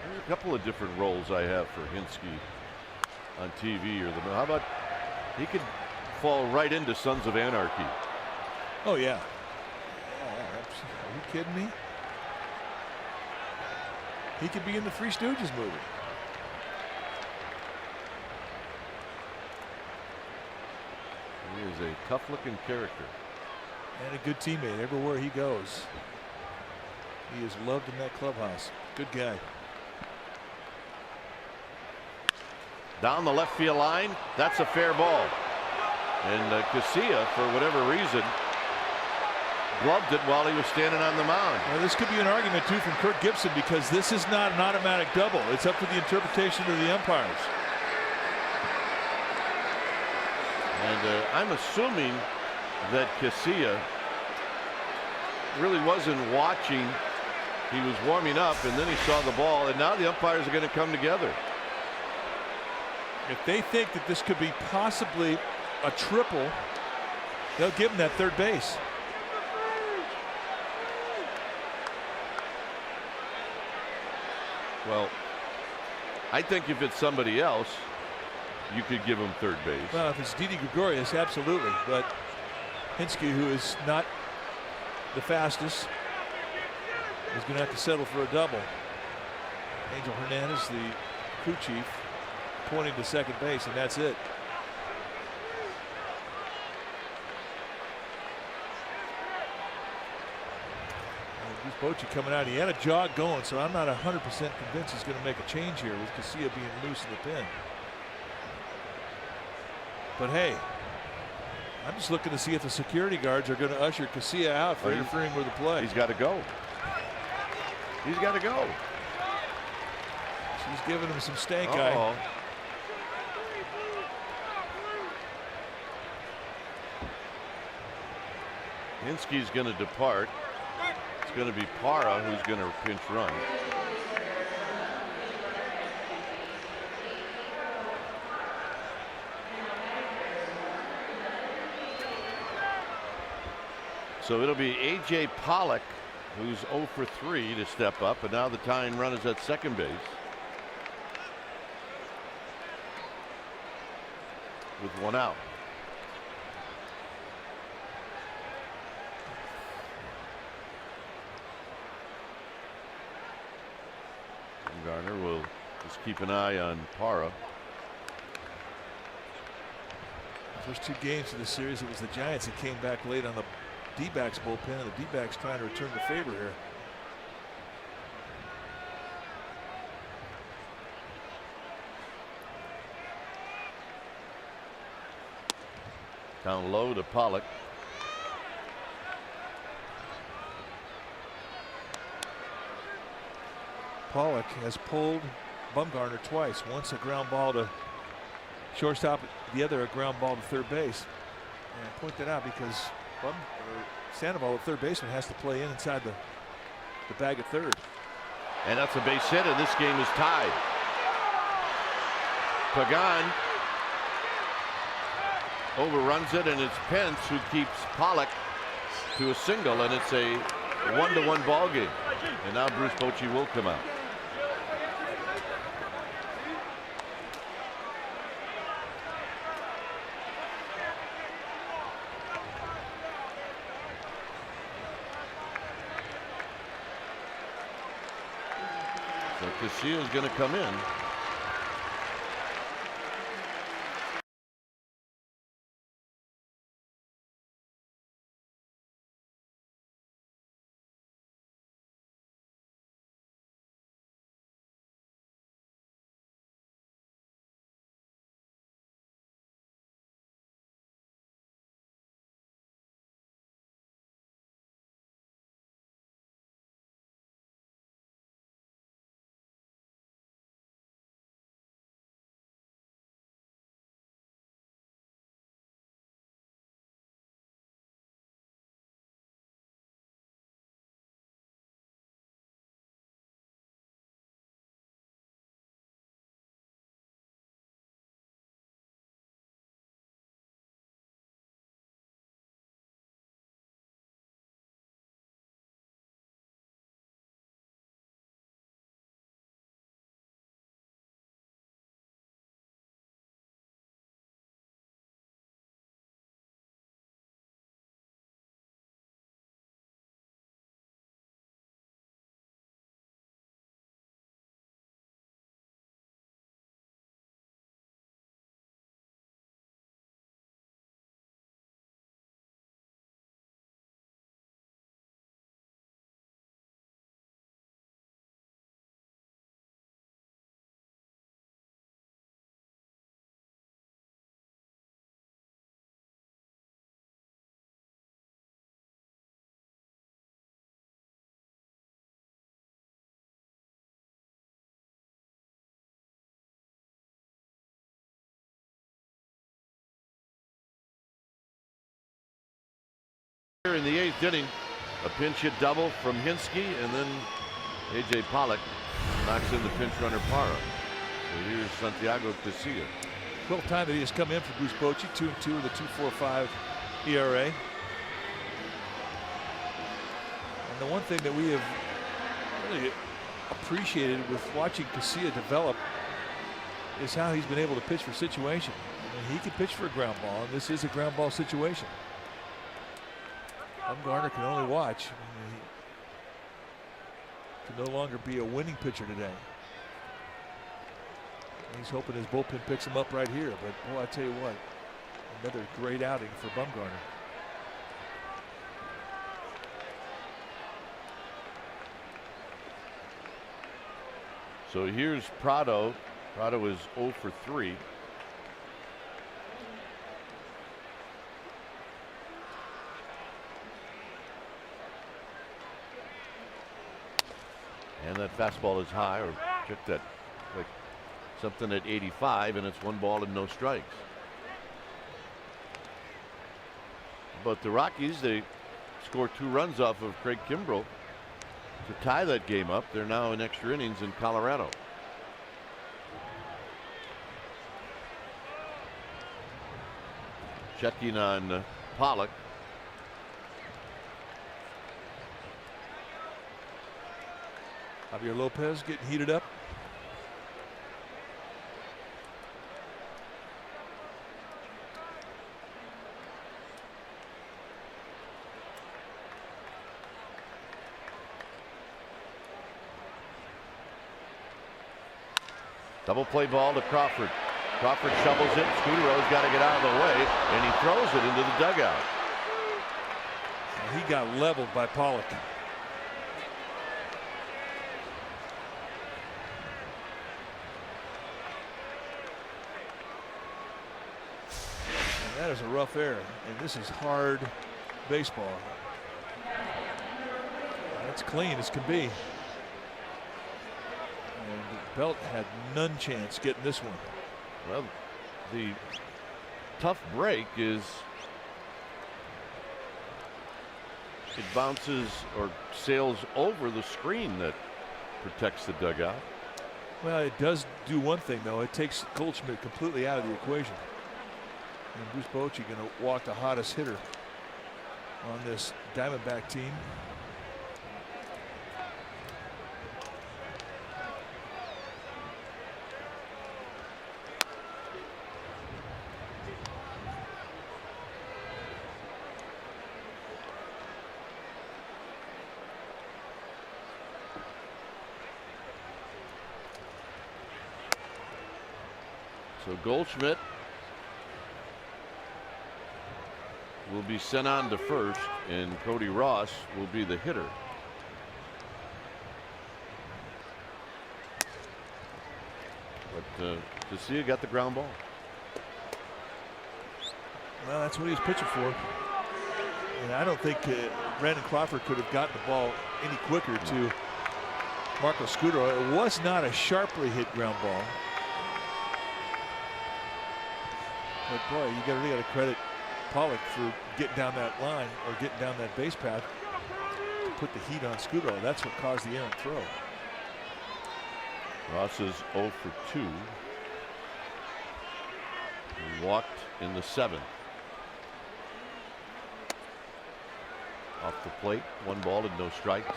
A: There's a couple of different roles I have for Hinske on TV. Or how about he could fall right into Sons of Anarchy?
F: Oh yeah. Are you kidding me? He could be in the Three Stooges movie.
A: He is a tough-looking character.
F: And a good teammate everywhere he goes. He is loved in that clubhouse. Good guy.
A: Down the left field line. That's a fair ball. And Casilla, for whatever reason, gloved it while he was standing on the mound.
F: Well, this could be an argument too from Kirk Gibson, because this is not an automatic double. It's up to the interpretation of the umpires.
A: And I'm assuming that Casilla really wasn't watching. He was warming up, and then he saw the ball, and now the umpires are going to come together.
F: If they think that this could be possibly a triple, they'll give him that third base.
A: Well, I think if it's somebody else, you could give him third base.
F: Well, if it's Didi Gregorius, absolutely. But Hinske, who is not the fastest, is going to have to settle for a double. Angel Hernandez, the crew chief, pointing to second base, and that's it. Bochy coming out. He had a jog going, so I'm not 100% convinced he's going to make a change here with Casilla being loose in the pin. But hey, I'm just looking to see if the security guards are going to usher Casilla out for interfering with the play.
A: He's got to go. He's got to go.
F: She's giving him some stank eye.
A: Hinske's going to depart. It's going to be Parra who's going to pinch run. So it'll be A.J. Pollock, who's 0 for 3 to step up, and now the tying run is at second base. With 1 out. Garner will just keep an eye on Parra.
F: First 2 games of the series, it was the Giants that came back late on the D-backs bullpen, and the D-backs trying to return the favor here.
A: Down low to Pollock.
F: Pollock has pulled Bumgarner twice. Once a ground ball to Shortstop, the other a ground ball to third base. And I point that out because Sandoval, the third baseman, has to play inside the bag at third.
A: And that's a base hit, and this game is tied. Pagan overruns it, and it's Pence who keeps Pollock to a single, and it's a 1-1 ball game. And now Bruce Bochy will come out. So Casilla is going to come in. In the 8th inning, a pinch hit double from Hinsky, and then A.J. Pollock knocks in the pinch runner Parra. So here's Santiago Casilla.
F: Well, time that he has come in for Bruce Bochy, 2-2 with a 2.45 ERA. And the one thing that we have really appreciated with watching Casilla develop is how he's been able to pitch for situation. I mean, he can pitch for a ground ball, and this is a ground ball situation. Bumgarner can only watch. I mean, he can no longer be a winning pitcher today. He's hoping his bullpen picks him up right here, but boy, I tell you what, another great outing for Bumgarner.
A: So here's Prado. Prado is 0 for 3. And that fastball is high, or check that, like something at 85, and it's 1 ball and no strikes. But the Rockies, they score 2 runs off of Craig Kimbrell to tie that game up. They're now in extra innings in Colorado. Checking on Pollock.
F: Javier Lopez getting heated up.
A: Double play ball to Crawford. Crawford shovels it. Scudero's got to get out of the way, and he throws it into the dugout.
F: He got leveled by Pollock. And that is a rough error, and this is hard baseball. That's clean as can be. And Belt had none chance getting this one.
A: Well, The tough break is it bounces or sails over the screen that protects the dugout.
F: Well, it does do one thing, though. It takes Goldschmidt completely out of the equation. And Bruce Bochy going to walk the hottest hitter on this Diamondback team.
A: So Goldschmidt will be sent on to first, and Cody Ross will be the hitter. But Casilla got the ground ball.
F: Well, that's what he's pitching for. And I don't think Brandon Crawford could have gotten the ball any quicker to Marco Scudero. It was not a sharply hit ground ball. But boy, you really got to credit Pollock for getting down that line or getting down that base path to put the heat on Scudero. That's what caused the errant throw.
A: Ross is 0 for 2. He walked in the 7th. Off the plate, 1 ball and no strikes.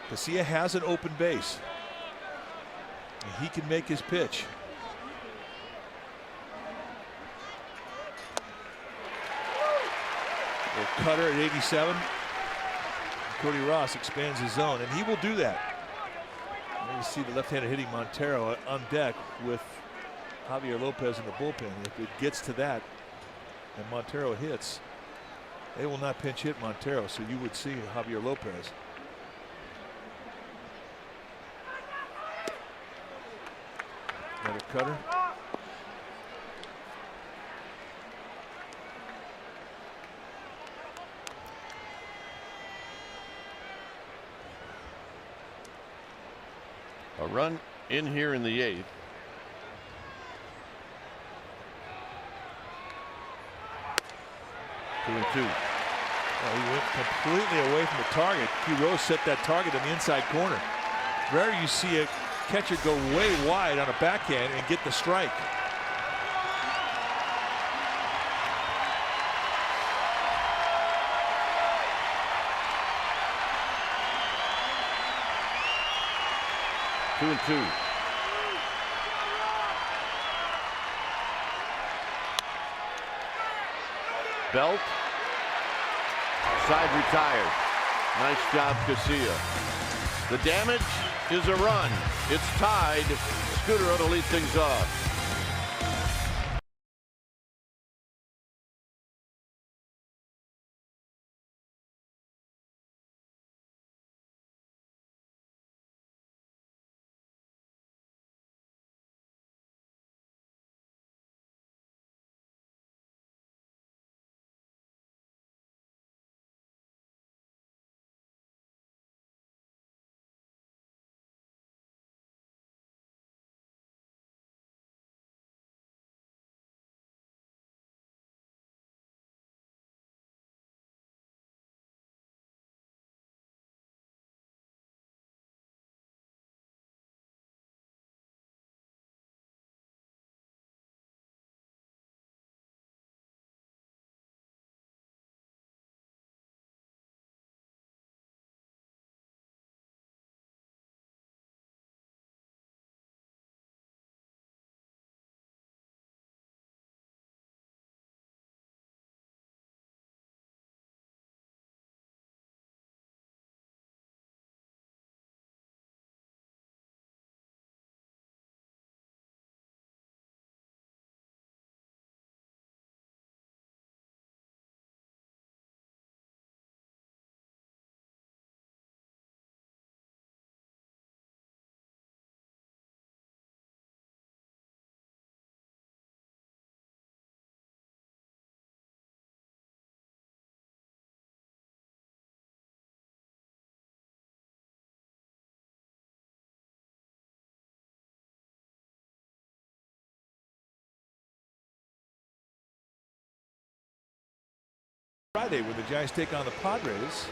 F: Casilla has an open base. And he can make his pitch. Little cutter at 87. Cody Ross expands his zone, and he will do that. And you see the left-handed hitting Montero on deck with Javier Lopez in the bullpen. If it gets to that and Montero hits, they will not pinch hit Montero, so you would see Javier Lopez. Another cutter.
A: A run in here in the 8th. Two and two.
F: Well, he went completely away from the target. Q Rose set that target in the inside corner. Rare you see a catcher go way wide on a backhand and get the strike.
A: Two and two. Belt. Side retired. Nice job, Casilla. The damage is a run. It's tied. Scudero to lead things off.
F: Friday when the Giants take on the Padres.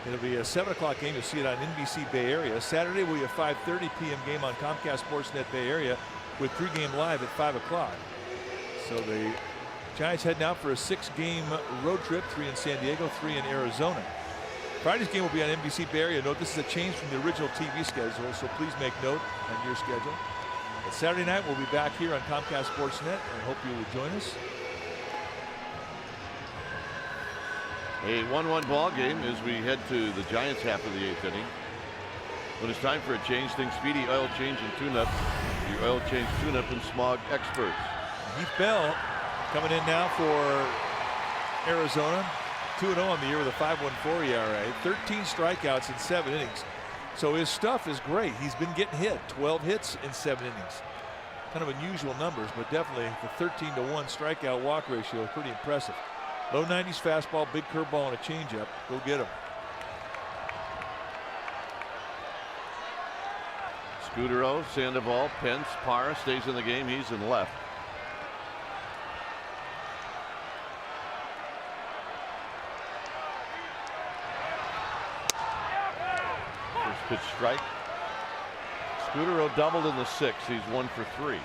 F: It'll be a 7 o'clock game. You'll see it on NBC Bay Area. Saturday will be a 5:30 p.m. game on Comcast Sportsnet Bay Area with pregame live at 5 o'clock. So the Giants heading out for a 6-game road trip, 3 in San Diego, 3 in Arizona. Friday's game will be on NBC Bay Area. Note this is a change from the original TV schedule, so please make note on your schedule. But Saturday night we'll be back here on Comcast Sportsnet and hope you will join us.
A: A 1-1 ball game as we head to the Giants half of the 8th inning. When it's time for a change, think Speedy Oil Change and Tune-Up, your oil change tune-up and smog experts.
F: Heath Bell coming in now for Arizona. 2-0 on the year with a 5.14 ERA. 13 strikeouts in 7 innings. So his stuff is great. He's been getting hit. 12 hits in 7 innings. Kind of unusual numbers, but definitely the 13-to-1 strikeout walk ratio is pretty impressive. Low 90s fastball, big curveball, and a changeup. Go get him.
A: Scudero, Sandoval, Pence, Parra stays in the game. He's in left. First pitch strike. Scudero doubled in the 6th. He's 1 for 3.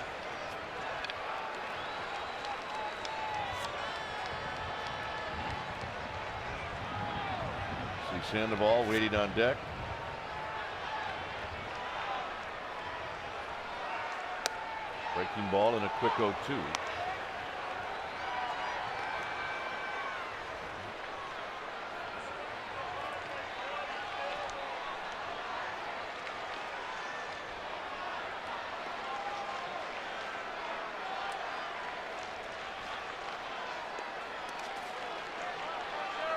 A: Sandoval waiting on deck. Breaking ball and a quick 0-2.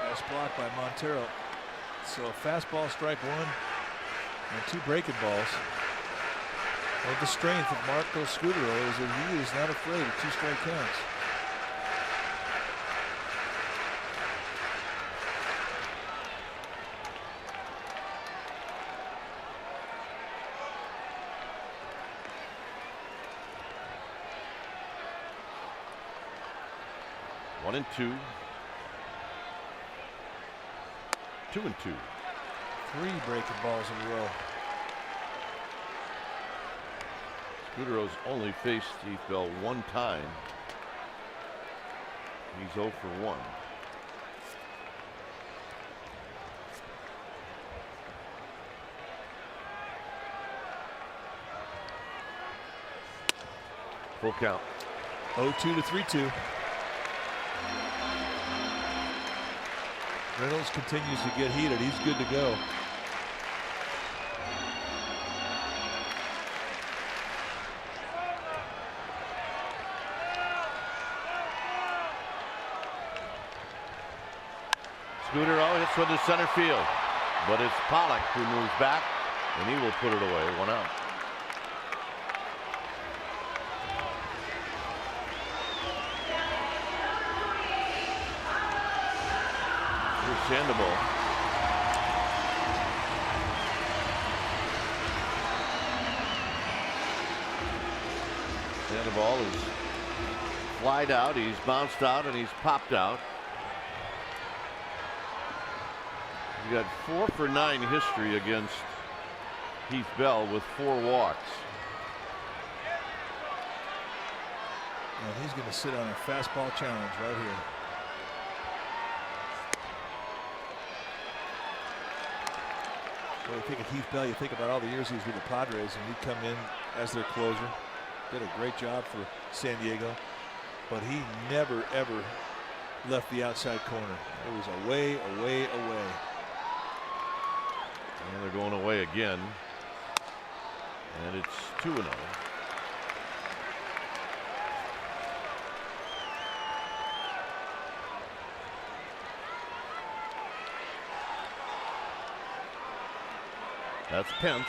F: Nice block by Montero. So a fastball, strike 1, and 2 breaking balls. And the strength of Marco Scudero is that he is not afraid of 2 strike counts.
A: One and 2. 2 and 2.
F: 3 breaking balls in a row.
A: Scudero's only faced Heath Bell 1 time. He's 0 for 1. Full count.
F: 0-2 to 3-2. Reynolds continues to get heated. He's good to go.
A: Scudero hits one to center field, but it's Pollock who moves back, and he will put it away. 1 out. Sandoval. Sandoval is flied out. He's bounced out and he's popped out. He's got 4 for 9 history against Heath Bell with 4 walks.
F: And he's going to sit on a fastball challenge right here. Well, you think of Heath Bell, you think about all the years he was with the Padres, and he'd come in as their closer. Did a great job for San Diego, but he never, ever left the outside corner. It was away, away, away.
A: And they're going away again. And it's 2-0. That's Pence.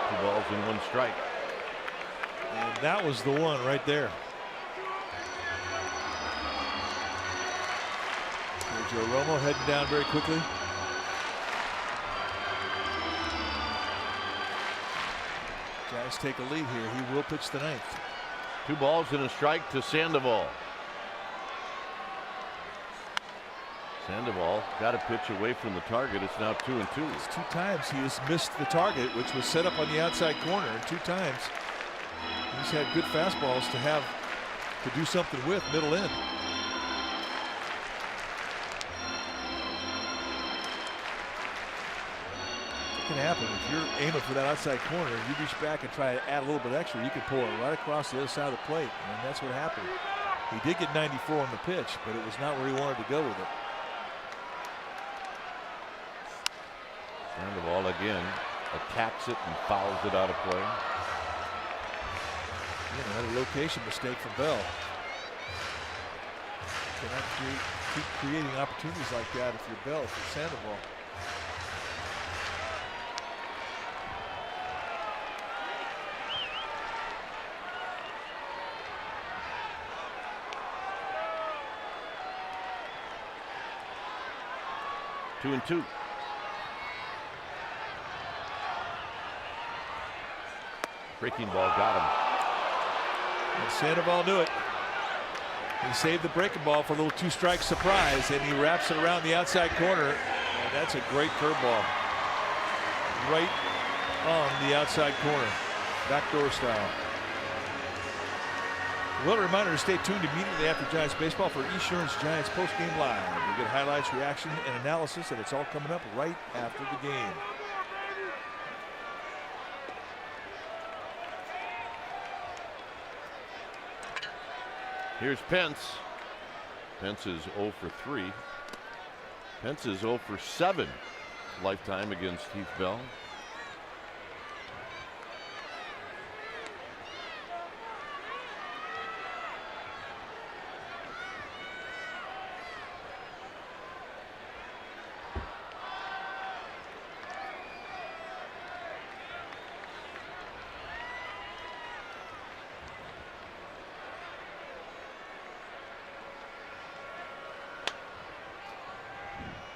A: Two balls and 1 strike.
F: And that was the one right there. Joe Romo heading down very quickly. Giants Giants take a lead here. He will pitch the 9th.
A: 2 balls and a strike to Sandoval. Sandoval got a pitch away from the target. It's now 2-2.
F: It's 2 times he has missed the target, which was set up on the outside corner. And 2 times he's had good fastballs to do something with middle in. Can happen if you're aiming for that outside corner. You reach back and try to add a little bit extra. You can pull it right across the other side of the plate, and that's what happened. He did get 94 on the pitch, but it was not where he wanted to go with it.
A: Sandoval again attacks it and fouls it out of play.
F: Another location mistake from Bell. Cannot keep creating opportunities like that if you're Bell, if you're Sandoval.
A: Two and two. Breaking ball got him.
F: And Sandoval knew it. He saved the breaking ball for a little 2-strike surprise, and he wraps it around the outside corner. And that's a great curveball. Right on the outside corner. Backdoor style. Well, a reminder to stay tuned immediately after Giants baseball for Esurance Giants postgame live. You'll get highlights, reaction, and analysis, and it's all coming up right after the game.
A: Here's Pence. Pence is 0 for 3. Pence is 0 for 7 lifetime against Heath Bell.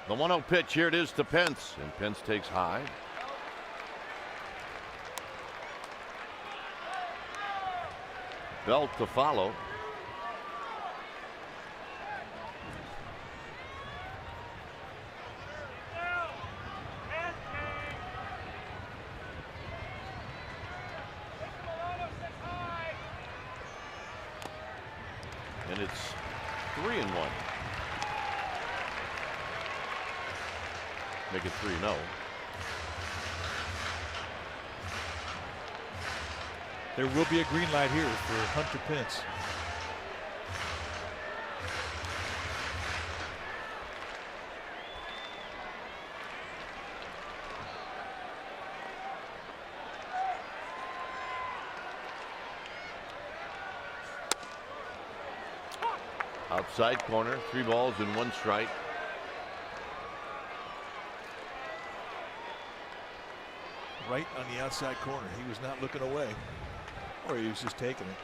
A: The 1-0 pitch, here it is to Pence, and Pence takes high. Bell to follow. And it's 3-1. Make it 3-0.
F: There will be a green light here for Hunter Pence.
A: Outside corner, 3 balls and 1 strike.
F: Right on the outside corner. He was not looking away, or he was just taking it.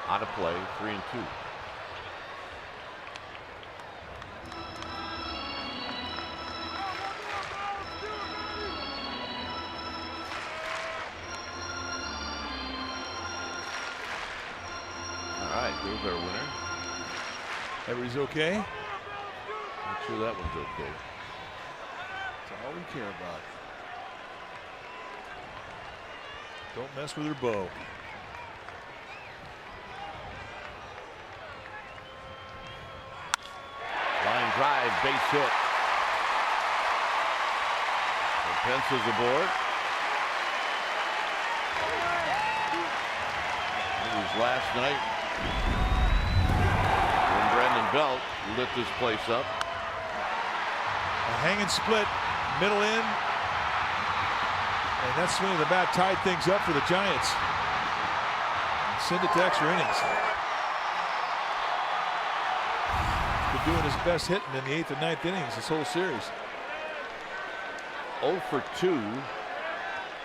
A: Out of play, 3-2. All right, there's our winner.
F: Everybody's okay?
A: Not sure that one's okay.
F: That's all we care about. Don't mess with her bow.
A: Line drive, base hit. And Pence is aboard. It was last night when Brandon Belt lit this place up.
F: A hanging split, middle in. And that swing of the bat tied things up for the Giants. Send it to extra innings. Been doing his best hitting in the 8th and 9th innings this whole series.
A: 0 for 2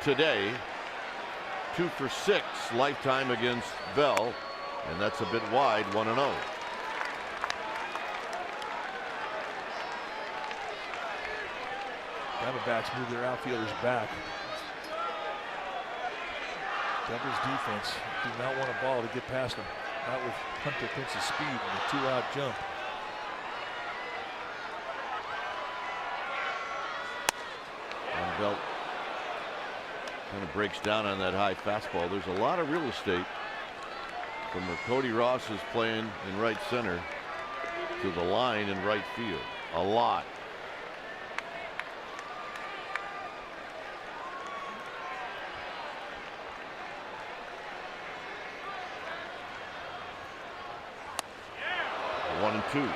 A: today. 2 for 6 lifetime against Bell. And that's a bit wide, 1-0.
F: Diamondbacks move their outfielders back. Devils defense do not want a ball to get past them. Not with Hunter Prince's speed and the 2-out jump.
A: And Belt kind of breaks down on that high fastball. There's a lot of real estate from where Cody Ross is playing in right center to the line in right field. A lot. One and two.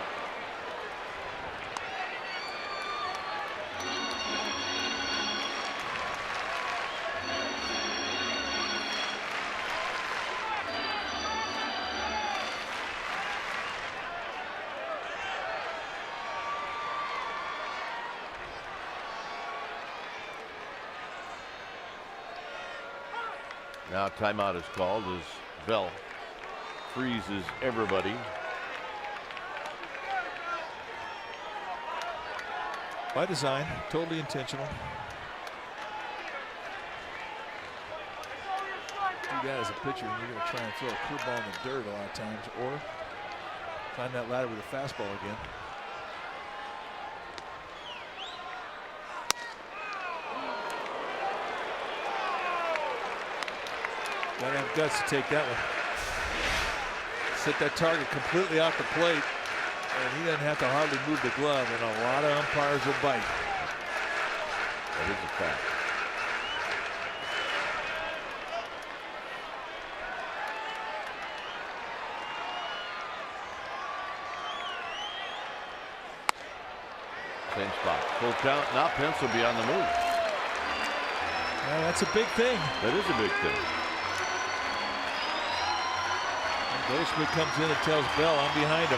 A: Now timeout is called as Bell freezes everybody.
F: By design, totally intentional. Do that as a pitcher, and you're going to try and throw a curveball in the dirt a lot of times, or find that ladder with a fastball again. Got to have guts to take that one. Set that target completely off the plate, and he doesn't have to hardly move the glove, and a lot of umpires will bite.
A: That is a fact. Same spot. Full count. Now Pence will be on the move.
F: Yeah, that's a big thing.
A: That is a big thing.
F: Goldschmidt comes in and tells Bell, I'm behind him.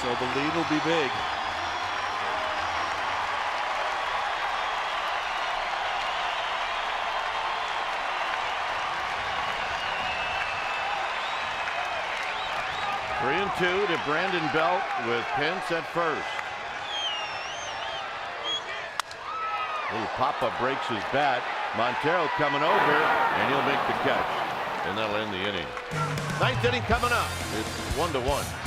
F: So the lead will be big.
A: Three and two to Brandon Belt with Pence at first. Little pop-up breaks his bat. Montero coming over, and he'll make the catch. And that'll end the inning. Ninth inning coming up. It's 1-1.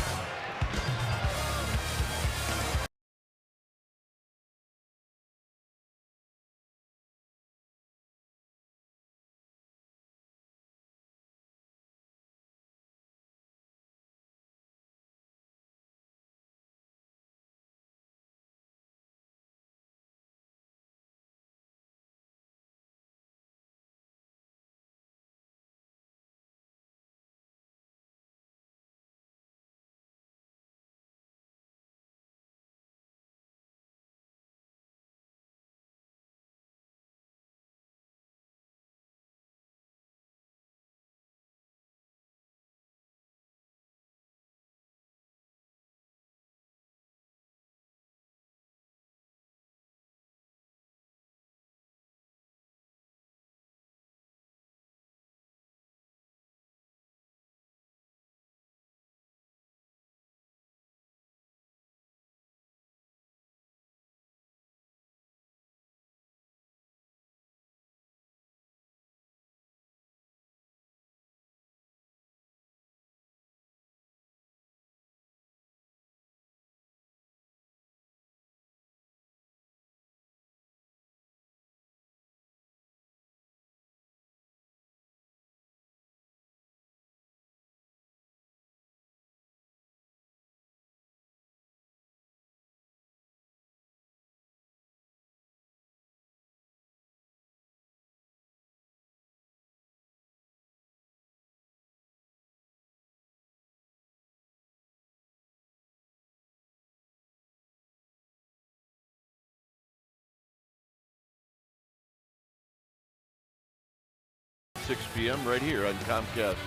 A: .6 p.m. right here on Comcast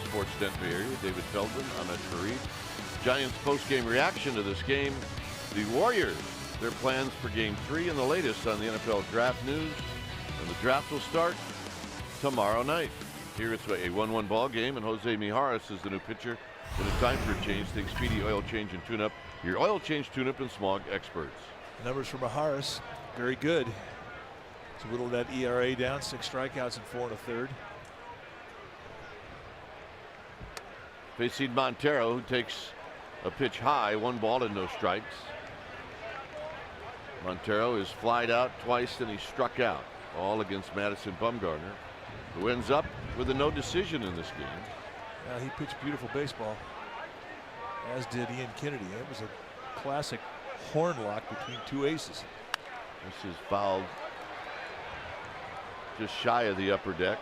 A: Sports Denver area. David Feldman, Ahmed Fareed. Giants post-game reaction to this game. The Warriors, their plans for Game 3 and the latest on the NFL Draft news. And the draft will start tomorrow night. Here it's a 1-1 ball game, and Jose Mijares is the new pitcher. When it's time for a change, take Speedy Oil Change and Tune-Up. Your oil change, tune-up, and smog experts.
F: Numbers for Mijares. very good. It's a little of that ERA down, 6 strikeouts and 4 1/3.
A: Facing Montero, who takes a pitch high, 1 ball and no strikes. Montero is flied out twice and he's struck out, all against Madison Bumgarner, who ends up with a no decision in this game.
F: He pitched beautiful baseball, as did Ian Kennedy. It was a classic horn lock between 2 aces.
A: This is fouled just shy of the upper deck.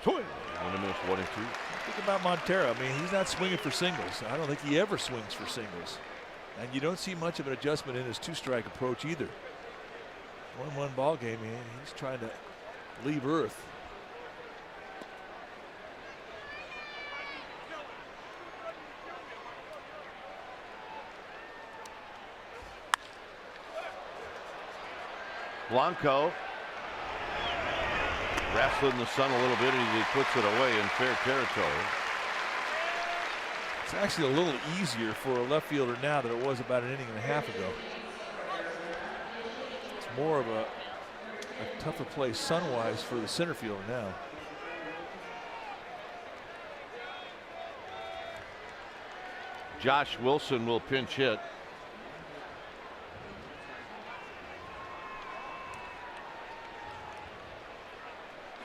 A: Swing and a miss, 1 and 2.
F: Think about Montero. I mean, he's not swinging for singles. I don't think he ever swings for singles. And you don't see much of an adjustment in his 2-strike approach either. 1-1 ball game, man. He's trying to leave earth.
A: Blanco wrestling the sun a little bit, and he puts it away in fair territory.
F: It's actually a little easier for a left fielder now than it was about an inning and a half ago. It's more of a tougher play sun-wise for the center fielder now.
A: Josh Wilson will pinch hit.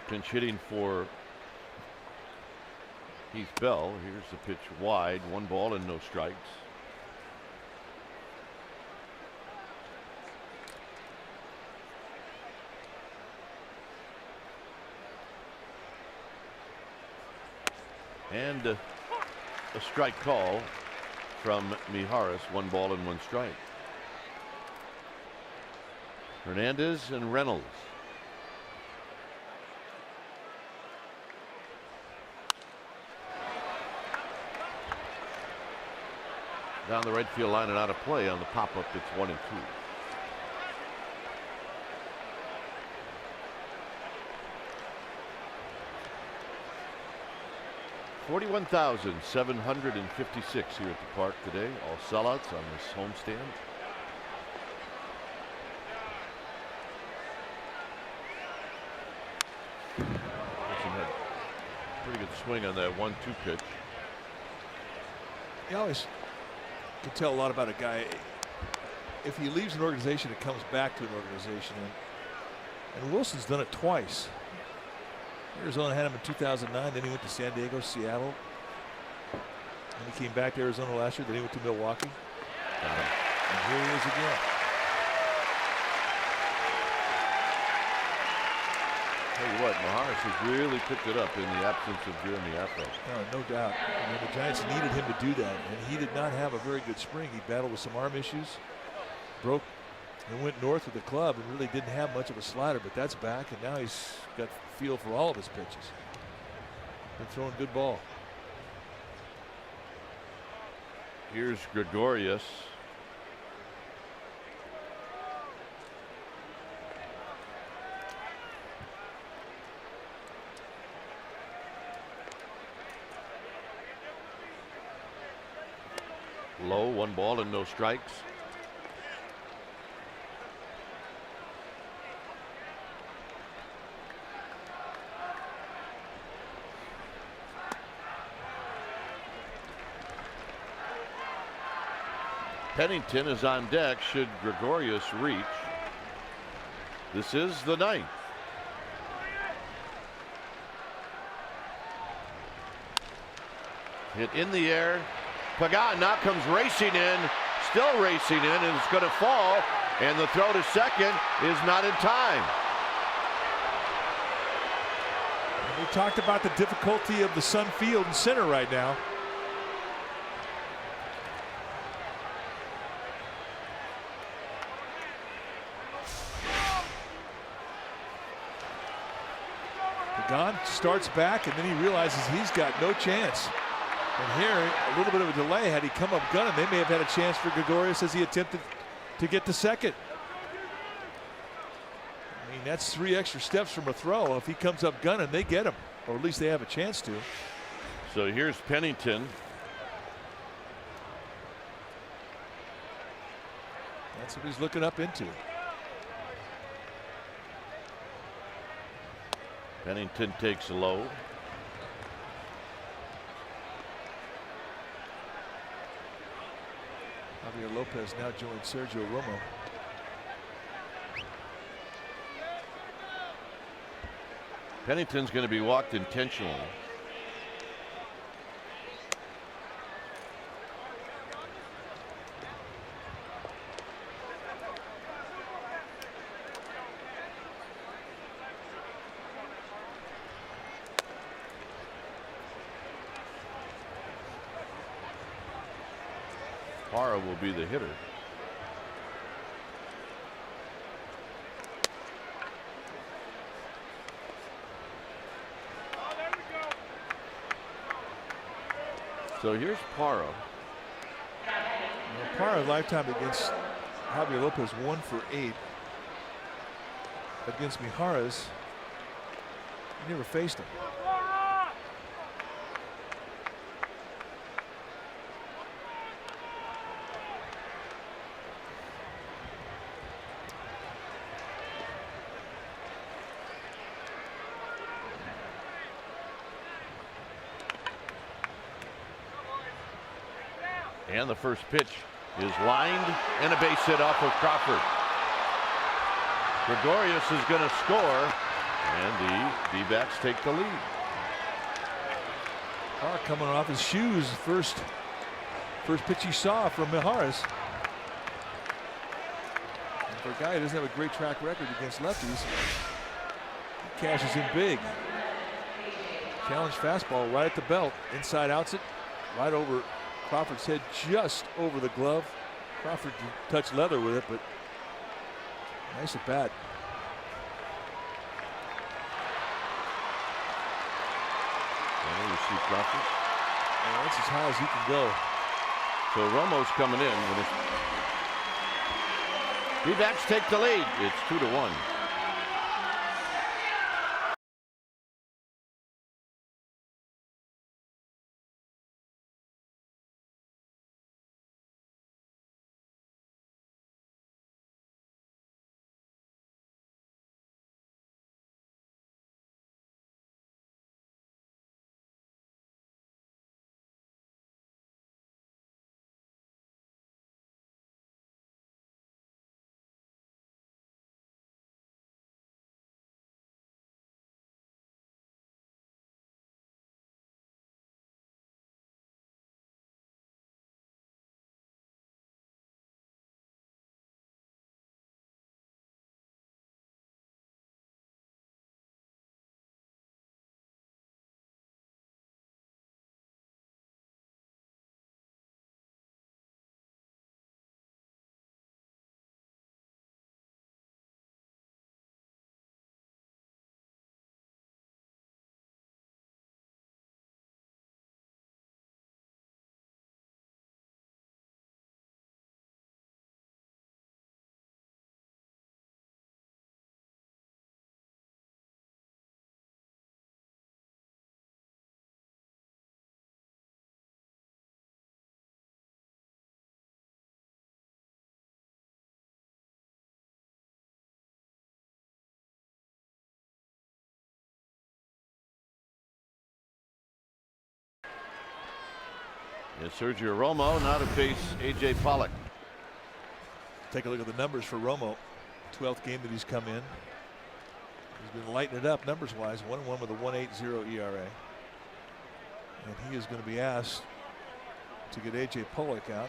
A: Pinch hitting for Heath Bell. Here's the pitch wide, 1 ball and no strikes. And a strike call from Mijares, 1 ball and 1 strike. Hernandez and Reynolds. Down the right field line and out of play on the pop-up. It's 1 and 2. $41,756 here at the park today. All sellouts on this homestand. Had a pretty good swing on that 1-2 pitch.
F: You always can tell a lot about a guy. If he leaves an organization, it comes back to an organization. And Wilson's done it twice. Arizona had him in 2009. Then he went to San Diego, Seattle. And he came back to Arizona last year. Then he went to Milwaukee. And here he is again.
A: Tell you what, Mijares has really picked it up in the absence of Jeremy Afro.
F: No doubt. I mean, the Giants needed him to do that, and he did not have a very good spring. He battled with some arm issues, broke and went north with the club, and really didn't have much of a slider, but that's back, and now he's got feel for all of his pitches. Been throwing good ball.
A: Here's Gregorius. Low, 1 ball and no strikes. Pennington is on deck should Gregorius reach. This is the 9th. Hit in the air. Pagan now comes racing in, still racing in, and it's going to fall, and the throw to second is not in time.
F: We talked about the difficulty of the Sun Field and center right now. Pagan starts back, and then he realizes he's got no chance. And here, a little bit of a delay. Had he come up gunning, they may have had a chance for Gregorius as he attempted to get to second. I mean, that's 3 extra steps from a throw. If he comes up gunning, they get him, or at least they have a chance to.
A: So here's Pennington.
F: That's what he's looking up into.
A: Pennington takes a low.
F: Javier Lopez now joins Sergio Romo.
A: Pennington's going to be walked intentionally. Parra will be the hitter. So here's Parra.
F: Parra's lifetime against Javier Lopez 1 for 8. Against Mijares, he never faced him.
A: And the first pitch is lined and a base hit off of Crawford. Gregorius is going to score, and the D-backs take the lead.
F: Parra coming off his shoes. First pitch he saw from Mijares. And for a guy who doesn't have a great track record against lefties, he cashes in big. Challenge fastball right at the belt. Inside outs it right over Crawford's head, just over the glove. Crawford touched leather with it, but nice at bat.
A: And you see Crawford.
F: And that's as high as he can go.
A: So Romo's coming in. D-backs take the lead. It's 2-1. Is Sergio Romo now to face A.J. Pollock.
F: Take a look at the numbers for Romo. 12th game that he's come in. He's been lighting it up numbers wise. 1-1 with a 1.80 ERA. And he is going to be asked to get A.J. Pollock out.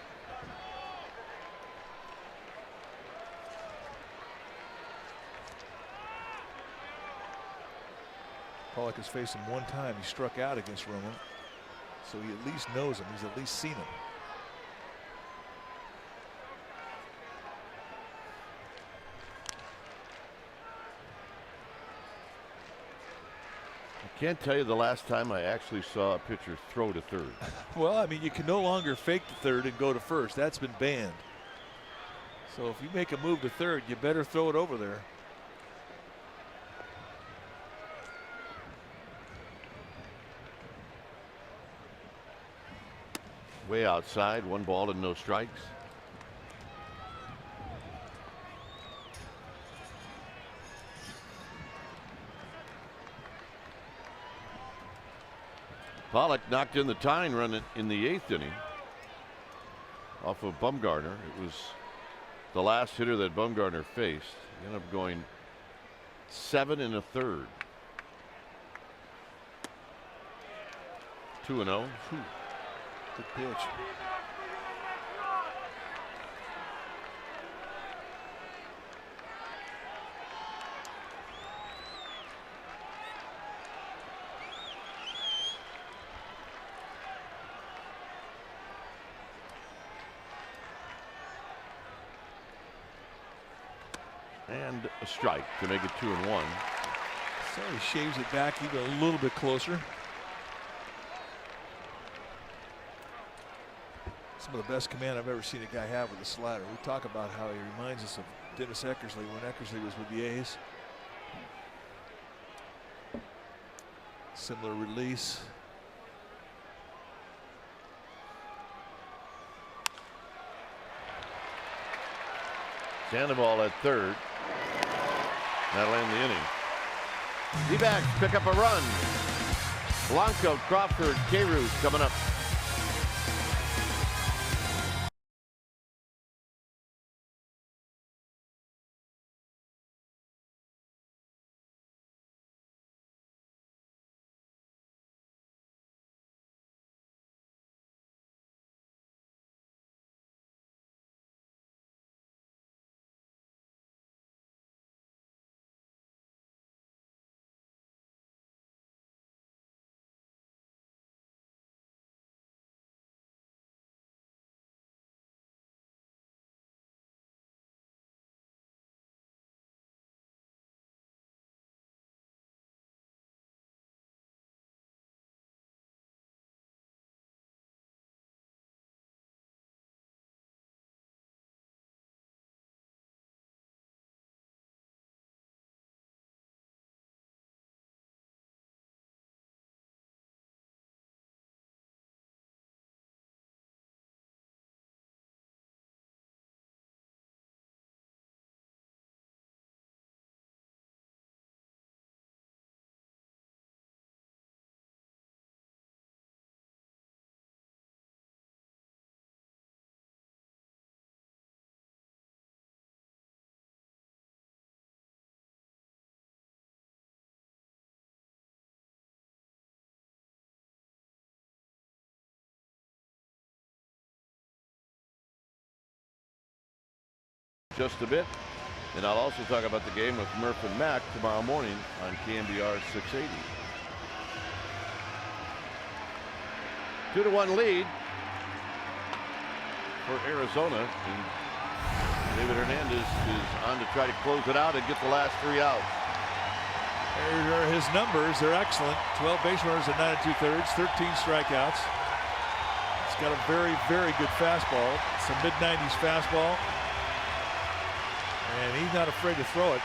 F: Pollock has faced him one time. He struck out against Romo. So he at least knows him. He's at least seen him.
A: Can't tell you the last time I actually saw a pitcher throw to third.
F: Well, I mean, you can no longer fake the third and go to first. That's been banned. So if you make a move to third, you better throw it over there.
A: Way outside, 1 ball and no strikes. Pollock knocked in the tying run in the 8th inning off of Bumgarner. It was the last hitter that Bumgarner faced. He ended up going 7 1/3. 2-0.
F: Good pitch.
A: And a strike to make it 2-1.
F: So he shaves it back even a little bit closer. Some of the best command I've ever seen a guy have with a slider. We talk about how he reminds us of Dennis Eckersley when Eckersley was with the A's. Similar release.
A: Sandoval at third. That'll end the inning. D-backs pick up a run. Blanco, Crawford, K-Root coming up. Just a bit, and I'll also talk about the game with Murph and Mac tomorrow morning on KMBR 680. 2-1 lead for Arizona, and David Hernandez is on to try to close it out and get the last 3 outs.
F: There are his numbers. They're excellent. 12 base runners at 9 2/3, 13 strikeouts. He's got a very, very good fastball. It's a mid-90s fastball. And he's not afraid to throw it.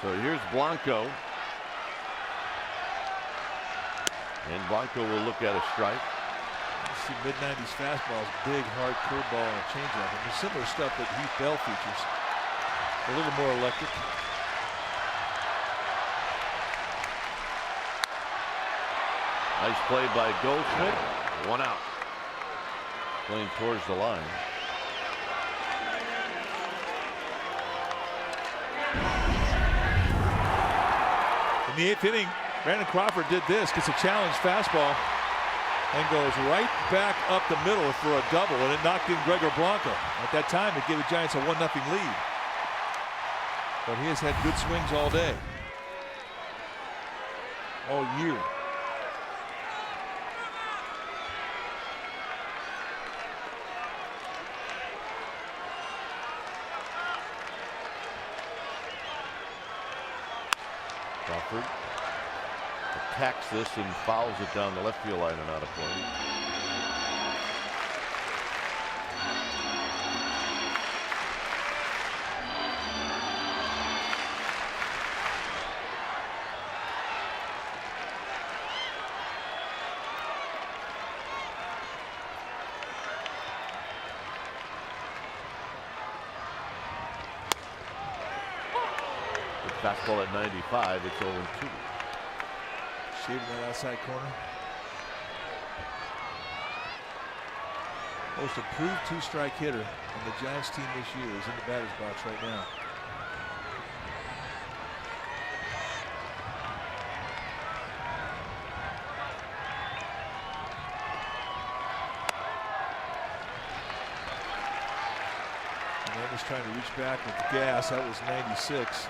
A: So here's Blanco. And Blanco will look at a strike.
F: You see mid-90s fastballs, big, hard curveball, and a changeup. And the similar stuff that Heath Bell features. A little more electric.
A: Nice play by Goldschmidt. 1 out. Playing towards the line.
F: In the 8th inning, Brandon Crawford did this, gets a challenge fastball, and goes right back up the middle for a double, and it knocked in Gregor Blanco. At that time, it gave the Giants a 1-0 lead. But he has had good swings all day. All year.
A: Crawford attacks this and fouls it down the left field line and out of play. Fastball at 95. It's 0-2.
F: Shaving that outside corner. Most improved two-strike hitter on the Giants team this year is in the batter's box right now. And then he's trying to reach back with the gas. That was 96.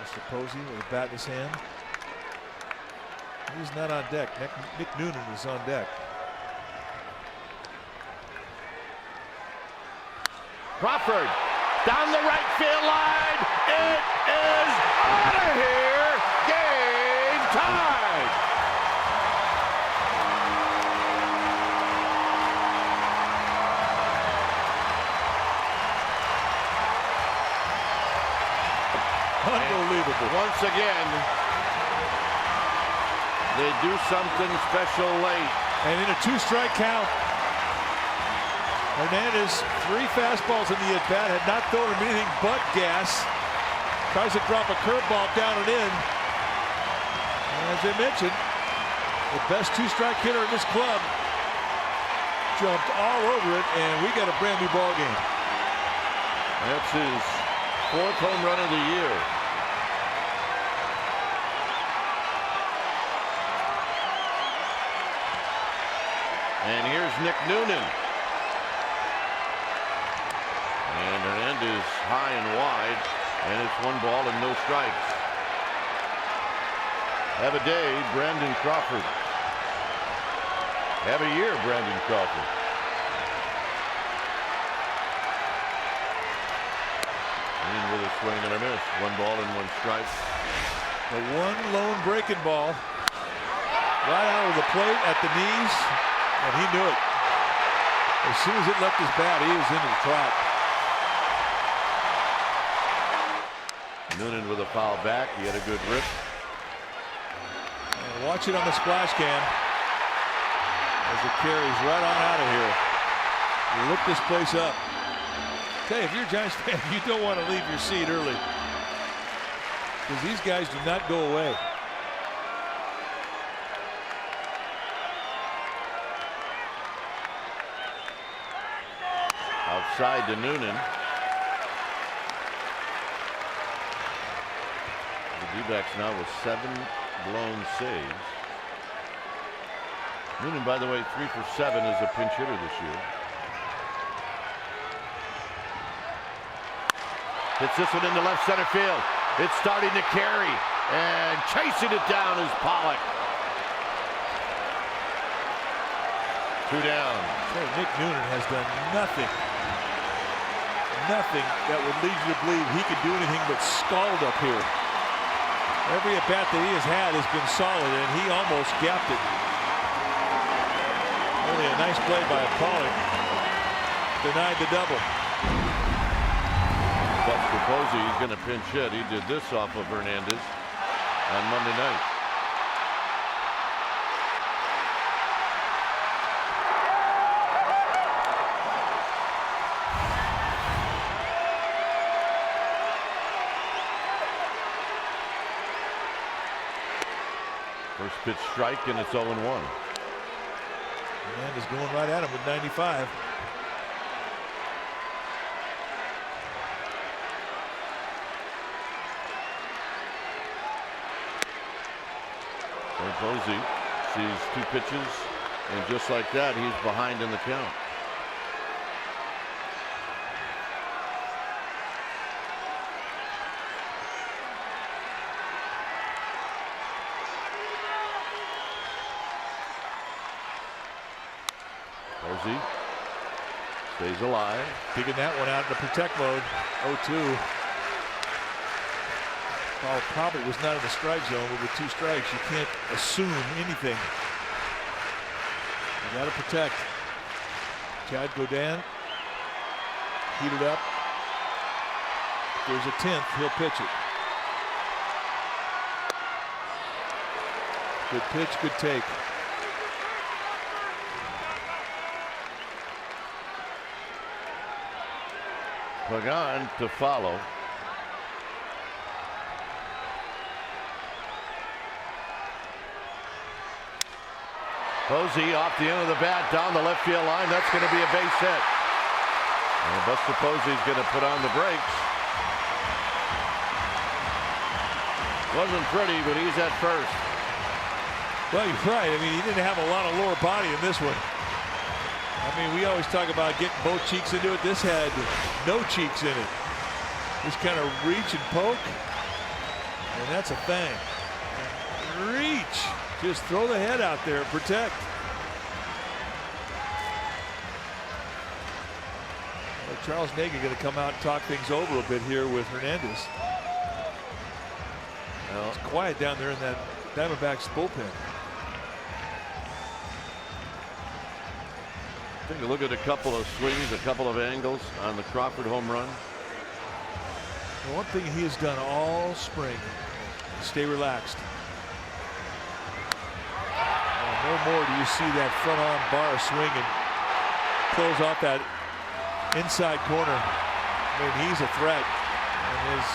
F: Mr. Posey with a bat in his hand. He's not on deck. Nick Noonan is on deck.
A: Crawford down the right field line. It is out of here. Game tied.
F: Unbelievable.
A: Once again, they do something special late.
F: And in a two-strike count, Hernandez, 3 fastballs in the at-bat, had not thrown him anything but gas. Tries to drop a curveball down and in. And as I mentioned, the best two-strike hitter in this club jumped all over it, and we got a brand new ball game.
A: That's his 4th home run of the year. And here's Nick Noonan. And Hernandez high and wide, and it's 1 ball and no strikes. Have a day, Brandon Crawford. Have a year, Brandon Crawford. In with a swing and a miss. 1 ball and 1 strike.
F: The one lone breaking ball right out of the plate at the knees, and he knew it. As soon as it left his bat, he was into the trap.
A: Noonan with a foul back. He had a good rip.
F: And watch it on the splash cam as it carries right on out of here. You look this place up. Hey, if you're a Giants fan, you don't want to leave your seat early, because these guys do not go away.
A: Outside to Noonan. The D-backs now with 7 blown saves. Noonan, by the way, 3 for 7 as a pinch hitter this year. Hits this one into left center field. It's starting to carry, and chasing it down is Pollock. 2 down.
F: Hey, Nick Noonan has done nothing that would lead you to believe he could do anything but scald up here. Every at bat that he has had has been solid, and he almost gapped it. Only a nice play by Pollock. Denied the double.
A: Buster Posey, he's going to pinch hit. He did this off of Hernandez on Monday night. First pitch strike, and it's 0-1.
F: Hernandez going right at him with 95.
A: Posey sees 2 pitches, and just like that, he's behind in the count. Posey stays alive.
F: Digging that one out in the protect mode. 0-2. Ball probably was not in the strike zone, but with 2 strikes, you can't assume anything. You got to protect. Chad Godin heated up. If there's a 10th, he'll pitch it. Good pitch, good take.
A: Pagan to follow. Posey off the end of the bat down the left field line. That's going to be a base hit. And Buster Posey's going to put on the brakes. Wasn't pretty, but he's at first.
F: Well, you're right. I mean, he didn't have a lot of lower body in this one. I mean, we always talk about getting both cheeks into it. This had no cheeks in it. Just kind of reach and poke. And that's a thing. Reach. Just throw the head out there and protect. Well, Charles Nagy going to come out and talk things over a bit here with Hernandez. Well, it's quiet down there in that Diamondbacks bullpen.
A: Take a look at a couple of swings, a couple of angles on the Crawford home run.
F: The one thing he has done all spring is stay relaxed. No more do you see that front arm bar swing and close off that inside corner. I mean, he's a threat. And as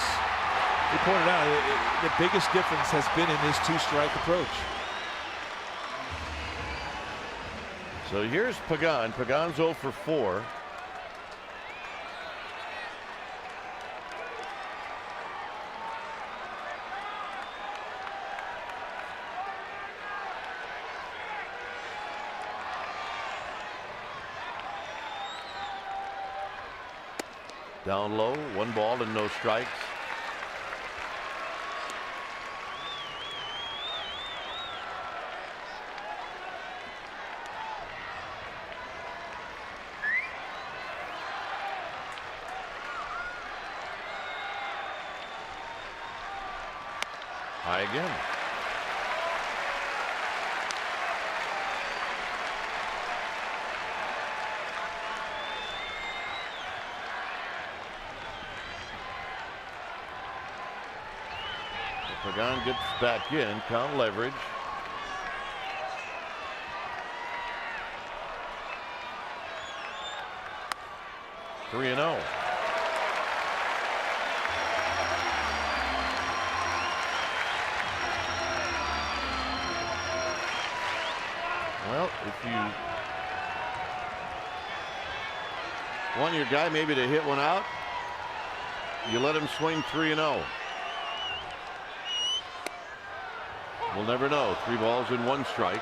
F: he pointed out, the biggest difference has been in his 2-strike approach.
A: So here's Pagan. Pagan's 0 for 4. Down low, 1 ball and no strikes. High again. Pagan gets back in, count leverage. Three and 0. Well, if you want your guy maybe to hit one out, you let him swing 3 and 0. We'll never know. 3 balls and 1 strike.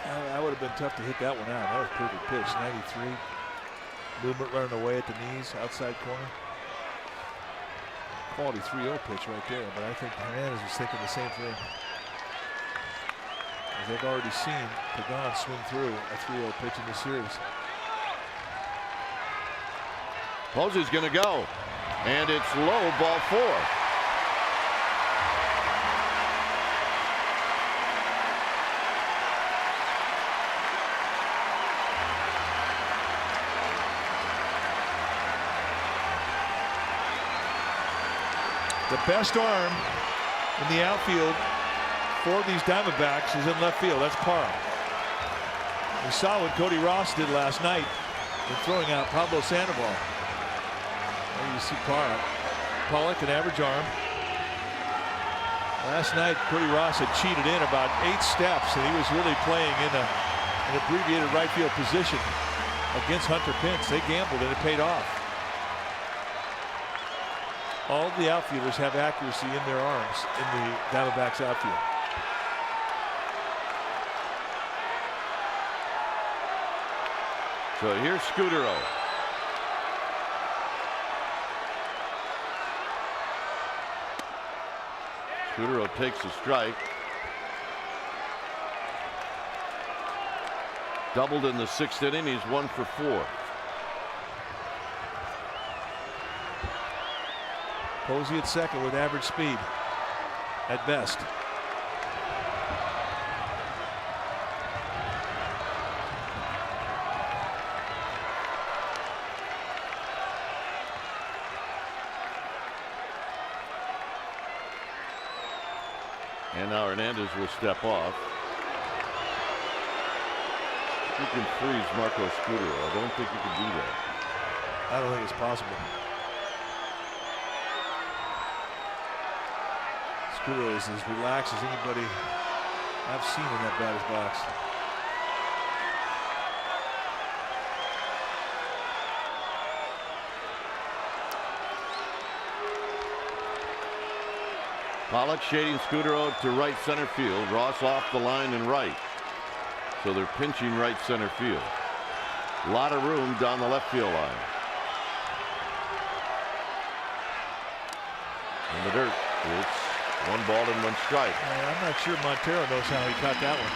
F: That would have been tough to hit that one out. That was a perfect pitch. 93. Movement running away at the knees, outside corner. Quality 3-0 pitch right there. But I think Hernandez was thinking the same thing. As they've already seen Pagan swing through a 3-0 pitch in the series.
A: Posey's going to go. And it's low, ball 4.
F: The best arm in the outfield for these Diamondbacks is in left field. That's Parra. We saw what Cody Ross did last night in throwing out Pablo Sandoval. There you see Parra. Pollock, an average arm. Last night, Cody Ross had cheated in about 8 steps, and he was really playing in an abbreviated right field position against Hunter Pence. They gambled, and it paid off. All the outfielders have accuracy in their arms in the Diamondbacks outfield.
A: So here's Scudero. Scudero takes a strike. Doubled in the 6th inning. He's 1 for 4.
F: Posey at second with average speed at best.
A: And now Hernandez will step off. You can freeze Marco Scudero. I don't think you can do that.
F: I don't think it's possible. Scudero is as relaxed as anybody I've seen in that batter's box.
A: Pollock shading Scudero to right center field. Ross off the line and right. So they're pinching right center field. A lot of room down the left field line. In the dirt. It's 1 ball and 1 strike.
F: I'm not sure Montero knows how he caught that one.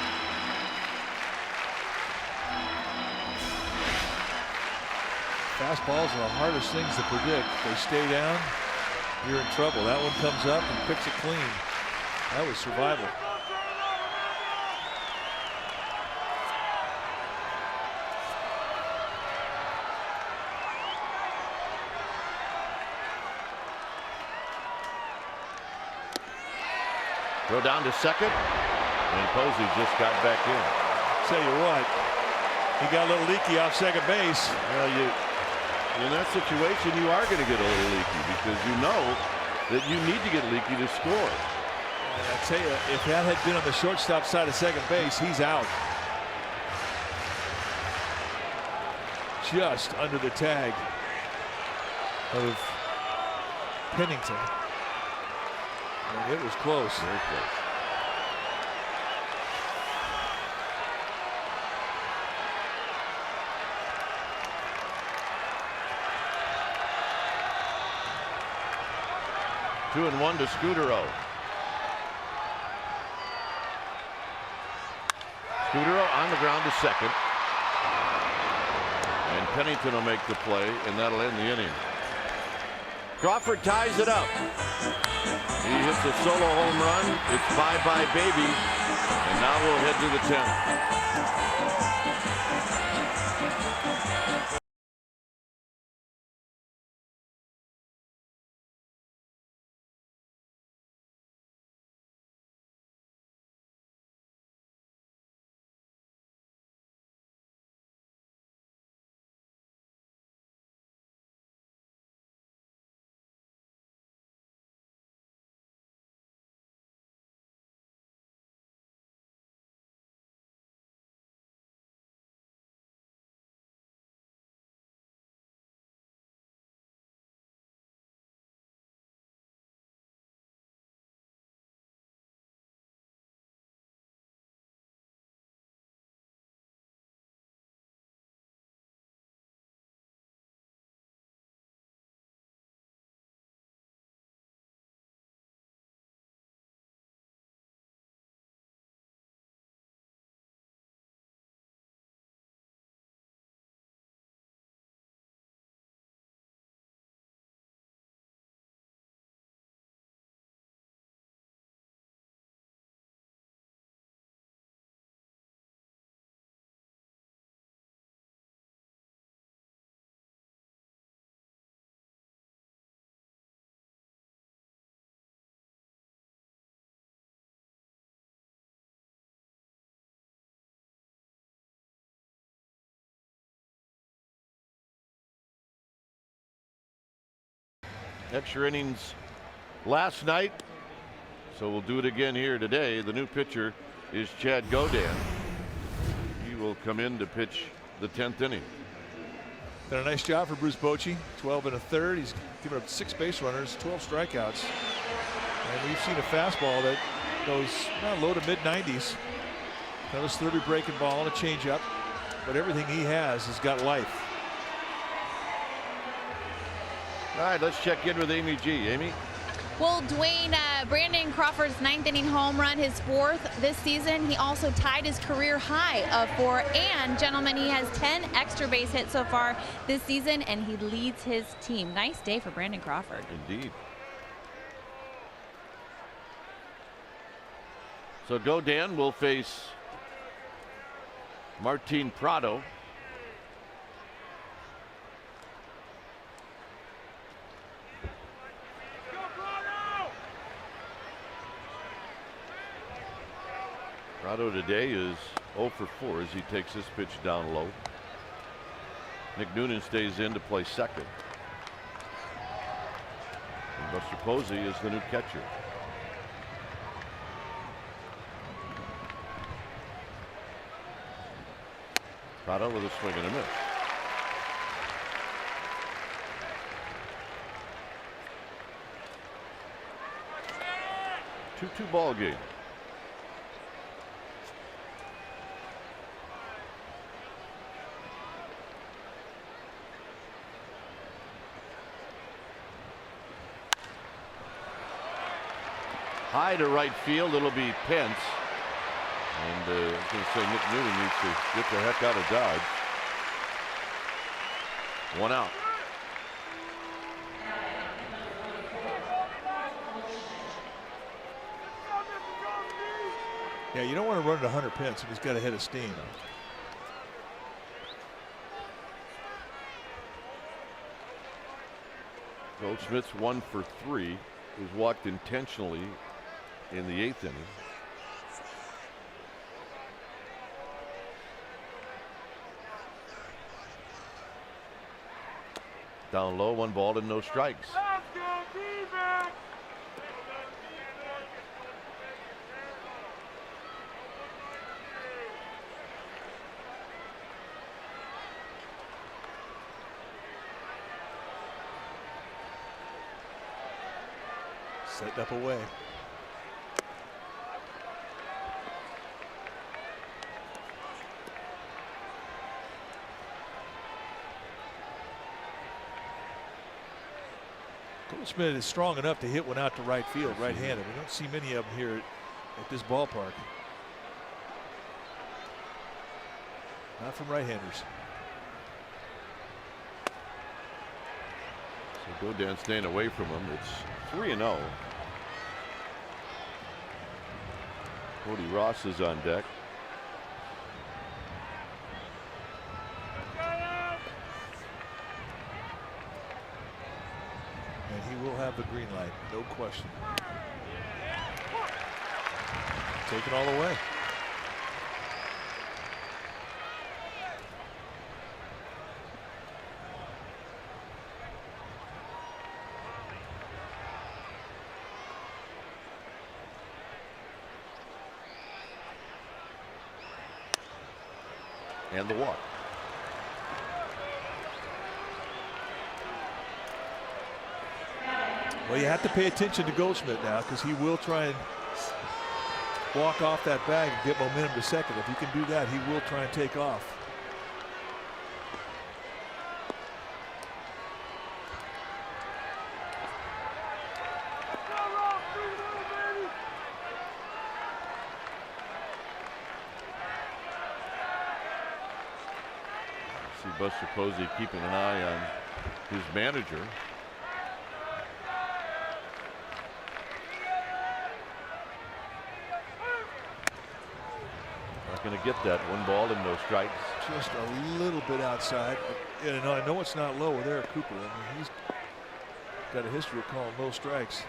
F: Fastballs are the hardest things to predict. If they stay down, you're in trouble. That one comes up and picks it clean. That was survival.
A: Throw down to second, and Posey just got back in.
F: Tell you what, he got a little leaky off second base.
A: Well, in that situation, you are going to get a little leaky because you know that you need to get leaky to score.
F: And I tell you, if that had been on the shortstop side of second base, he's out. Just under the tag of Pennington. And it was close.
A: Very close. Two and 1 to Scudero. Scudero on the ground to second. And Pennington will make the play, and that'll end the inning. Crawford ties it up. He hits a solo home run. It's bye-bye, baby. And now we'll head to the 10th. Extra innings last night, so we'll do it again here today. The new pitcher is Chad Godin. He will come in to pitch the 10th inning.
F: Done a nice job for Bruce Bochy. 12 1/3. He's given up 6 base runners, 12 strikeouts. And we've seen a fastball that goes low to mid 90s. That was 30 breaking ball and a changeup, but everything he has got life.
A: All right, let's check in with Amy G. Amy?
E: Well, Dwayne, Brandon Crawford's 9th inning home run, his 4th this season. He also tied his career high of 4. And, gentlemen, he has 10 extra base hits so far this season, and he leads his team. Nice day for Brandon Crawford.
A: Indeed. So Godin will face Martin Prado. Prado today is 0 for 4 as he takes this pitch down low. Nick Noonan stays in to play second. And Buster Posey is the new catcher. Prado with a swing and a miss. Two ball game. High to right field. It'll be Pence. And I was going to say Nick Noonan needs to get the heck out of Dodge. 1 out.
F: Yeah, you don't want to run to Hunter Pence if he's got a head of steam.
A: Goldschmidt's 1 for 3. Was walked intentionally in the 8th inning. Down low, 1 ball and no strikes.
F: Setting up away. Goldschmidt is strong enough to hit one out to right field, right-handed. We don't see many of them here at this ballpark. Not from right-handers.
A: So Godin staying away from him. It's 3-0. Cody Ross is on deck.
F: And he will have the green light, no question. Taken all the way.
A: And the walk.
F: Well, you have to pay attention to Goldschmidt now because he will try and walk off that bag and get momentum to second. If he can do that, he will try and take off.
A: Buster Posey keeping an eye on his manager. Not going to get that. 1 ball and no strikes.
F: Just a little bit outside. And I know it's not low with Eric Cooper. I mean, he's got a history of calling low strikes.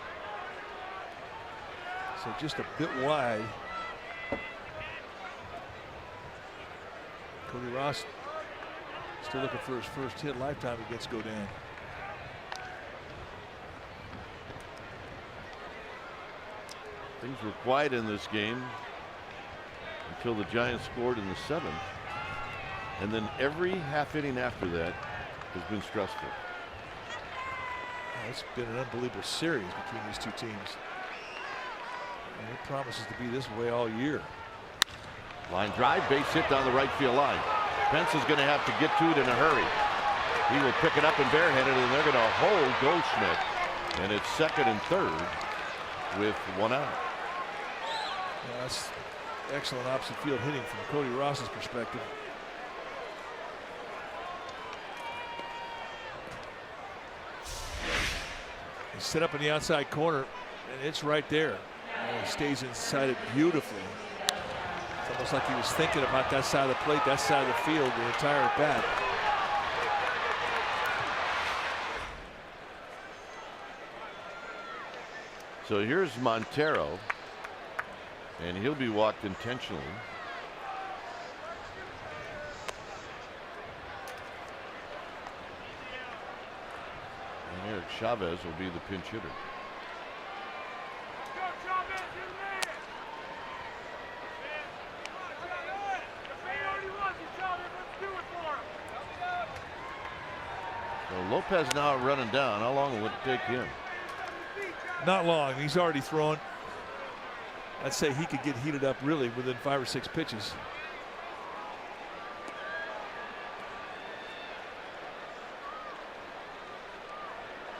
F: So just a bit wide. Cody Ross still looking for his first hit lifetime against Godin.
A: Things were quiet in this game until the Giants scored in the 7th. And then every half inning after that has been stressful.
F: It's been an unbelievable series between these two teams. And it promises to be this way all year.
A: Line drive, base hit down the right field line. Pence is going to have to get to it in a hurry. He will pick it up and barehanded, and they're going to hold Goldschmidt. And it's 2nd and 3rd with 1 out.
F: Yeah, that's excellent opposite field hitting from Cody Ross's perspective. He's set up in the outside corner, and it's right there. And he stays inside it beautifully. It's almost like he was thinking about that side of the plate, that side of the field, the entire at bat.
A: So here's Montero, and he'll be walked intentionally. And Eric Chavez will be the pinch hitter. So Lopez now running down. How long will it take him?
F: Not long. He's already thrown. I'd say he could get heated up really within 5 or 6 pitches.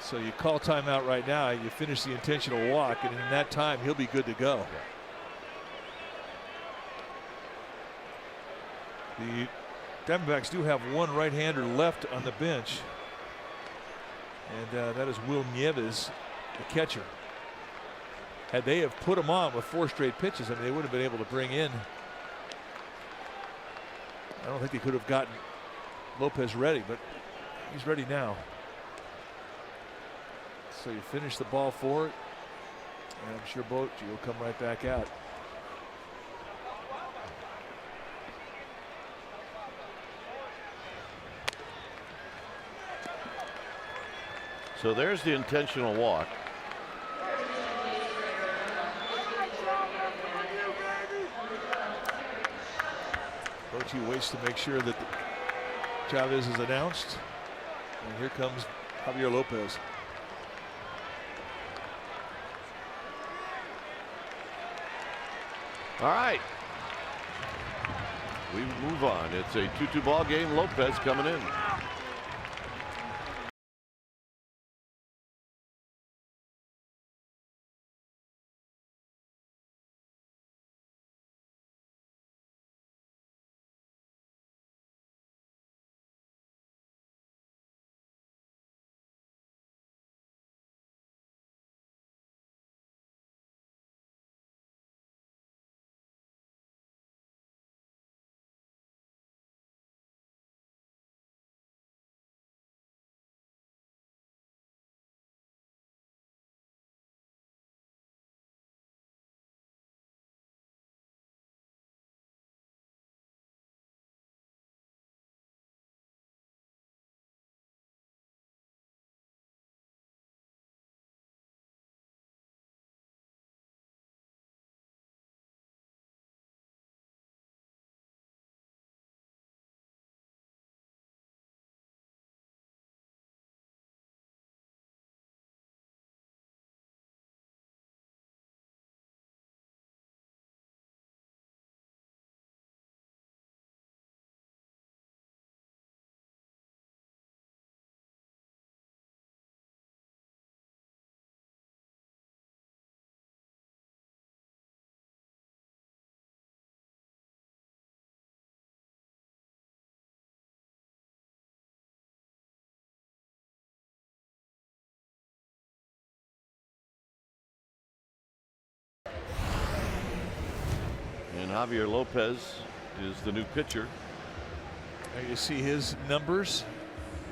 F: So you call timeout right now, you finish the intentional walk, and in that time he'll be good to go. The Diamondbacks do have one right-hander left on the bench, and that is Will Nieves, the catcher. Had they have put him on with 4 straight pitches, I mean, they would have been able to bring in. I don't think they could have gotten Lopez ready, but he's ready now. So you finish the ball for it, and I'm sure Bochy will come right back out.
A: So there's the intentional walk.
F: Bochy waits to make sure that Chavez is announced. And here comes Javier Lopez.
A: All right. We move on. It's a 2-2 ball game. Lopez coming in. And Javier Lopez is the new pitcher.
F: There you see his numbers.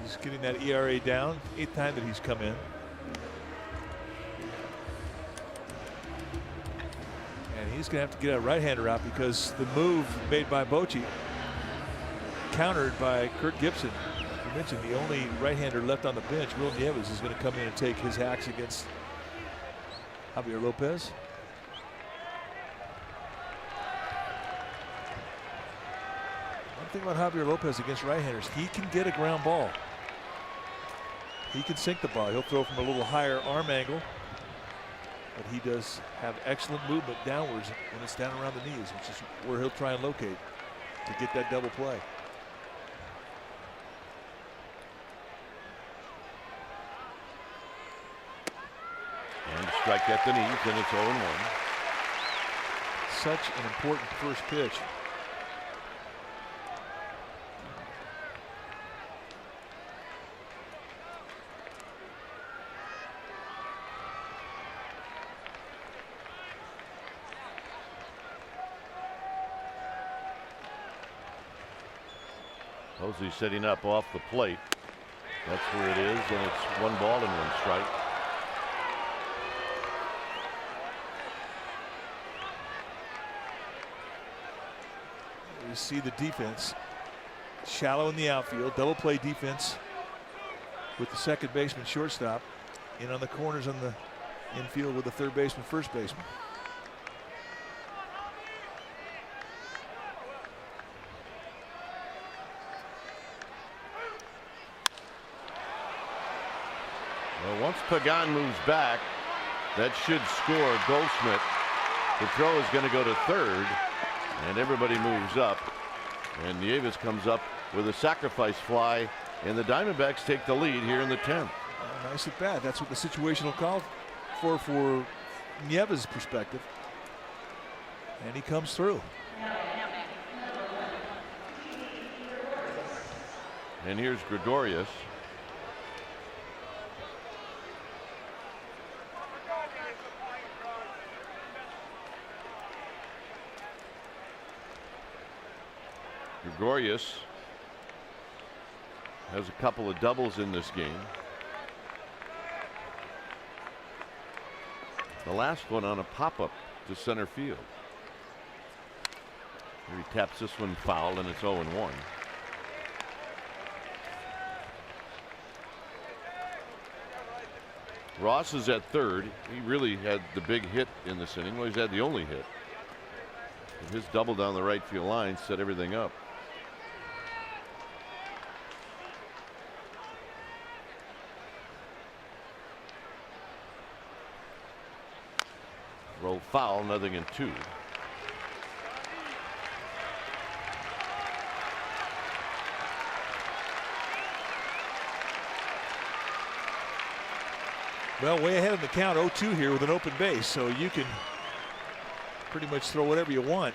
F: He's getting that ERA down. 8th time that he's come in. And he's going to have to get a right-hander out because the move made by Bochy, countered by Kurt Gibson. You mentioned the only right-hander left on the bench. Will Nieves is going to come in and take his hacks against Javier Lopez. One thing about Javier Lopez against right-handers, he can get a ground ball. He can sink the ball. He'll throw from a little higher arm angle, but he does have excellent movement downwards when it's down around the knees, which is where he'll try and locate to get that double play.
A: And strike at the knees, and it's 0-1.
F: Such an important first pitch.
A: Posey setting up off the plate. That's where it is, and it's 1 ball and 1 strike.
F: You see the defense shallow in the outfield, double play defense with the second baseman, shortstop, in on the corners on the infield with the third baseman, first baseman.
A: Well, once Pagan moves back, that should score Goldschmidt. The throw is going to go to third, and everybody moves up. And Nieves comes up with a sacrifice fly, and the Diamondbacks take the lead here in the 10th.
F: Nice at bat. That's what the situational call for Nieves' perspective. And he comes through.
A: And here's Gregorius. Gregorius has a couple of doubles in this game. The last one on a pop-up to center field. Here he taps this one foul, and it's 0-1. Ross is at third. He really had the big hit in this inning. Well, he's had the only hit. And his double down the right field line set everything up. Roll foul, 0-2.
F: Well, way ahead of the count, 0-2 here with an open base, so you can pretty much throw whatever you want.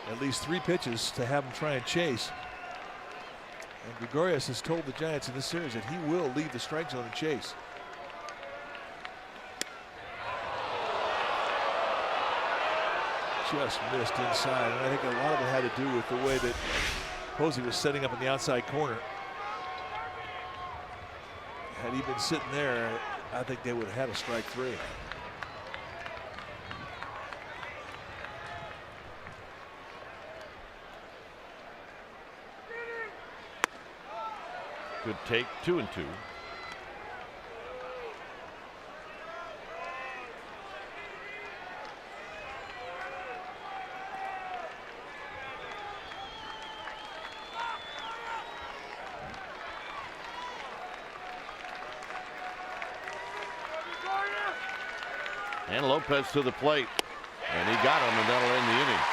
F: At least 3 pitches to have him try and chase. And Gregorius has told the Giants in this series that he will leave the strike zone and chase. Just missed inside, and I think a lot of it had to do with the way that Posey was setting up in the outside corner. Had he been sitting there, I think they would have had a strike 3.
A: Good take, 2-2. And Lopez to the plate, and he got him, and that'll end the inning.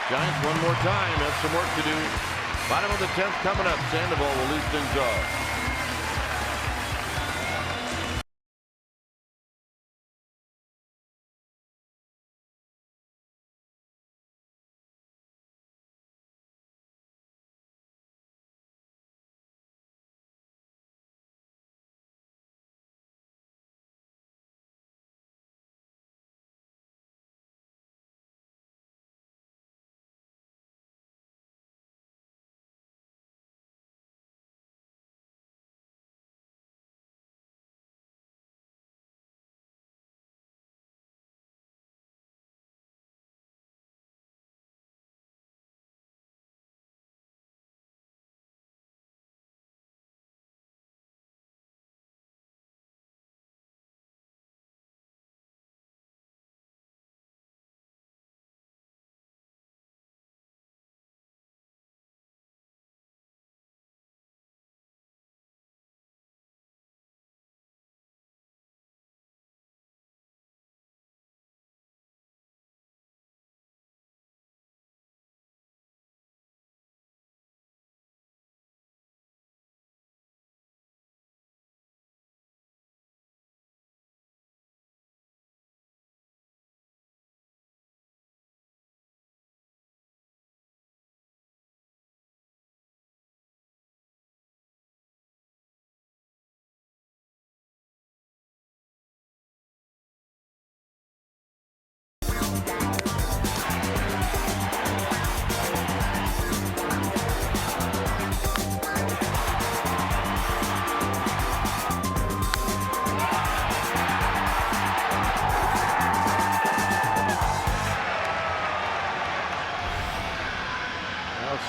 A: Giants one more time have some work to do. Bottom of the 10th coming up. Sandoval will lead things off.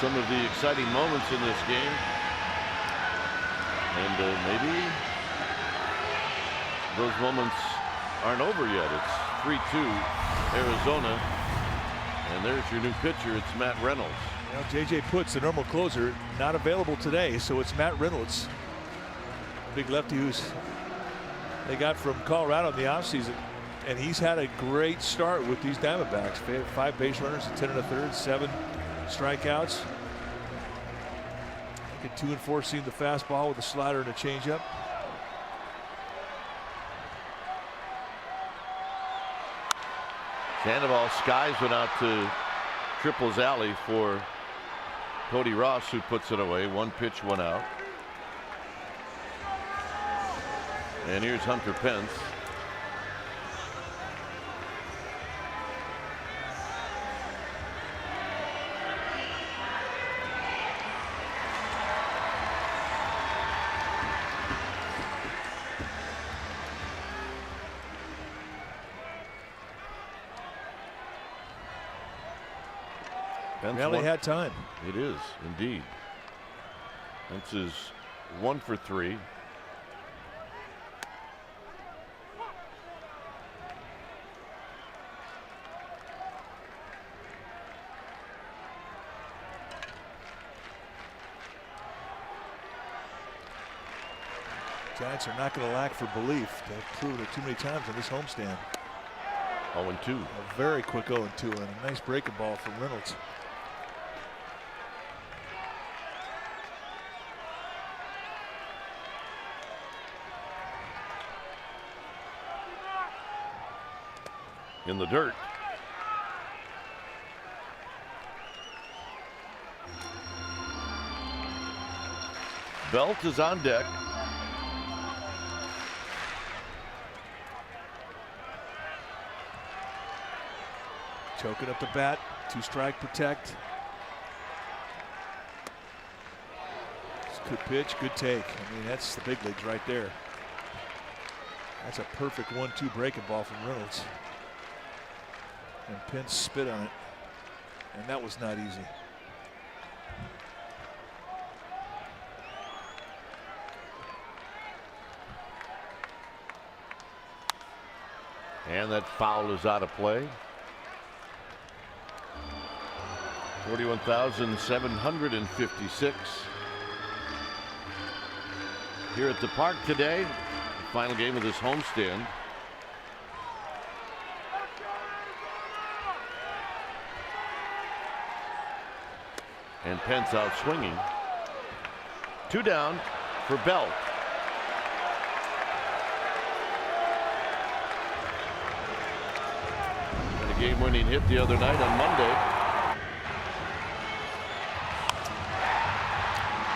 A: some of the exciting moments in this game. And maybe those moments aren't over yet. It's 3-2 Arizona. And there's your new pitcher. It's Matt Reynolds.
F: Well, J.J. Puts, the normal closer, not available today, so it's Matt Reynolds, a big lefty they got from Colorado in the offseason, and he's had a great start with these Diamondbacks. 5 base runners, a 10 1/3, 7 strikeouts. Get 2 and 4 seam the fastball with a slider and a changeup.
A: Sandoval skies went out to Triple's alley for Cody Ross, who puts it away. 1 pitch, 1 out. And here's Hunter Pence.
F: Barely had time.
A: It is indeed. Pence is 1 for 3.
F: Giants are not going to lack for belief. They've proven it too many times on this homestand.
A: 0-2.
F: A very quick 0-2 and a nice breaking ball from Reynolds.
A: In the dirt. Belt is on deck.
F: Choking up the bat. 2-strike protect. Good pitch, good take. I mean, that's the big leagues right there. That's a perfect 1-2 breaking ball from Reynolds. And Pence spit on it. And that was not easy.
A: And that foul is out of play. 41,756 here at the park today. The final game of this homestand. And Pence out swinging. 2 down for Belt. And a game-winning hit the other night on Monday.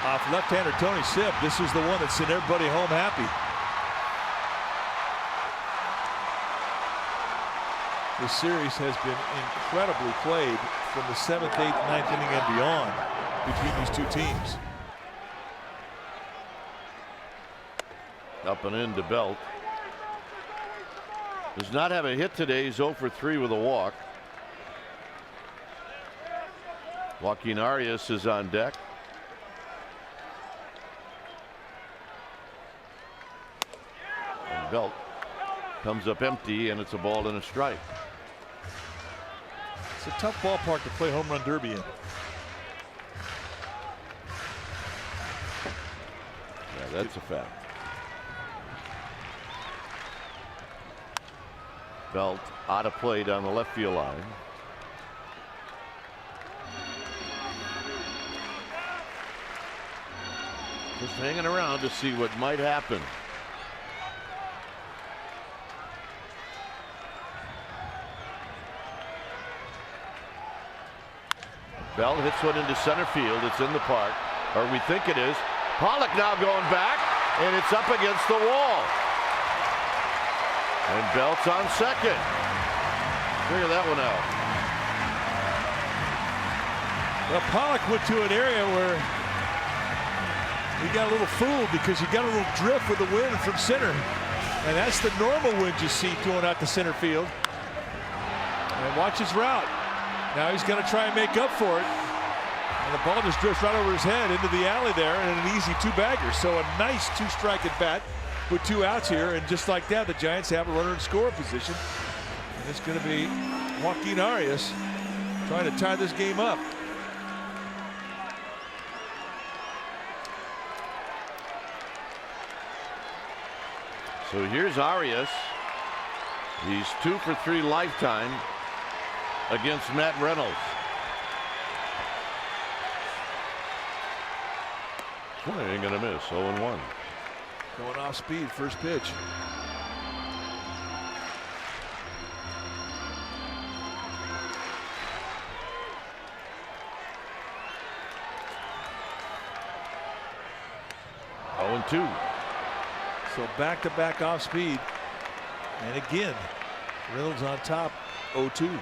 F: Off left-hander Tony Sipp. This is the one that sent everybody home happy. This series has been incredibly played from the 7th, 8th, 9th inning and beyond between these two teams.
A: Up and into Belt. Does not have a hit today. He's 0 for 3 with a walk. Joaquin Arias is on deck. And Belt comes up empty, and it's a ball and a strike.
F: It's a tough ballpark to play home run derby in.
A: Yeah, that's a fact. Belt out of play down the left field line. Just hanging around to see what might happen. Bell hits one into center field. It's in the park, or we think it is. Pollock now going back, and it's up against the wall. And Belt's on second. Figure that one out.
F: Well, Pollock went to an area where he got a little fooled because he got a little drift with the wind from center. And that's the normal wind you see going out to center field. And watch his route. Now he's going to try and make up for it. And And the ball just drifts right over his head into the alley there, and an easy two-bagger. So a nice two-strike at bat with 2 outs here, and just like that, the Giants have a runner in scoring position. And it's going to be Joaquin Arias trying to tie this game up.
A: So here's Arias. He's 2 for 3 lifetime against Matt Reynolds. Well, he ain't gonna miss. 0-1.
F: Going off speed, first pitch.
A: Oh, 2.
F: So back-to-back off speed. And again, Reynolds on top, 0-2.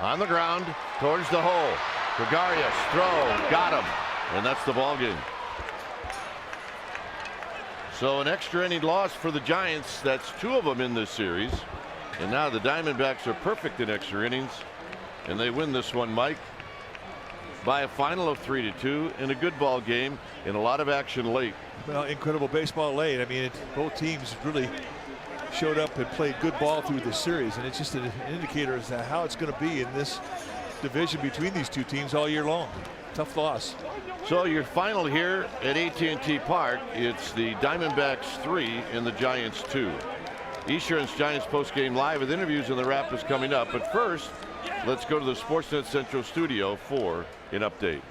A: On the ground, towards the hole. Gregarious, throw, got him. And that's the ball game. So an extra inning loss for the Giants. That's 2 of them in this series. And now the Diamondbacks are perfect in extra innings. And they win this one, Mike, by a final of 3-2 in a good ball game and a lot of action late.
F: Well, incredible baseball late. I mean, both teams really showed up and played good ball through this series, and it's just an indicator as to how it's going to be in this division between these 2 teams all year long. Tough loss.
A: So your final here at AT&T Park, it's the Diamondbacks 3 and the Giants 2. Esurance Giants postgame live with interviews, and the wrap is coming up. But first, let's go to the Sportsnet Central studio for an update.